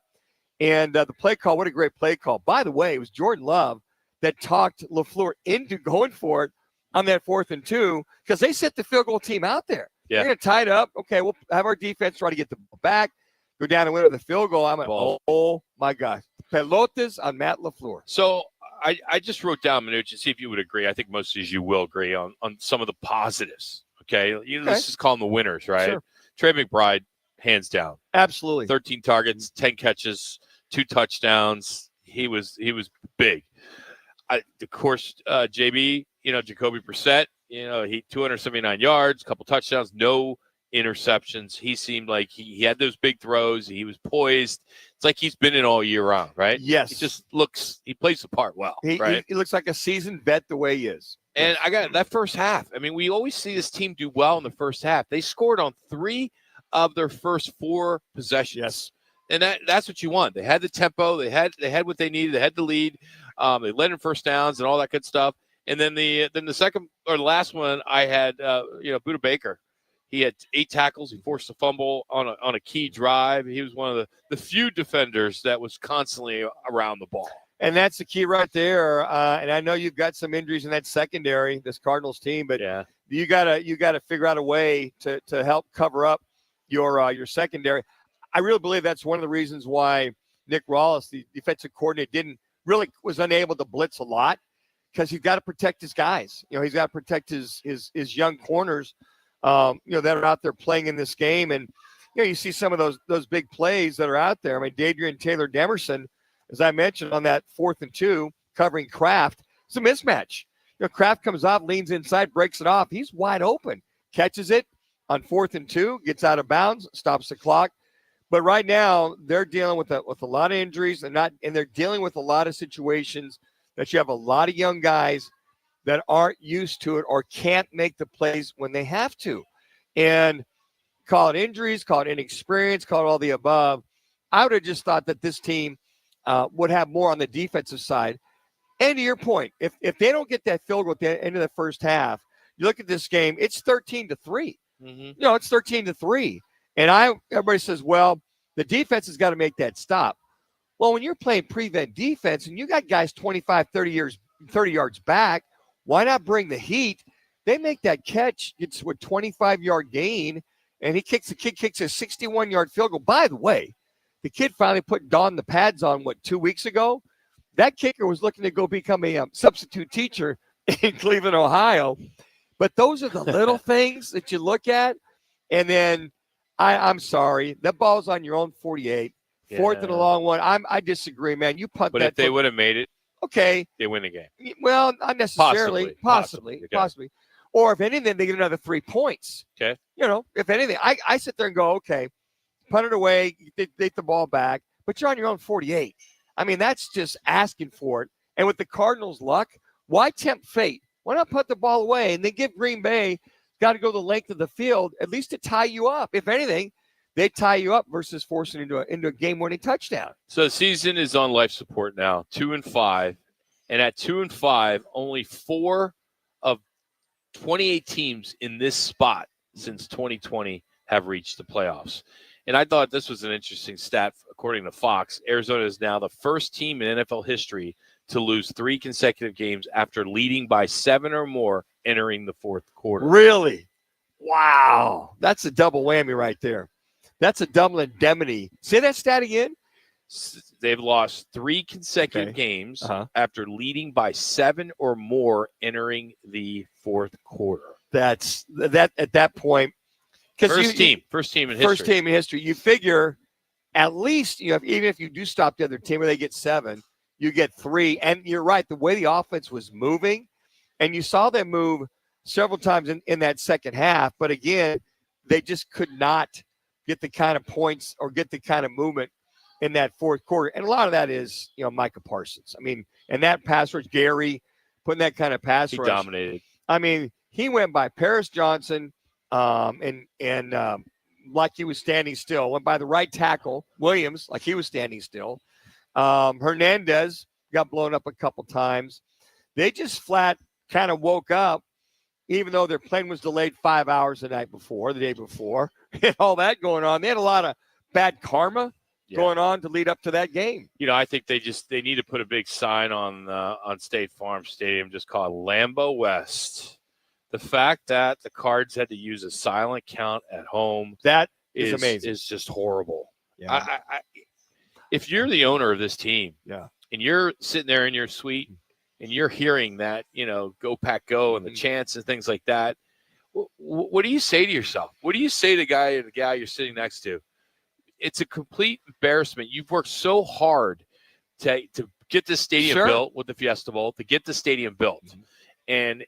And the play call, what a great play call. By the way, it was Jordan Love that talked LaFleur into going for it on that 4th and 2 because they set the field goal team out there. Yeah. They're going to tie it up. Okay, we'll have our defense try to get the ball back, go down and win with the field goal. I'm like, oh my gosh. Pelotas on Matt LaFleur. So I just wrote down, Manuch, and see if you would agree. I think most of you will agree on some of the positives. Okay? Let's just call them the winners, right? Sure. Trey McBride, hands down. Absolutely. 13 targets, 10 catches, 2 touchdowns. He was big. Of course, JB, Jacoby Brissett, he 279 yards, a couple touchdowns, no interceptions. He seemed like he had those big throws. He was poised. It's like he's been in all year round, right? Yes. He plays the part well, right? He looks like a seasoned vet the way he is. And I got that first half. I mean, we always see this team do well in the first half. They scored on 3 of their first 4 possessions. Yes. And that's what you want. They had the tempo. They had what they needed. They had the lead. They led in first downs and all that good stuff. And then the second or the last one, I had Budda Baker. He had 8 tackles. He forced a fumble on a key drive. He was one of the few defenders that was constantly around the ball. And that's the key right there. And I know you've got some injuries in that secondary, this Cardinals team, but you gotta figure out a way to help cover up your secondary. I really believe that's one of the reasons why Nick Rawls, the defensive coordinator, was unable to blitz a lot because he's got to protect his guys. He's got to protect his young corners, that are out there playing in this game. And you see some of those big plays that are out there. I mean, Dadrian Taylor Demerson, as I mentioned, on that 4th and 2, covering Kraft, it's a mismatch. Kraft comes off, leans inside, breaks it off. He's wide open, catches it on 4th and 2, gets out of bounds, stops the clock. But right now, they're dealing with a lot of injuries, and they're dealing with a lot of situations that you have a lot of young guys that aren't used to it or can't make the plays when they have to. And call it injuries, call it inexperience, call it all the above. I would have just thought that this team would have more on the defensive side. And to your point, if they don't get that field goal at the end of the first half, you look at this game, it's 13-3. Mm-hmm. It's 13-3. And everybody says, well, the defense has got to make that stop. Well, when you're playing prevent defense and you got guys 25, 30 yards back, why not bring the heat? They make that catch, it's a 25-yard gain, and the kid kicks a 61-yard field goal. By the way, the kid finally put Don the pads on, 2 weeks ago? That kicker was looking to go become a substitute teacher in Cleveland, Ohio. But those are the little things that you look at, and then I'm sorry. That ball's on your own 48. 4th and a long one. I disagree, man. You punt but that. But if they would have made it, okay, they win the game. Well, not necessarily. Possibly. Or if anything, they get another 3 points. Okay. If anything, I sit there and go, okay, punt it away, they take the ball back, but you're on your own 48. I mean, that's just asking for it. And with the Cardinals' luck, why tempt fate? Why not put the ball away and then give Green Bay got to go the length of the field, at least to tie you up. If anything, they tie you up versus forcing into a game-winning touchdown. So the season is on life support now, 2-5. And at 2-5, only 4 of 28 teams in this spot since 2020 have reached the playoffs. And I thought this was an interesting stat. According to Fox, Arizona is now the first team in NFL history to lose 3 consecutive games after leading by 7 or more entering the 4th quarter. Really? Wow. That's a double whammy right there. That's a double indemnity. Say that stat again. They've lost 3 consecutive games after leading by 7 or more entering the 4th quarter. That's that at that point. First team in history. First team in history. You figure at least even if you do stop the other team where they get 7, you get 3. And you're right, the way the offense was moving, and you saw them move several times in that second half, but again, they just could not get the kind of points or get the kind of movement in that 4th quarter. And a lot of that is, Micah Parsons. I mean, and that pass rush, Gary putting that kind of pass rush. He dominated. I mean, he went by Paris Johnson and like he was standing still. Went by the right tackle, Williams, like he was standing still. Hernandez got blown up a couple times. They just flat kind of woke up even though their plane was delayed 5 hours the day before, and all that going on. They had a lot of bad karma going on to lead up to that game. I think they need to put a big sign on State Farm Stadium just called Lambeau West. The fact that the Cards had to use a silent count at home, that is amazing. Is just horrible. Yeah. If you're the owner of this team, and you're sitting there in your suite and you're hearing that, go Pack Go and the chants and things like that, what do you say to yourself? What do you say to the guy you're sitting next to? It's a complete embarrassment. You've worked so hard to get this stadium built with the Fiesta Bowl, to get the stadium built. And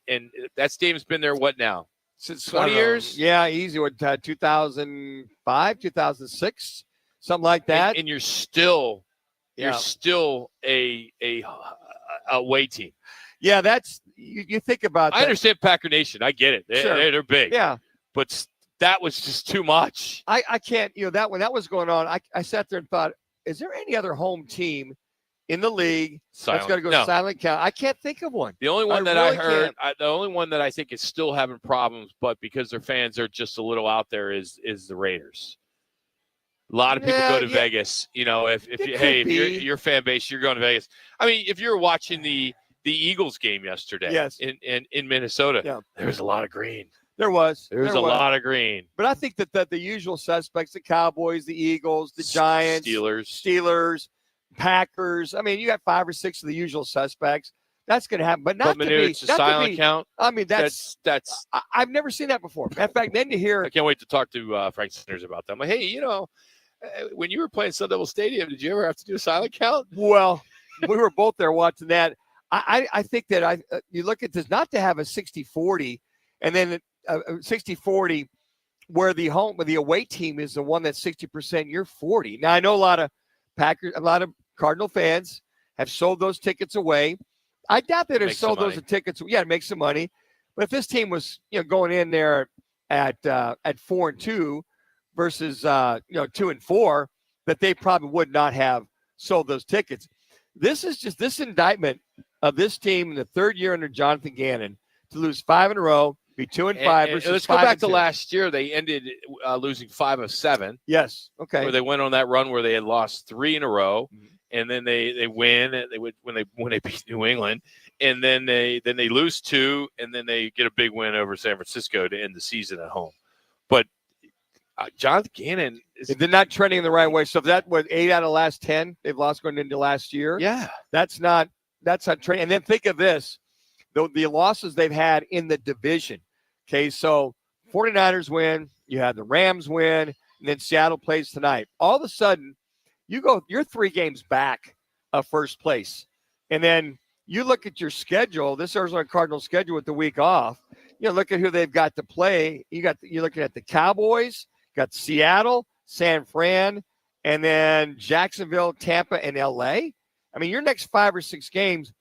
that stadium's been there, what now? Since 20 years? Yeah, easy. What, 2005, 2006, something like that. And you're still a away team. Yeah, that's you think about that. I understand Packer Nation. I get it. They're big. Yeah. But that was just too much. I can't, that when that was going on, I sat there and thought, is there any other home team in the league that's going to go silent count? I can't think of one. The only one that I heard, the only one that I think is still having problems, but because their fans are just a little out there, is the Raiders. A lot of people go to Vegas. If your fan base, you're going to Vegas. I mean, if you're watching the Eagles game yesterday in Minnesota, there was a lot of green. There was a lot of green. But I think that the usual suspects, the Cowboys, the Eagles, the Giants, Steelers, Packers. I mean, you got 5 or 6 of the usual suspects. That's going to happen. But not to be. It's a silent count. I mean, that's. I've never seen that before. In fact, then to hear. I can't wait to talk to Frank Sanders about that. I'm like, hey, when you were playing Sun Devil Stadium, did you ever have to do a silent count? Well, we were both there watching that. I think that you look at this, not to have a 60-40 and then 60-40 where the away team is the one that's 60%, you're 40. Now, I know a lot of Cardinal fans have sold those tickets away. I doubt that they've sold those tickets. Yeah, to make some money. But if this team was, going in there at 4-2 versus 2-4, that they probably would not have sold those tickets. This is just this indictment of this team in the third year under Jonathan Gannon to lose 5 in a row, be 2-5 versus let's go back to last year. They ended losing 5 of 7. Yes. Okay. Where they went on that run where they had lost 3 in a row, and then they win. They would when they beat New England, and then they lose 2, and then they get a big win over San Francisco to end the season at home. But Jonathan Gannon they're not trending in the right way. So if that was 8 out of the last 10 they've lost going into last year. Yeah, that's not trending. And then think of this. The losses they've had in the division. Okay, so 49ers win, you have the Rams win, and then Seattle plays tonight. All of a sudden, you're 3 games back of first place. And then you look at your schedule, this Arizona Cardinals schedule with the week off. Look at who they've got to play. You're looking at the Cowboys, got Seattle, San Fran, and then Jacksonville, Tampa, and LA. I mean, your next 5 or 6 games,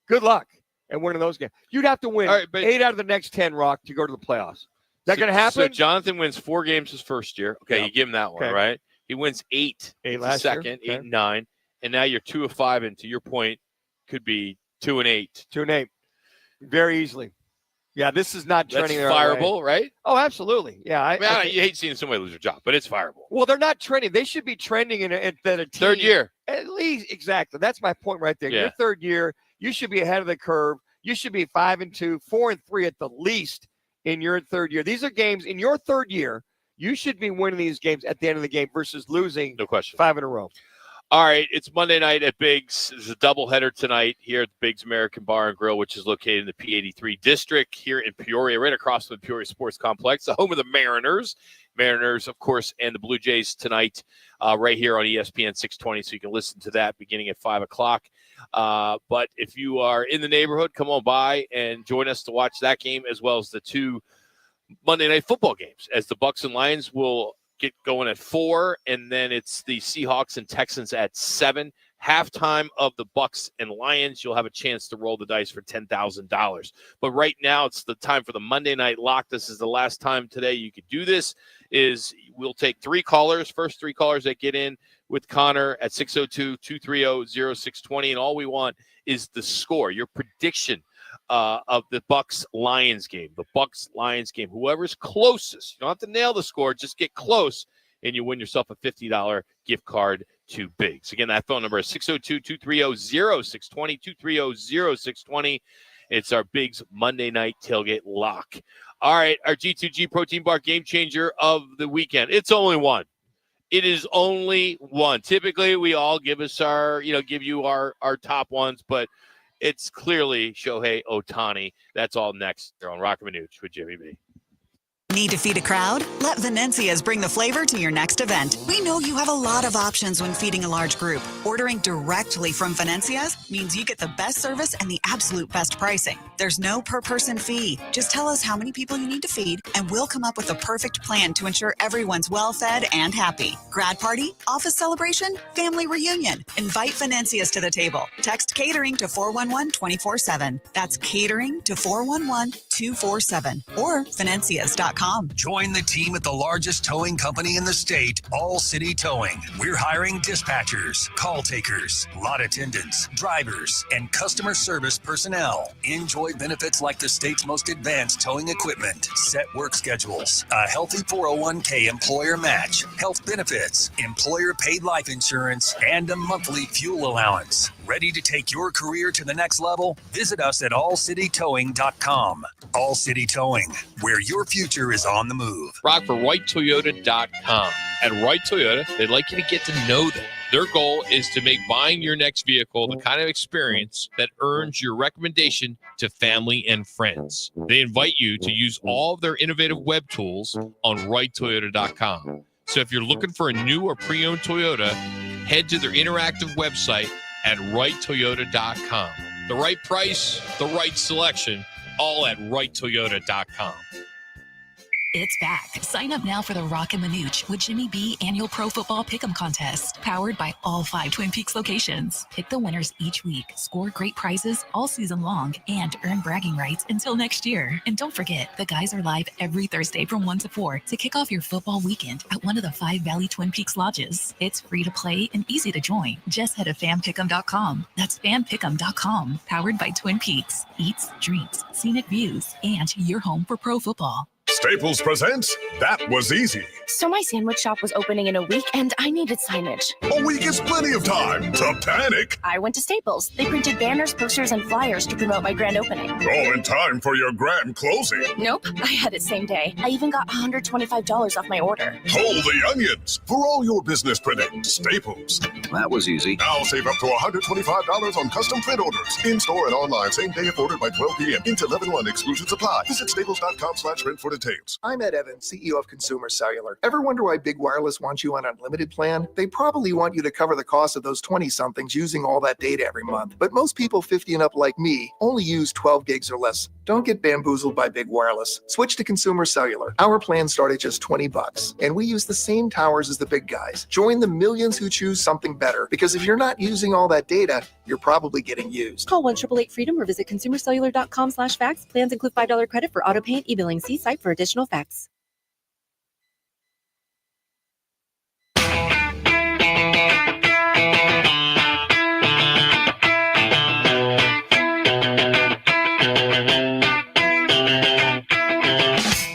good luck. And winning those games. You'd have to win 8 out of the next 10, Rock, to go to the playoffs. Is that going to happen? So Jonathan wins 4 games his first year. Okay, you give him that one, right? He wins 8 last second, year. 8 and 9. And now you're 2 of 5, and to your point, could be 2 and 8. 2 and 8. Very easily. Yeah, this is not trending. That's fireable, right? Oh, absolutely. Yeah. You hate seeing somebody lose their job, but it's fireable. Well, they're not trending. They should be trending in a team. Third year. At least, exactly. That's my point right there. Yeah. Your third year, you should be ahead of the curve. You should be 5-2, 4-3 at the least in your third year. These are games in your third year. You should be winning these games at the end of the game versus losing 5 in a row. All right, it's Monday night at Biggs. There's a doubleheader tonight here at the Biggs American Bar and Grill, which is located in the P83 district here in Peoria, right across from the Peoria Sports Complex, the home of the Mariners. Mariners, of course, and the Blue Jays tonight right here on ESPN 620, so you can listen to that beginning at 5 o'clock. But if you are in the neighborhood, come on by and join us to watch that game as well as the 2 Monday night football games, as the Bucs and Lions will get going at 4, and then it's the Seahawks and Texans at 7. Halftime of the Bucs and Lions, you'll have a chance to roll the dice for $10,000. But right now, it's the time for the Monday Night Lock. This is the last time today you could do this. We'll take 3 callers, first 3 callers that get in with Connor at 602-230-0620, and all we want is the score, your prediction of the Bucks-Lions game. The Bucks-Lions game. Whoever's closest, you don't have to nail the score, just get close, and you win yourself a $50 gift card to Biggs. Again, that phone number is 602-230-0620, 230-0620. It's our Biggs Monday night tailgate lock. All right, our G2G protein bar game changer of the weekend. It's only one. It is only one. Typically, we all give us our, give you our top ones, but it's clearly Shohei Ohtani. That's all next here on Roc and Manuch with Jimmy B. Need to feed a crowd? Let Venencia's bring the flavor to your next event. We know you have a lot of options when feeding a large group. Ordering directly from Venencia's means you get the best service and the absolute best pricing. There's no per-person fee. Just tell us how many people you need to feed, and we'll come up with a perfect plan to ensure everyone's well-fed and happy. Grad party, office celebration, family reunion. Invite Venencia's to the table. Text catering to 411-24/7. That's catering to 411-247 or Venencias.com. Join the team at the largest towing company in the state, All City Towing. We're hiring dispatchers, call takers, lot attendants, drivers, and customer service personnel. Enjoy benefits like the state's most advanced towing equipment, set work schedules, a healthy 401k employer match, health benefits, employer paid life insurance, and a monthly fuel allowance. Ready to take your career to the next level? Visit us at allcitytowing.com. All City Towing, where your future is on the move. Rock for WrightToyota.com. At Wright Toyota, they'd like you to get to know them. Their goal is to make buying your next vehicle the kind of experience that earns your recommendation to family and friends. They invite you to use all of their innovative web tools on WrightToyota.com. So if you're looking for a new or pre-owned Toyota, head to their interactive website at WrightToyota.com. The right price, the right selection, all at WrightToyota.com. It's back. Sign up now for the Roc and Manuch with Jimmy B annual Pro Football Pick'em Contest, powered by all 5 Twin Peaks locations. Pick the winners each week, score great prizes all season long, and earn bragging rights until next year. And don't forget, the guys are live every Thursday from 1 to 4 to kick off your football weekend at one of the 5 Valley Twin Peaks lodges. It's free to play and easy to join. Just head to fanpick'em.com. That's fanpick'em.com, powered by Twin Peaks. Eats, drinks, scenic views, and your home for pro football. Staples presents That Was Easy. So my sandwich shop was opening in a week, and I needed signage. A week is plenty of time to panic. I went to Staples. They printed banners, posters, and flyers to promote my grand opening. All in time for your grand closing. Nope, I had it same day. I even got $125 off my order. Hold the onions. For all your business printing, Staples. That was easy. Now save up to $125 on custom print orders. In-store and online, same day if ordered by 12 p.m. Into 11/1 exclusions apply. Visit staples.com/print for details. I'm Ed Evans, CEO of Consumer Cellular. Ever wonder why Big Wireless wants you on an unlimited plan? They probably want you to cover the cost of those 20-somethings using all that data every month. But most people 50 and up like me only use 12 gigs or less. Don't get bamboozled by Big Wireless. Switch to Consumer Cellular. Our plans start at just $20, and we use the same towers as the big guys. Join the millions who choose something better, because if you're not using all that data, you're probably getting used. Call 1-888-FREEDOM or visit consumercellular.com/facts. Plans include $5 credit for auto pay and e-billing. See site for additional facts.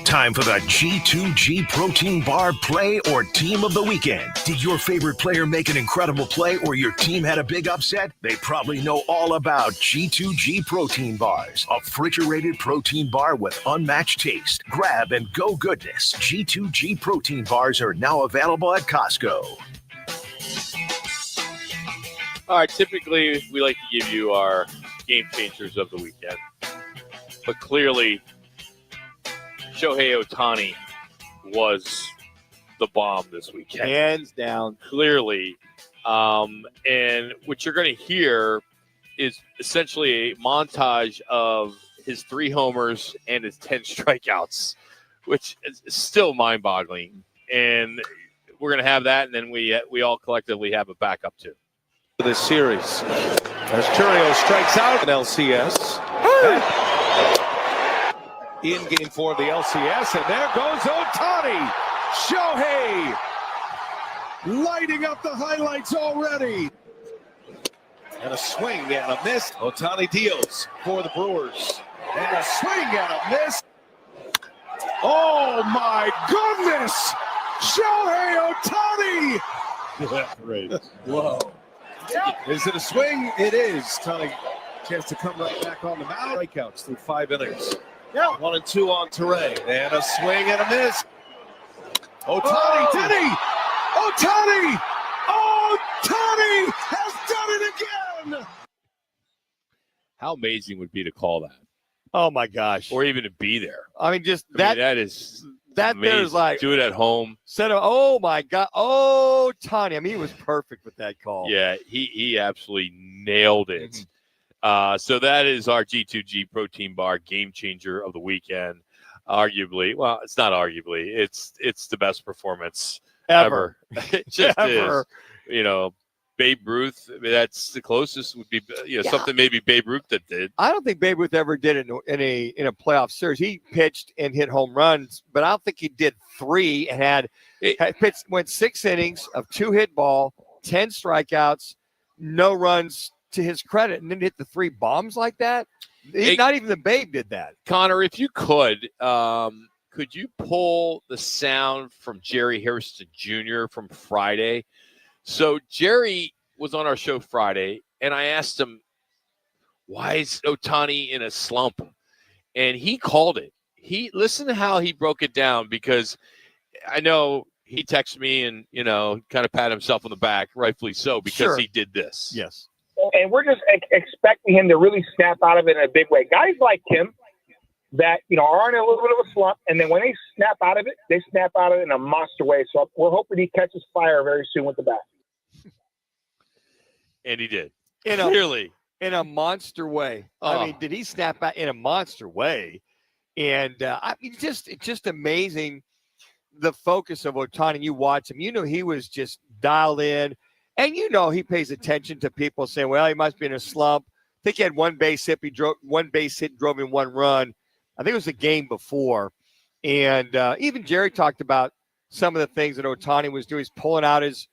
Time for the G2G Protein Bar Play or Team of the Weekend. Did your favorite player make an incredible play or your team had a big upset? They probably know all about G2G Protein Bars, a refrigerated protein bar with unmatched taste. Grab and go goodness. G2G Protein Bars are now available at Costco. All right, typically we like to give you our game changers of the weekend. But clearly, Shohei Ohtani was the bomb this weekend. Hands down. Clearly. And what you're going to hear is essentially a montage of his 3 homers and his 10 strikeouts, which is still mind-boggling. And we're going to have that, and then we all collectively have a backup too. This series, as Turio strikes out in LCS. In game 4 of the LCS, and there goes Ohtani. Shohei lighting up the highlights already. And a swing and a miss. Ohtani deals for the Brewers. And a swing and a miss. Oh my goodness! Shohei Ohtani! Great. Whoa. Is it a swing? It is. Ohtani chance to come right back on the mound. Strikeouts through 5 innings. 1 and 2 on Teray. And a swing and a miss. Ohtani, did he? Ohtani! Ohtani has done it again! How amazing would it be to call that? Oh my gosh. Or even to be there. I mean, just I mean, that is that amazing. there's like do it at home. Oh my God. Oh, Tony. I mean, he was perfect with that call. Yeah, he absolutely nailed it. So that is our G2G protein bar game changer of the weekend. Arguably, well, it's not arguably. It's the best performance ever. It just is. You know, Babe Ruth. I mean, that's the closest would be. Something maybe Babe Ruth that did. I don't think Babe Ruth ever did it in a playoff series. He pitched and hit home runs, but I don't think he did 3 and went 6 innings of 2 hit ball, 10 strikeouts, no runs to his credit, and then hit the 3 bombs like that. Not even the Babe did that. Connor, if you could you pull the sound from Jerry Harrison Jr. from Friday? So Jerry was on our show Friday, and I asked him, why is Ohtani in a slump? And he called it. Listen to how he broke it down, because I know he texted me and, kind of pat himself on the back, rightfully so, because he did this. Yes. And we're just expecting him to really snap out of it in a big way. Guys like him that, are in a little bit of a slump, and then when they snap out of it, they snap out of it in a monster way. So we're hoping he catches fire very soon with the bat. And he did. Clearly. In a monster way. I mean, did he snap out in a monster way? And it's just amazing the focus of Ohtani. You watch him, he was just dialed in. And he pays attention to people saying, well, he must be in a slump. I think he had 1 base hit. He drove 1 base hit, drove in 1 run. I think it was the game before. And even Jerry talked about some of the things that Ohtani was doing. He's pulling out his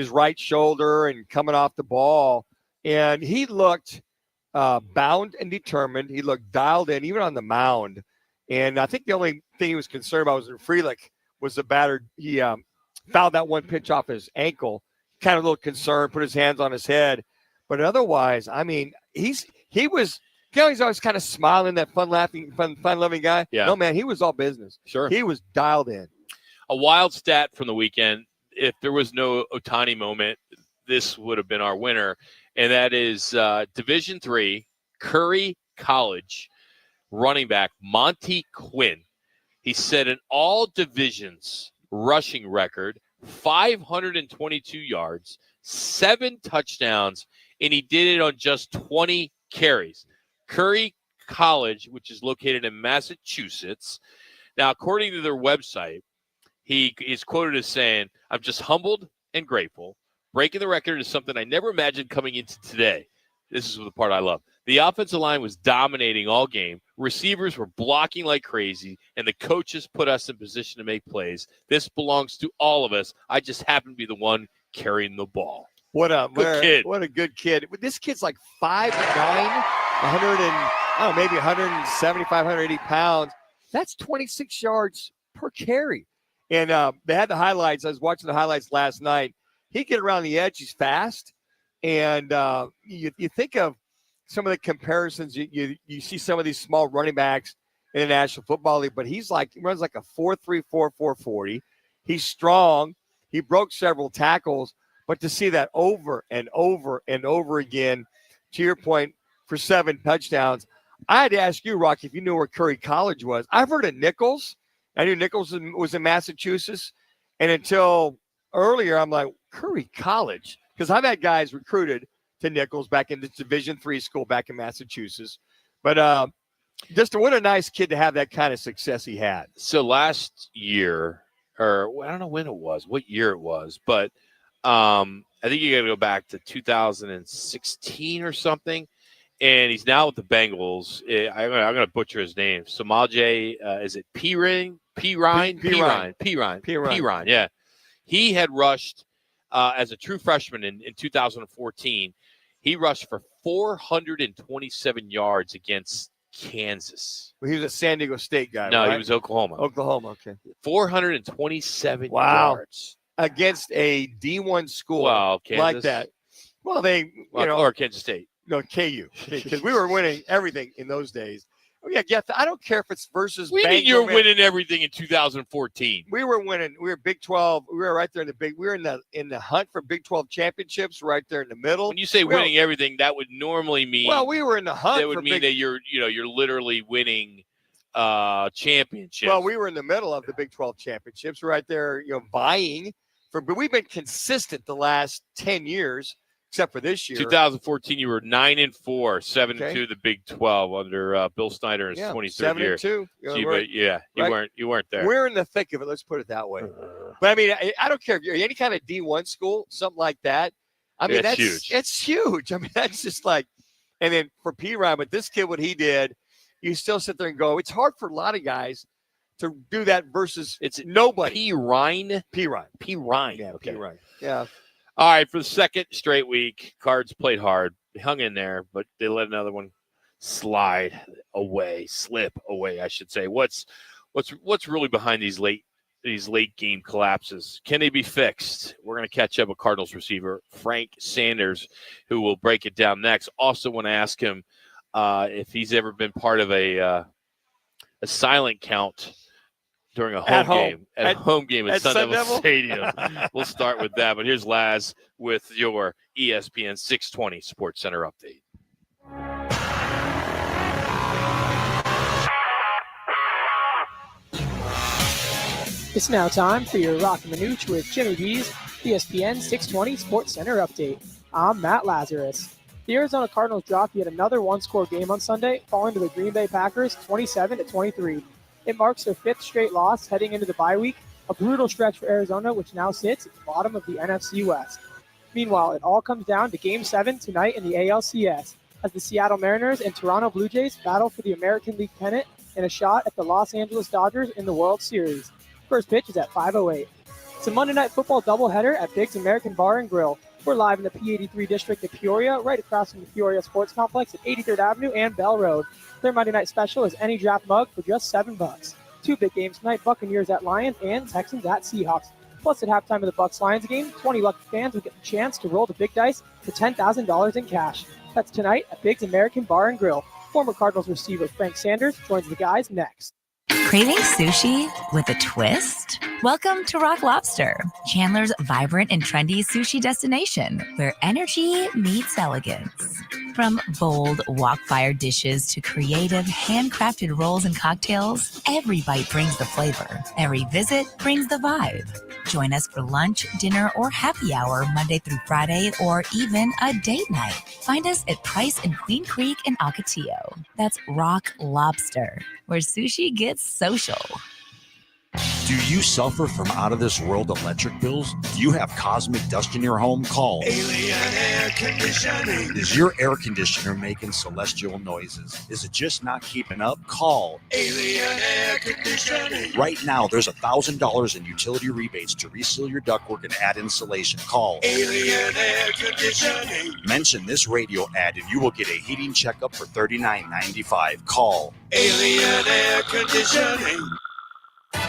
right shoulder and coming off the ball. And he looked bound and determined. He looked dialed in, even on the mound. And I think the only thing he was concerned about was Freelick was the batter. He fouled that 1 pitch off his ankle. Kind of a little concerned, put his hands on his head. But otherwise, I mean, he was, he's always kind of smiling, that fun-loving guy. Yeah. No, man, he was all business. Sure. He was dialed in. A wild stat from the weekend. If there was no Ohtani moment, this would have been our winner. And that is Division III, Curry College running back Monty Quinn. He set an all divisions rushing record, 522 yards, 7 touchdowns, and he did it on just 20 carries. Curry College, which is located in Massachusetts. Now, according to their website, he is quoted as saying, "I'm just humbled and grateful. Breaking the record is something I never imagined coming into today." This is the part I love. The offensive line was dominating all game. Receivers were blocking like crazy, and the coaches put us in position to make plays. This belongs to all of us. I just happen to be the one carrying the ball. What a kid. What a good kid. This kid's like 5'9", 175, 180 pounds. That's 26 yards per carry. And they had the highlights. I was watching the highlights last night. He get around the edge. He's fast. And you think of some of the comparisons. You see some of these small running backs in the National Football League, but he runs like a 4.34, 4.40. He's strong. He broke several tackles, but to see that over and over and over again, to your point, for 7 touchdowns, I had to ask you, Rock, if you knew where Curry College was. I've heard of Nichols. I knew Nichols was in Massachusetts, and until earlier, I'm like, Curry College. Because I've had guys recruited to Nichols back in the Division III school back in Massachusetts. But just what a nice kid to have that kind of success he had. So last year, or I don't know when it was, what year it was, but I think you got to go back to 2016 or something. And he's now with the Bengals. I'm going to butcher his name. Samaje, is it Pirine? Yeah. He had rushed as a true freshman in 2014. He rushed for 427 yards against Kansas. Well, he was a San Diego State guy, No, right? he was Oklahoma. Oklahoma, okay. 427 yards. Against a D1 school Kansas. like that. Well, or Kansas State. No, KU. Because we were winning everything in those days. Oh, yeah, I don't care if it's versus We mean you were winning everything in 2014. We were winning. We were Big 12. We were right there we were in the hunt for Big 12 championships right there in the middle. When you say winning everything, that would normally mean we were in the hunt. That would mean that you're literally winning championships. Well, we were in the middle of the Big 12 championships right there, vying for, but we've been consistent the last 10 years. Except for this year. 2014, you were 9-4, 7-2 the Big 12 under Bill Snyder in his 23rd year. 7-2. You weren't there. We're in the thick of it. Let's put it that way. But I mean, I don't care if you're any kind of D1 school, something like that. I mean, that's huge. It's huge. I mean, that's just like, and then for P. Ryan, but this kid, what he did, you still sit there and go, it's hard for a lot of guys to do that versus it's nobody. P. Ryan. Yeah, okay. P. Ryan. Yeah. All right, for the second straight week, Cards played hard. They hung in there, but they let another one slip away, I should say. What's really behind these late game collapses? Can they be fixed? We're going to catch up with Cardinals receiver Frank Sanders, who will break it down next. Also want to ask him if he's ever been part of a silent count during a home game at Sun Devil Stadium. We'll start with that. But here's Laz with your ESPN 620 Sports Center update. It's now time for your Roc and Manuch with Jimmy B's ESPN 620 Sports Center update. I'm Matt Lazarus. The Arizona Cardinals dropped yet another one-score game on Sunday, falling to the Green Bay Packers 27-23. It marks their fifth straight loss heading into the bye week, a brutal stretch for Arizona, which now sits at the bottom of the NFC West. Meanwhile, it all comes down to Game 7 tonight in the ALCS, as the Seattle Mariners and Toronto Blue Jays battle for the American League pennant and a shot at the Los Angeles Dodgers in the World Series. First pitch is at 5:08. It's a Monday Night Football doubleheader at Big's American Bar and Grill. We're live in the P83 district of Peoria, right across from the Peoria Sports Complex at 83rd Avenue and Bell Road. Their Monday night special is any draft mug for just $7. Two big games tonight, Buccaneers at Lions and Texans at Seahawks. Plus, at halftime of the Bucs-Lions game, 20 lucky fans will get the chance to roll the big dice for $10,000 in cash. That's tonight at Big's American Bar and Grill. Former Cardinals receiver Frank Sanders joins the guys next. Craving sushi with a twist? Welcome to Rock Lobster, Chandler's vibrant and trendy sushi destination, where energy meets elegance. From bold wok-fire dishes to creative handcrafted rolls and cocktails, every bite brings the flavor. Every visit brings the vibe. Join us for lunch, dinner, or happy hour Monday through Friday, or even a date night. Find us at Price and Queen Creek in Ocotillo. That's Rock Lobster, where sushi gets social. Do you suffer from out-of-this-world electric bills? Do you have cosmic dust in your home? Call Alien Air Conditioning. Is your air conditioner making celestial noises? Is it just not keeping up? Call Alien Air Conditioning. Right now, there's $1,000 in utility rebates to reseal your ductwork and add insulation. Call Alien Air Conditioning. Mention this radio ad and you will get a heating checkup for $39.95. Call Alien Air Conditioning.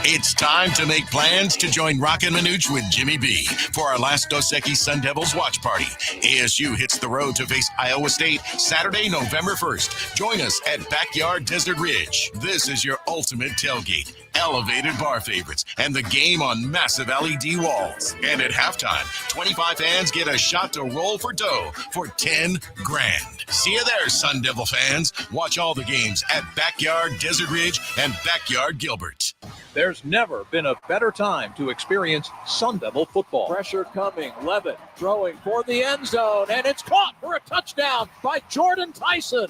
It's time to make plans to join Roc and Manuch with Jimmy B for our last Dos Equis Sun Devils watch party. ASU hits the road to face Iowa State Saturday, November 1st. Join us at Backyard Desert Ridge. This is your ultimate tailgate, elevated bar favorites, and the game on massive LED walls. And at halftime, 25 fans get a shot to roll for dough for $10,000. See you there, Sun Devil fans. Watch all the games at Backyard Desert Ridge and Backyard Gilbert. There's never been a better time to experience Sun Devil football. Pressure coming. Levitt throwing for the end zone, and it's caught for a touchdown by Jordan Tyson.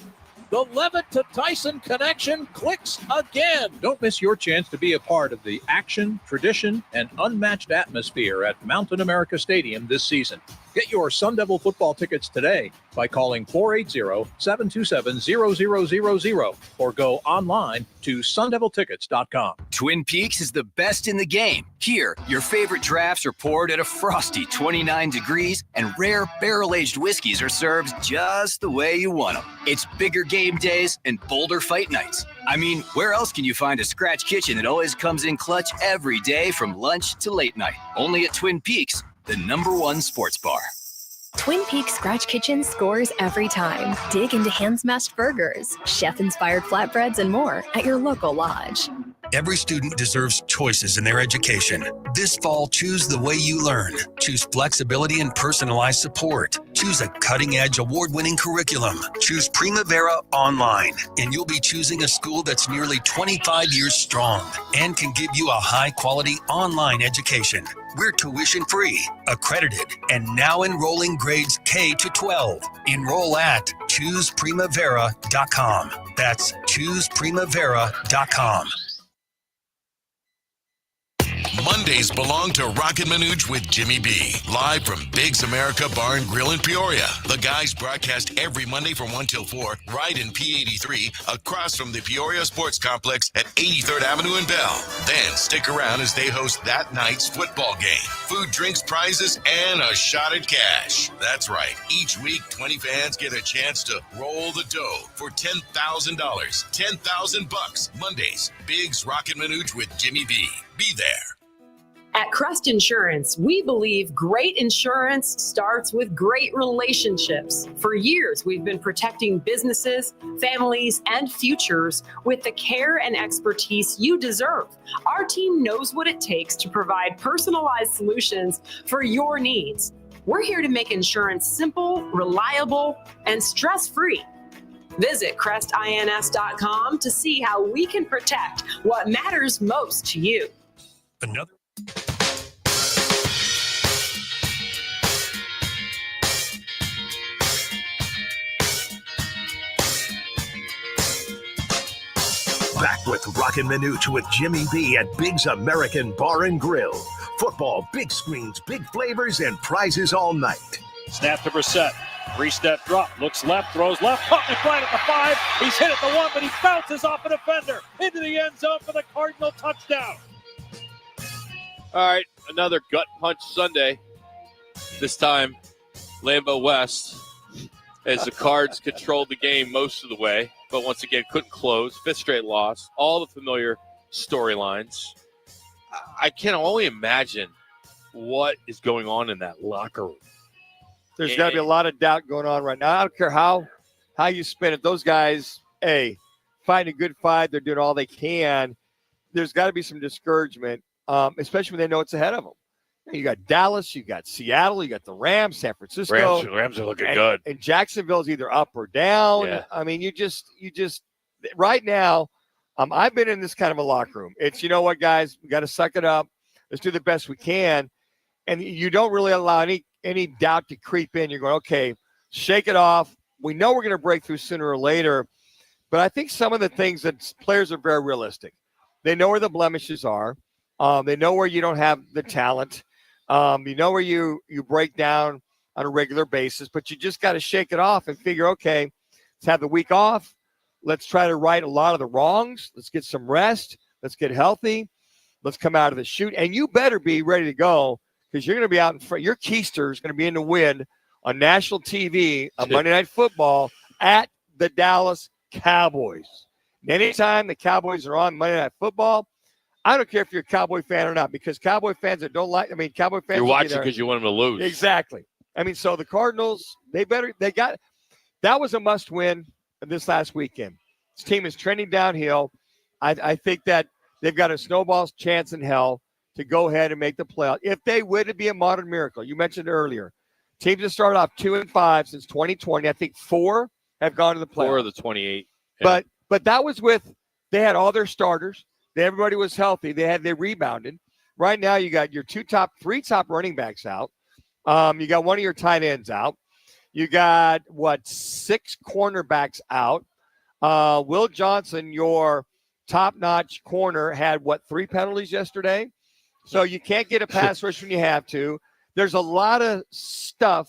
The Levitt to Tyson connection clicks again. Don't miss your chance to be a part of the action, tradition, and unmatched atmosphere at Mountain America Stadium this season. Get your Sun Devil football tickets today by calling 480-727-0000 or go online to sundeviltickets.com. Twin Peaks is the best in the game. Here, your favorite drafts are poured at a frosty 29 degrees, and rare barrel-aged whiskeys are served just the way you want them. It's bigger game days and bolder fight nights. I mean, where else can you find a scratch kitchen that always comes in clutch every day from lunch to late night? Only at Twin Peaks, the #1 sports bar. Twin Peaks Scratch Kitchen scores every time. Dig into hand-smashed burgers, chef-inspired flatbreads, and more at your local lodge. Every student deserves choices in their education. This fall, choose the way you learn. Choose flexibility and personalized support. Choose a cutting-edge, award-winning curriculum. Choose Primavera Online, and you'll be choosing a school that's nearly 25 years strong and can give you a high-quality online education. We're tuition-free, accredited, and now enrolling grades K to 12. Enroll at ChoosePrimavera.com. That's ChoosePrimavera.com. Mondays belong to Roc and Manuch with Jimmy B. Live from Biggs America Bar and Grill in Peoria. The guys broadcast every Monday from 1 till 4, right in P83, across from the Peoria Sports Complex at 83rd Avenue and Bell. Then stick around as they host that night's football game. Food, drinks, prizes, and a shot at cash. That's right. Each week, 20 fans get a chance to roll the dough for $10,000. $10,000 Mondays. Biggs Roc and Manuch with Jimmy B. Be there. At Crest Insurance, we believe great insurance starts with great relationships. For years, we've been protecting businesses, families, and futures with the care and expertise you deserve. Our team knows what it takes to provide personalized solutions for your needs. We're here to make insurance simple, reliable, and stress-free. Visit crestins.com to see how we can protect what matters most to you. Another. Back with Roc and Manuch with Jimmy B at Biggs American Bar and Grill. Football, big screens, big flavors, and prizes all night. Snap to Brissett. 3-step drop. Looks left, throws left. Caught it right at the 5. He's hit at the 1, but he bounces off a defender into the end zone for the Cardinal touchdown. All right, another gut punch Sunday. This time, Lambeau West, as the Cards controlled the game most of the way, but once again couldn't close. 5th straight loss. All the familiar storylines. I can only imagine what is going on in that locker room. There's got to be a lot of doubt going on right now. I don't care how you spin it. Those guys, find a good fight. They're doing all they can. There's got to be some discouragement, especially when they know it's ahead of them. You got Dallas, you got Seattle, you got the Rams, San Francisco. Rams are looking good. And Jacksonville's either up or down. Yeah. I mean, you just right now, I've been in this kind of a locker room. It's, you know what, guys, we got to suck it up. Let's do the best we can. And you don't really allow any doubt to creep in. You're going, okay, shake it off. We know we're going to break through sooner or later. But I think some of the things that players are very realistic. They know where the blemishes are. They know where you don't have the talent. You know where you break down on a regular basis, but you just got to shake it off and figure, okay, let's have the week off. Let's try to right a lot of the wrongs. Let's get some rest. Let's get healthy. Let's come out of the chute. And you better be ready to go because you're going to be out in front. Your keister is going to be in the wind on national TV on Monday Night Football at the Dallas Cowboys. And anytime the Cowboys are on Monday Night Football, I don't care if you're a Cowboy fan or not, because Cowboy fans that don't like, Cowboy fans. You're watching because you want them to lose. Exactly. So the Cardinals, that was a must win this last weekend. This team is trending downhill. I think that they've got a snowball's chance in hell to go ahead and make the playoff. If they would, it'd be a modern miracle. You mentioned earlier. Teams have started off 2-5 since 2020. I think 4 have gone to the playoff. 4 of the 28. Yeah. But that was they had all their starters. Everybody was healthy. They rebounded. Right now, you got your 3 top running backs out. You got one of your tight ends out. You got 6 cornerbacks out. Will Johnson, your top-notch corner, had 3 penalties yesterday. So you can't get a pass rush when you have to. There's a lot of stuff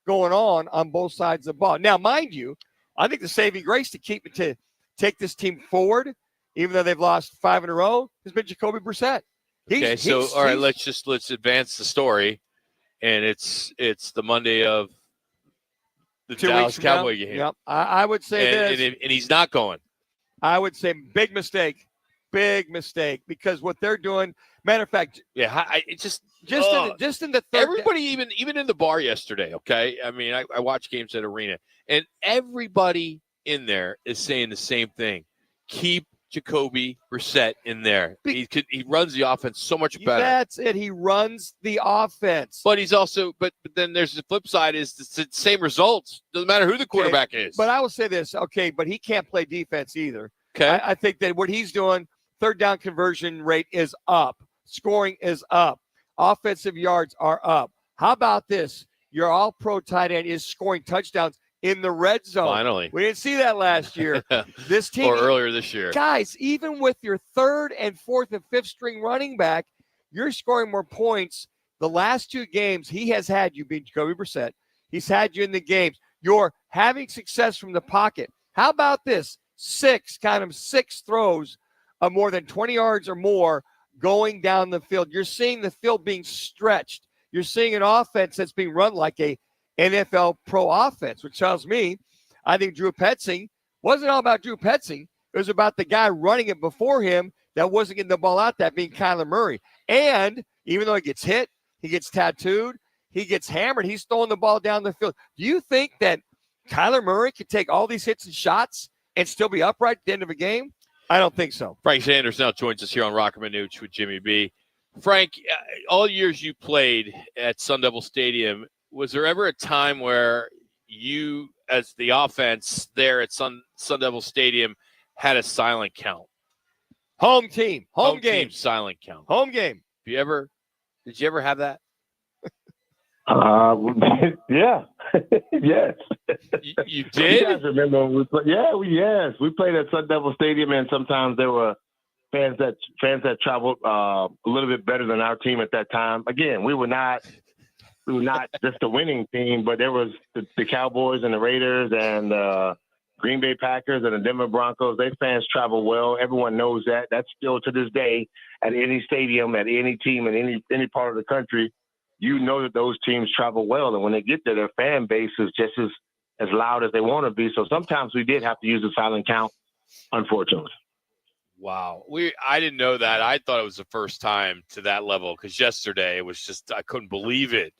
going on both sides of the ball. Now, mind you, I think the saving grace to take this team forward, even though they've lost 5 in a row, has been Jacoby Brissett. All right, let's advance the story, and it's the Monday of the 2 Dallas weeks from Cowboy now. game. Yep. I would say this. And he's not going. I would say big mistake, because what they're doing. Matter of fact, just in the third. Everybody, even in the bar yesterday. Okay, I mean, I watch games at Arena, and everybody in there is saying the same thing: keep Jacoby Brissett in there. He runs the offense so much better. That's it. He runs the offense. But he's also, but then there's the flip side is the same results. Doesn't matter who the quarterback is. But I will say this, but he can't play defense either. Okay. I think that what he's doing, third down conversion rate is up. Scoring is up. Offensive yards are up. How about this? Your all-pro tight end is scoring touchdowns in the red zone. Finally. We didn't see that last year. This team. Or earlier this year. Guys, even with your third and fourth and fifth string running back, you're scoring more points. The last 2 games, he has had you being Jacoby Brissett. He's had you in the games. You're having success from the pocket. How about this? 6 throws of more than 20 yards or more going down the field. You're seeing the field being stretched. You're seeing an offense that's being run like a NFL pro offense, which tells me I think Drew Petzing wasn't all about Drew Petzing. It was about the guy running it before him that wasn't getting the ball out, that being Kyler Murray. And even though he gets hit, he gets tattooed, he gets hammered, he's throwing the ball down the field. Do you think that Kyler Murray could take all these hits and shots and still be upright at the end of a game? I don't think so. Frank Sanders now joins us here on Roc and Manuch with Jimmy B. Frank, all years you played at Sun Devil Stadium, was there ever a time where you, as the offense there at Sun Devil Stadium, had a silent count? Home team, home game, silent count. Home game. Did you ever have that? Yeah. Yes. You did? You guys remember when we played? Yes. We played at Sun Devil Stadium, and sometimes there were fans that traveled a little bit better than our team at that time. Again, we were not just a winning team, but there was the Cowboys and the Raiders and Green Bay Packers and the Denver Broncos. They fans travel well. Everyone knows that. That's still to this day at any stadium, at any team, in any part of the country. You know that those teams travel well, and when they get there, their fan base is just as loud as they want to be. So sometimes we did have to use a silent count, unfortunately. Wow. I didn't know that. I thought it was the first time to that level, because yesterday it was just, I couldn't believe it.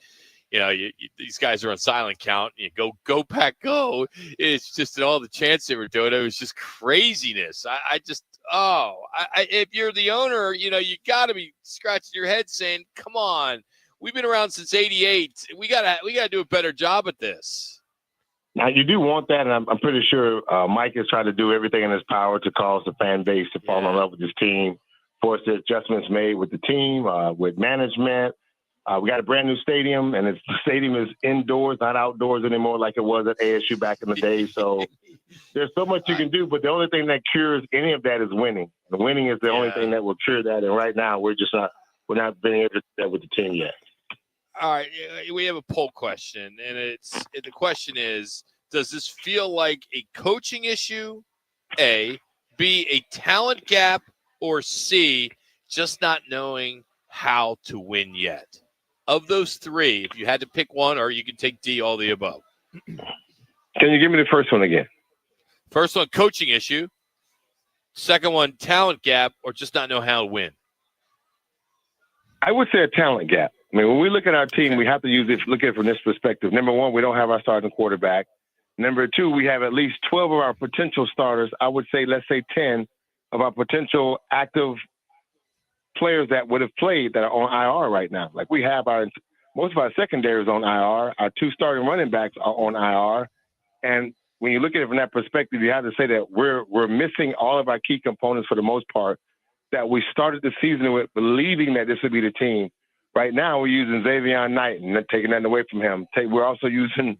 You know, these guys are on silent count. You go Pack, go. It's just all the chants they were doing. It was just craziness. If you're the owner, you got to be scratching your head saying, come on. We've been around since '88. We gotta do a better job at this. Now, you do want that, and I'm pretty sure Mike has tried to do everything in his power to cause the fan base to fall in love with his team. For us, the adjustments made with the team, with management. We got a brand new stadium, and the stadium is indoors, not outdoors anymore like it was at ASU back in the day. So there's so much you can do, but the only thing that cures any of that is winning. The winning is the only thing that will cure that, and right now we're not being able to do that with the team yet. All right, we have a poll question, and the question is, does this feel like a coaching issue, A, B, a talent gap, or C, just not knowing how to win yet? Of those 3, if you had to pick one, or you can take D, all the above. Can you give me the first one again? First one, coaching issue. Second one, talent gap, or just not know how to win. I would say a talent gap. I mean, when we look at our team, we have to look at it from this perspective. Number one, we don't have our starting quarterback. Number 2, we have at least 12 of our potential starters. I would say, let's say 10 of our potential active players that would have played that are on IR right now. Like, we have most of our secondaries on IR. Our 2 starting running backs are on IR. And when you look at it from that perspective, you have to say that we're missing all of our key components for the most part that we started the season with, believing that this would be the team. Right now, we're using Xavier Knight and not taking nothing away from him. We're also using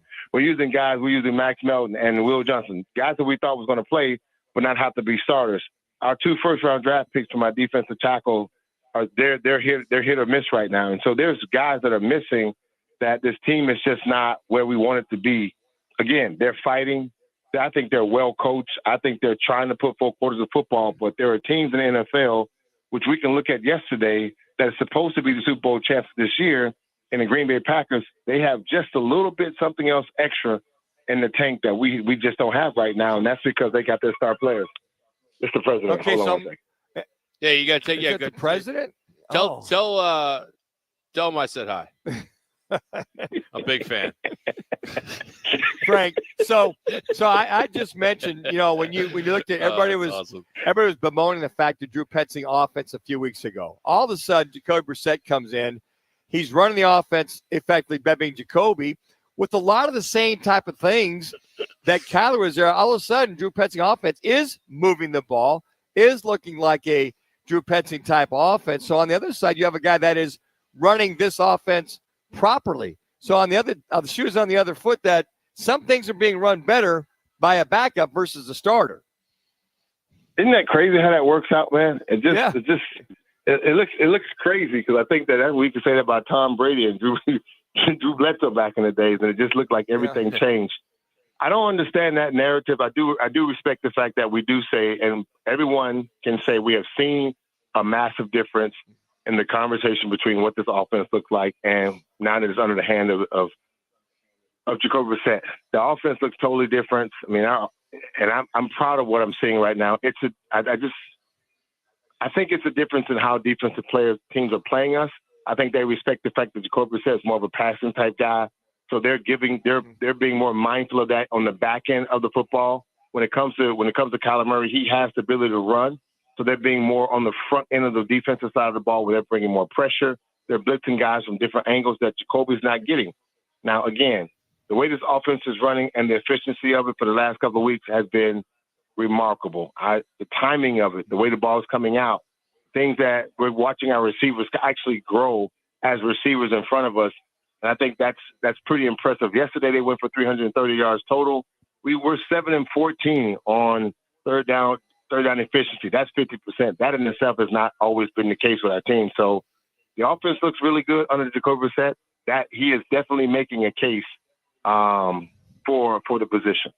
guys. We're using Max Melton and Will Johnson, guys that we thought was going to play but not have to be starters. Our 2 first-round draft picks from our defensive tackle they're hit or miss right now, and so there's guys that are missing that this team is just not where we want it to be. Again, they're fighting. I think they're well coached. I think they're trying to put 4 quarters of football, but there are teams in the NFL, which we can look at yesterday, that is supposed to be the Super Bowl champs this year, and the Green Bay Packers, they have just a little bit something else extra in the tank that we just don't have right now, and that's because they got their star players. Mr. President, Okay, hold on so one second. Yeah, you got to take. Yeah, the good. president. Tell him I said hi. A big fan. Frank. So I just mentioned, when you looked at everybody was bemoaning the fact that Drew Petzing offense a few weeks ago. All of a sudden, Jacoby Brissett comes in. He's running the offense effectively, being Jacoby, with a lot of the same type of things that Kyler was there. All of a sudden, Drew Petzing offense is moving the ball, is looking like a Drew Petzing type offense. So on the other side, you have a guy that is running this offense properly. So on the other, the shoes on the other foot, that some things are being run better by a backup versus a starter. Isn't that crazy how that works out, man? It looks crazy because I think that we could say that about Tom Brady and Drew Bledsoe back in the days, and it just looked like everything changed. I don't understand that narrative. I do respect the fact that we do say, and everyone can say, we have seen a massive difference in the conversation between what this offense looks like and now that it's under the hand of Jacoby Brissett. The offense looks totally different. I mean, I'm proud of what I'm seeing right now. I think it's a difference in how defensive teams are playing us. I think they respect the fact that Jacoby Brissett is more of a passing type guy. So they're being more mindful of that on the back end of the football. When it comes to Kyler Murray, he has the ability to run. So they're being more on the front end of the defensive side of the ball where they're bringing more pressure. They're blitzing guys from different angles that Jacoby's not getting. Now, again, the way this offense is running and the efficiency of it for the last couple of weeks has been remarkable. The timing of it, the way the ball is coming out, things that we're watching our receivers actually grow as receivers in front of us. And I think that's pretty impressive. Yesterday they went for 330 yards total. We were 7-14 on third down efficiency. That's 50%. That in itself has not always been the case with our team. So the offense looks really good under Jacoby Brissett. That he is definitely making a case for the position.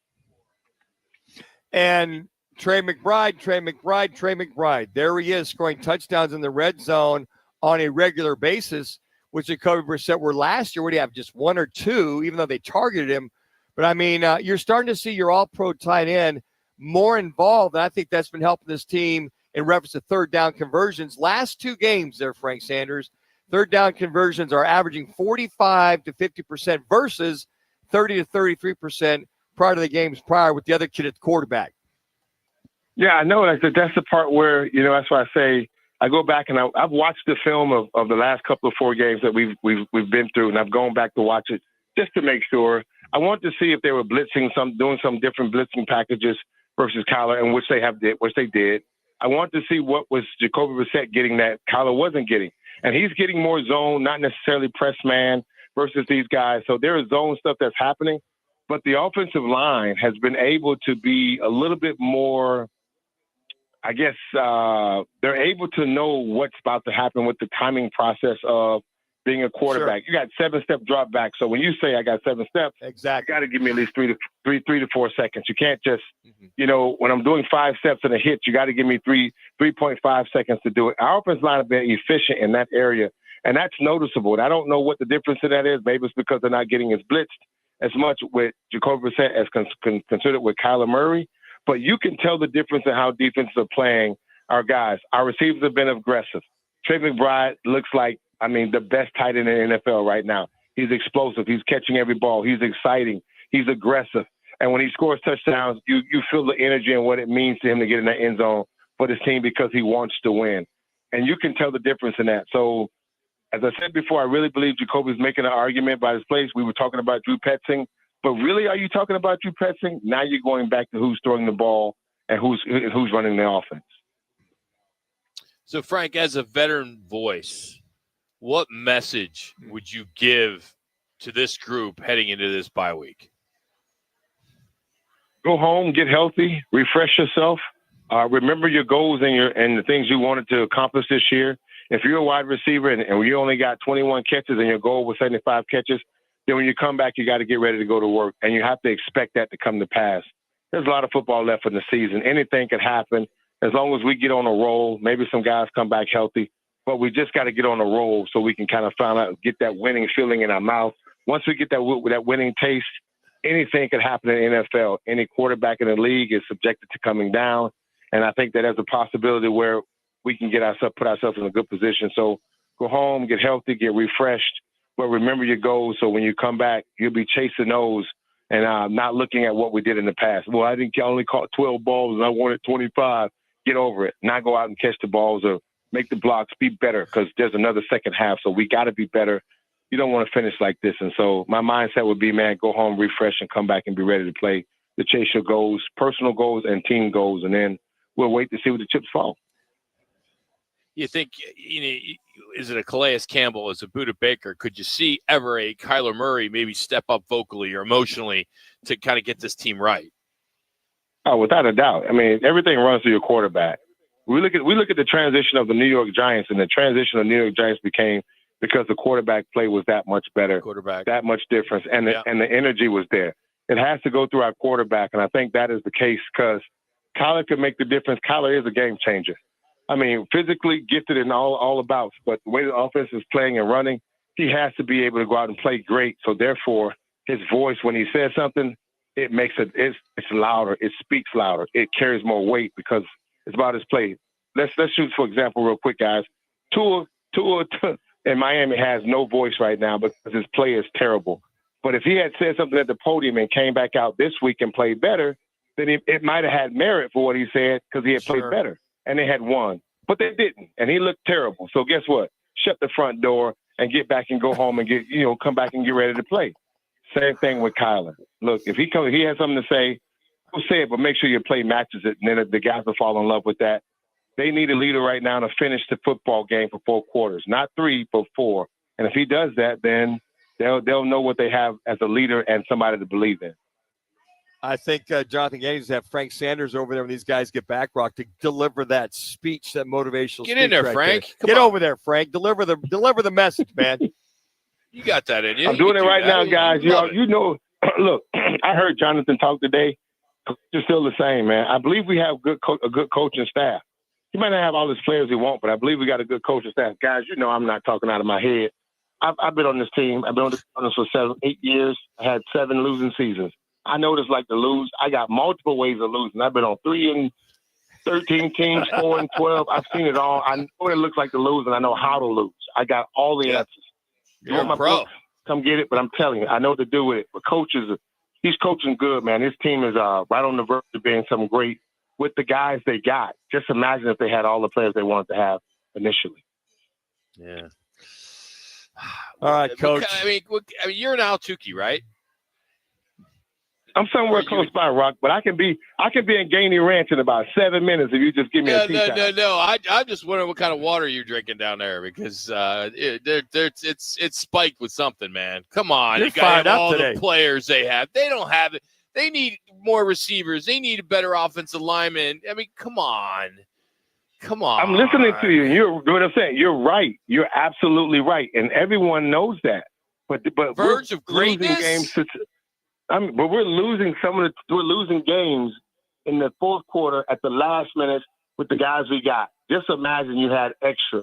And Trey McBride. There he is, scoring touchdowns in the red zone on a regular basis, which Jacoby Brissett were last year. Would he have just 1 or 2, even though they targeted him? But I mean, you're starting to see your all-pro tight end more involved, and I think that's been helping this team in reference to third down conversions. Last 2 games there, Frank Sanders, third down conversions are averaging 45 to 50% versus 30 to 33% prior to the games prior with the other kid at the quarterback. Yeah, I know. That's the part where, that's why I say I go back and I've watched the film of the last couple of 4 games that we've been through, and I've gone back to watch it just to make sure. I want to see if they were doing some different blitzing packages versus Kyler, and which they did. I want to see what was Jacoby Brissett getting that Kyler wasn't getting. And he's getting more zone, not necessarily press man versus these guys. So there is zone stuff that's happening. But the offensive line has been able to be a little bit more, I guess, they're able to know what's about to happen with the timing process of being a quarterback. Sure. You got 7-step drop back. So when you say I got 7 steps, exactly, you got to give me at least 3 to 4 seconds. You can't just, when I'm doing 5 steps and a hit, you got to give me 3.5 seconds to do it. Our offensive line has been efficient in that area, and that's noticeable. And I don't know what the difference in that is. Maybe it's because they're not getting as blitzed as much with Jacoby Brissett as considered with Kyler Murray. But you can tell the difference in how defenses are playing our guys. Our receivers have been aggressive. Trey McBride looks like, the best tight end in the NFL right now. He's explosive. He's catching every ball. He's exciting. He's aggressive. And when he scores touchdowns, you feel the energy and what it means to him to get in that end zone for this team because he wants to win. And you can tell the difference in that. So, as I said before, I really believe Jacoby's making an argument by his place. We were talking about Drew Petzing. But really, are you talking about Drew Petzing? Now you're going back to who's throwing the ball and who's running the offense. So, Frank, as a veteran voice, what message would you give to this group heading into this bye week? Go home, get healthy, refresh yourself. Remember your goals and the things you wanted to accomplish this year. If you're a wide receiver and you only got 21 catches and your goal was 75 catches, then when you come back, you got to get ready to go to work, and you have to expect that to come to pass. There's a lot of football left in the season. Anything could happen as long as we get on a roll. Maybe some guys come back healthy, but we just got to get on a roll so we can kind of find out, get that winning feeling in our mouth. Once we get that winning taste, anything could happen in the NFL. Any quarterback in the league is subjected to coming down, and I think that there's a possibility where we can put ourselves in a good position. So go home, get healthy, get refreshed, but remember your goals. So when you come back, you'll be chasing those and not looking at what we did in the past. Well, I only caught 12 balls and I wanted 25. Get over it. Not go out and catch the balls or make the blocks. Be better, because there's another second half. So we got to be better. You don't want to finish like this. And so my mindset would be, man, go home, refresh, and come back and be ready to play, to chase your goals, personal goals and team goals. And then we'll wait to see where the chips fall. You think, is it a Calais Campbell, is it Buda Baker? Could you see ever a Kyler Murray maybe step up vocally or emotionally to kind of get this team right? Oh, without a doubt. I mean, everything runs through your quarterback. We look at the transition of the New York Giants, and the transition of the New York Giants became because the quarterback play was that much better, that much difference, and the energy was there. It has to go through our quarterback, and I think that is the case because Kyler could make the difference. Kyler is a game changer. I mean, physically gifted in all abouts, but the way the offense is playing and running, he has to be able to go out and play great. So therefore, his voice, when he says something, it makes it's louder. It speaks louder. It carries more weight because it's about his play. Let's shoot, for example, real quick, guys. Tua in Miami has no voice right now because his play is terrible. But if he had said something at the podium and came back out this week and played better, then it might have had merit for what he said because he had played better. And they had won, but they didn't, and he looked terrible. So guess what? Shut the front door and get back and go home and come back and get ready to play. Same thing with Kyler. Look, if he has something to say, go say it, but make sure your play matches it, and then the guys will fall in love with that. They need a leader right now to finish the football game for 4 quarters, not 3, but 4. And if he does that, then they'll know what they have as a leader and somebody to believe in. I think Jonathan Gaines have Frank Sanders over there when these guys get back, Rock, to deliver that speech, that motivational speech. Get in there, right Frank. There. Get over there, Frank. Deliver the message, man. You got that in you. I'm doing it right now, guys. You know, look, I heard Jonathan talk today. It's still the same, man. I believe we have a good coaching staff. He might not have all his players he wants, but I believe we got a good coaching staff. Guys, you know I'm not talking out of my head. I've been on this team. I've been on this for 8 years. I had 7 losing seasons. I know what it's like to lose. I got multiple ways of losing. I've been on 3 and 13 teams, 4 and 12. I've seen it all. I know what it looks like to lose, and I know how to lose. I got all the answers. You're a pro. Come get it, but I'm telling you, I know what to do with it. But he's coaching good, man. His team is right on the verge of being something great with the guys they got. Just imagine if they had all the players they wanted to have initially. Yeah. All right, Coach. I mean, you're an Al-Tukey, right? I'm somewhere close by, Rock, but I can be in Gainey Ranch in about 7 minutes if you just give me a tea time. No. I'm just wondering what kind of water you're drinking down there because it's spiked with something, man. Come on, You're you got fired up all today. The players they have. They don't have it. They need more receivers. They need a better offensive lineman. I mean, come on. I'm listening to you. You're what I'm saying. You're right. You're absolutely right, and everyone knows that. But verge of greatness. But we're losing we're losing games in the fourth quarter at the last minute with the guys we got. Just imagine you had extra.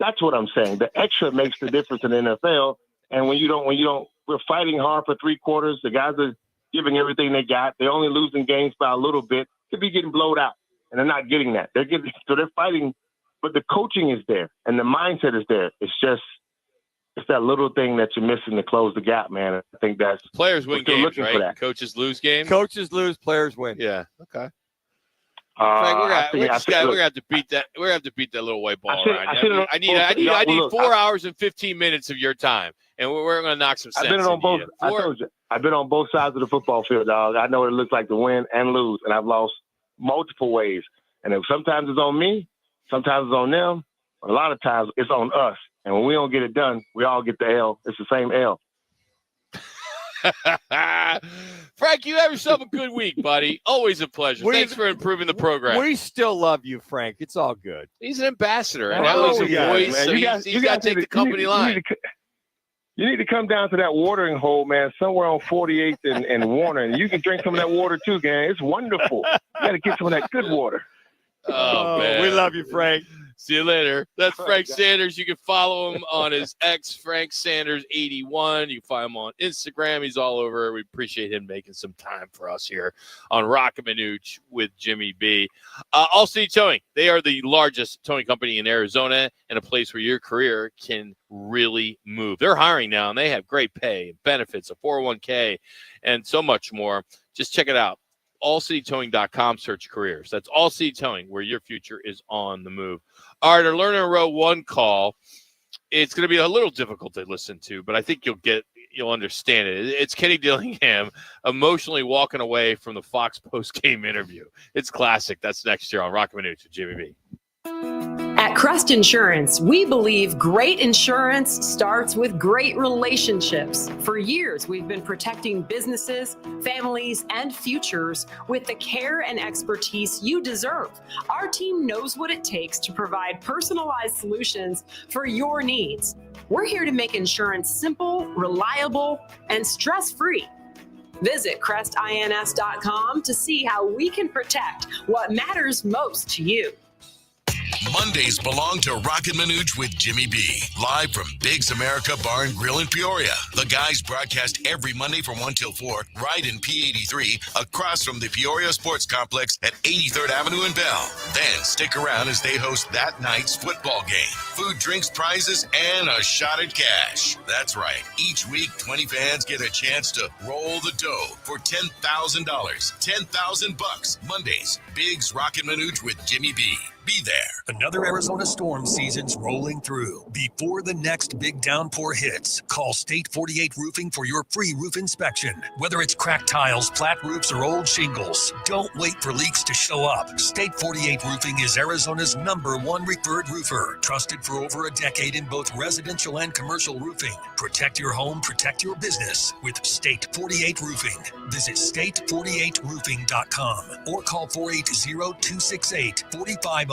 That's what I'm saying. The extra makes the difference in the NFL. And when you don't, we're fighting hard for 3 quarters. The guys are giving everything they got. They're only losing games by a little bit. Could be getting blowed out, and they're not getting that. They're fighting, but the coaching is there and the mindset is there. It's that little thing that you're missing to close the gap, man. I think that's players win games, right? right? Coaches lose games. Coaches lose, players win. Yeah. Okay. Frank, we're gonna have to beat that. We're gonna have to beat that little white ball around. I need 4 hours and 15 minutes of your time, and we're gonna knock some sense. I've been on both. I told you, I've been on both sides of the football field, dog. I know what it looks like to win and lose, and I've lost multiple ways. And sometimes it's on me, sometimes it's on them, but a lot of times it's on us. And when we don't get it done, we all get the L. It's the same L. Frank, you have yourself a good week, buddy. Always a pleasure. Thanks for improving the program. We still love you, Frank. It's all good. He's an ambassador, and now he's a voice. So he's got to take the company line. You need to come down to that watering hole, man, somewhere on 48th and Warner, and you can drink some of that water too, gang. It's wonderful. You got to get some of that good water. Oh, man. We love you, Frank. See you later. That's Frank Sanders. You can follow him on his Frank Sanders 81. You can find him on Instagram. He's all over. We appreciate him making some time for us here on Roc and Manuch with Jimmy B. All City Towing. They are the largest towing company in Arizona and a place where your career can really move. They're hiring now, and they have great pay, benefits, a 401k, and so much more. Just check it out. allcitytowing.com, search careers. That's All City Towing, where your future is on the move. All right, our Learner Row 1 call. It's going to be a little difficult to listen to, but I think you'll understand it. It's Kenny Dillingham emotionally walking away from the Fox post-game interview. It's classic. That's next year on Roc and Manuch with Jimmy B. At Crest Insurance, we believe great insurance starts with great relationships. For years, we've been protecting businesses, families, and futures with the care and expertise you deserve. Our team knows what it takes to provide personalized solutions for your needs. We're here to make insurance simple, reliable, and stress-free. Visit crestins.com to see how we can protect what matters most to you. Mondays belong to Roc and Manuch with Jimmy B. Live from Biggs America Bar and Grill in Peoria. The guys broadcast every Monday from 1 till 4, right in P83, across from the Peoria Sports Complex at 83rd Avenue in Bell. Then stick around as they host that night's football game. Food, drinks, prizes, and a shot at cash. That's right. Each week, 20 fans get a chance to roll the dough for $10,000. $10,000 Mondays. Biggs Roc and Manuch with Jimmy B. Be there. Another Arizona storm season's rolling through. Before the next big downpour hits, call State 48 Roofing for your free roof inspection. Whether it's cracked tiles, flat roofs, or old shingles, don't wait for leaks to show up. State 48 Roofing is Arizona's #1 referred roofer, trusted for over a decade in both residential and commercial roofing. Protect your home, protect your business with State 48 Roofing. Visit state48roofing.com or call 480-268-4509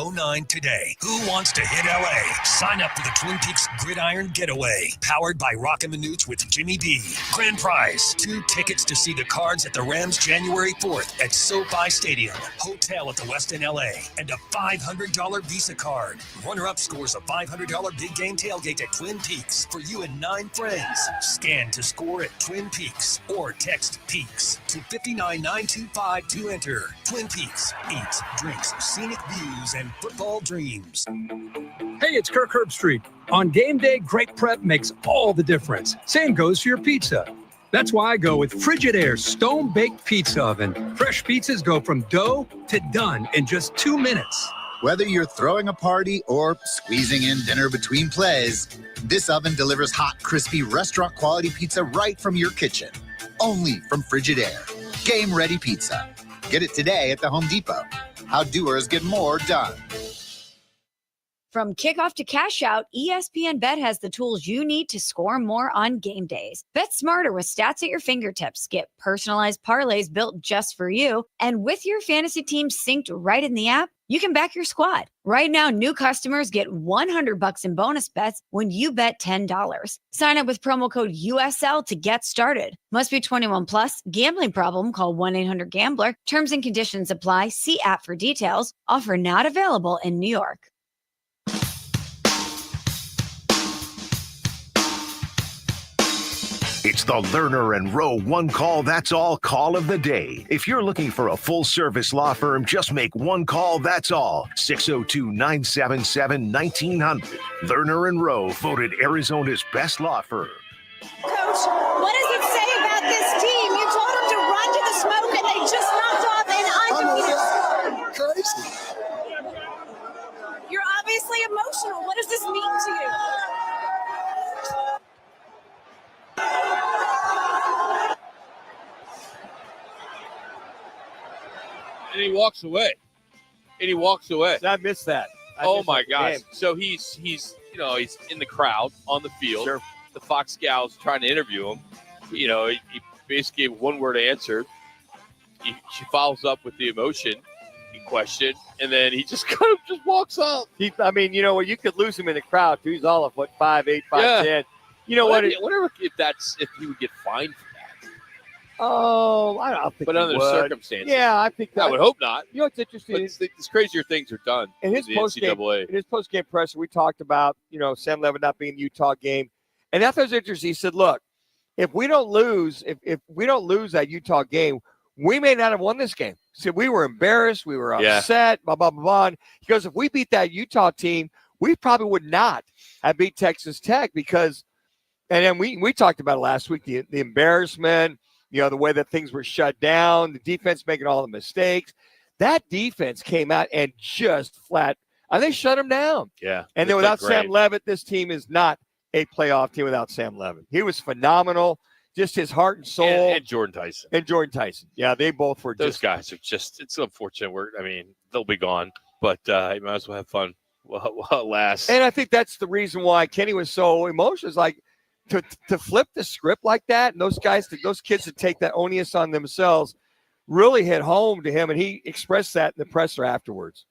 today. Who wants to hit LA? Sign up for the Twin Peaks Gridiron Getaway, powered by Roc and Manuch with Jimmy B. Grand prize, 2 tickets to see the Cards at the Rams January 4th at SoFi Stadium, hotel at the Westin LA, and a $500 Visa card. Runner-up scores a $500 big game tailgate at Twin Peaks for you and 9 friends. Scan to score at Twin Peaks or text Peaks to 59925 to enter. Twin Peaks, eats, drinks, scenic views, and football dreams. Hey, it's Kirk Herbstreit. On game day, great prep makes all the difference. Same goes for your pizza. That's why I go with Frigidaire Stone Baked Pizza Oven. Fresh pizzas go from dough to done in just 2 minutes. Whether you're throwing a party or squeezing in dinner between plays, this oven delivers hot, crispy, restaurant-quality pizza right from your kitchen. Only from Frigidaire. Game-ready pizza. Get it today at the Home Depot. How doers get more done. From kickoff to cash out, ESPN Bet has the tools you need to score more on game days. Bet smarter with stats at your fingertips. Get personalized parlays built just for you. And with your fantasy team synced right in the app, you can back your squad. Right now, new customers get $100 in bonus bets when you bet $10. Sign up with promo code USL to get started. Must be 21 plus. Gambling problem? Call 1-800-GAMBLER. Terms and conditions apply. See app for details. Offer not available in New York. It's the Learner and Row 1 call, that's all call of the day. If you're looking for a full-service law firm, just make one call, that's all. 602-977-1900. Learner and Row, voted Arizona's best law firm. Coach, what does it say about this team? You told them to run to the smoke, and they just knocked off an undefeated. Crazy. You're obviously emotional. What does this mean to you? And he walks away. I missed that. Oh my gosh! So he's in the crowd on the field. Sure. The Fox gals trying to interview him. He basically gave one word answer. She follows up with the emotion in question, and then he just kind of walks off. You could lose him in the crowd too. He's all of 5'8", 5'10". You know what? I wonder if he would get fined for that. Oh, I don't think. But he under would. circumstances, Yeah, I think that. I would hope not. You know what's interesting? But these crazier things are done In his the post-game, NCAA. in his post-game presser, we talked about Sam Levitt not being in the Utah game, and I thought it was interesting. He said, "Look, if we don't lose, if we don't lose that Utah game, we may not have won this game." He said, "We were embarrassed, we were upset, blah blah blah blah." And he goes, "If we beat that Utah team, we probably would not have beat Texas Tech because." And then we talked about it last week, the embarrassment, the way that things were shut down, the defense making all the mistakes. That defense came out and just flat. They shut them down. Yeah. And then without Sam Levitt, this team is not a playoff team without Sam Levitt. He was phenomenal. Just his heart and soul. And Jordan Tyson. Yeah, they both were Those guys are just, it's unfortunate. They'll be gone, but you might as well have fun while it lasts. And I think that's the reason why Kenny was so emotional. It's like to flip the script like that, and those kids to take that onus on themselves really hit home to him, and he expressed that in the presser afterwards.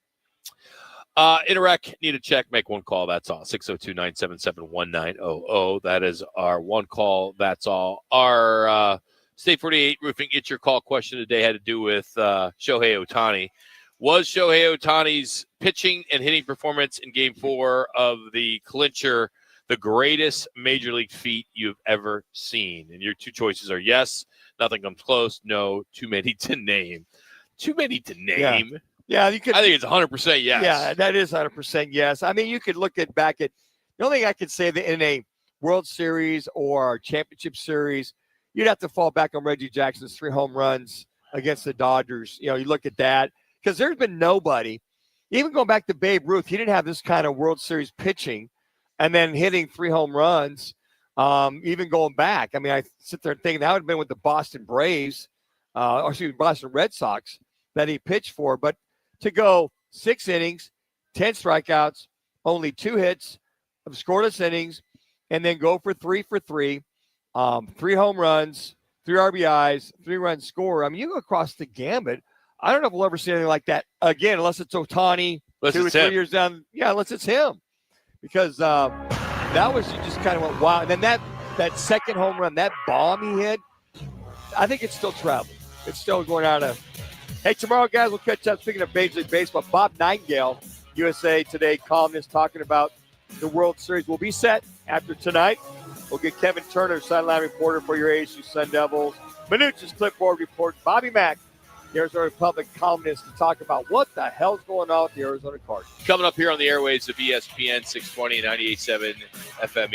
In a wreck, need a check, make one call, that's all. 602-977-1900. That is our one call, that's all. Our State 48 Roofing Get Your Call question today had to do with Shohei Ohtani. Was Shohei Ohtani's pitching and hitting performance in Game 4 of the clincher the greatest major league feat you've ever seen? And your two choices are yes, nothing comes close, no, too many to name. Too many to name? Yeah, you could. I think it's 100% yes. Yeah, that is 100% yes. You could look back at the only thing I could say that in a World Series or Championship Series, you'd have to fall back on Reggie Jackson's 3 home runs against the Dodgers. You look at that because there's been nobody, even going back to Babe Ruth, he didn't have this kind of World Series pitching. And then hitting 3 home runs, even going back. I sit there and think that would have been with the Boston Braves, Boston Red Sox that he pitched for. But to go 6 innings, 10 strikeouts, only 2 hits, of scoreless innings, and then go for 3 for 3, 3 home runs, 3 RBIs, 3-run score. You go across the gambit. I don't know if we'll ever see anything like that again, unless it's Ohtani 2 or 3 years down. Yeah, unless it's him. Because that was just kind of went wild. And then that second home run, that bomb he hit, I think it's still traveling. It's still going out of. Hey, tomorrow, guys, we'll catch up. Speaking of Major League Baseball, Bob Nightingale, USA Today columnist, talking about the World Series. We'll be set after tonight. We'll get Kevin Turner, sideline reporter for your ASU Sun Devils. Manuch's clipboard report. Bobby Mack, the Arizona Republic columnist, to talk about what the hell's going on with the Arizona Cardinals. Coming up here on the airwaves of ESPN 620 and 98.7 FM.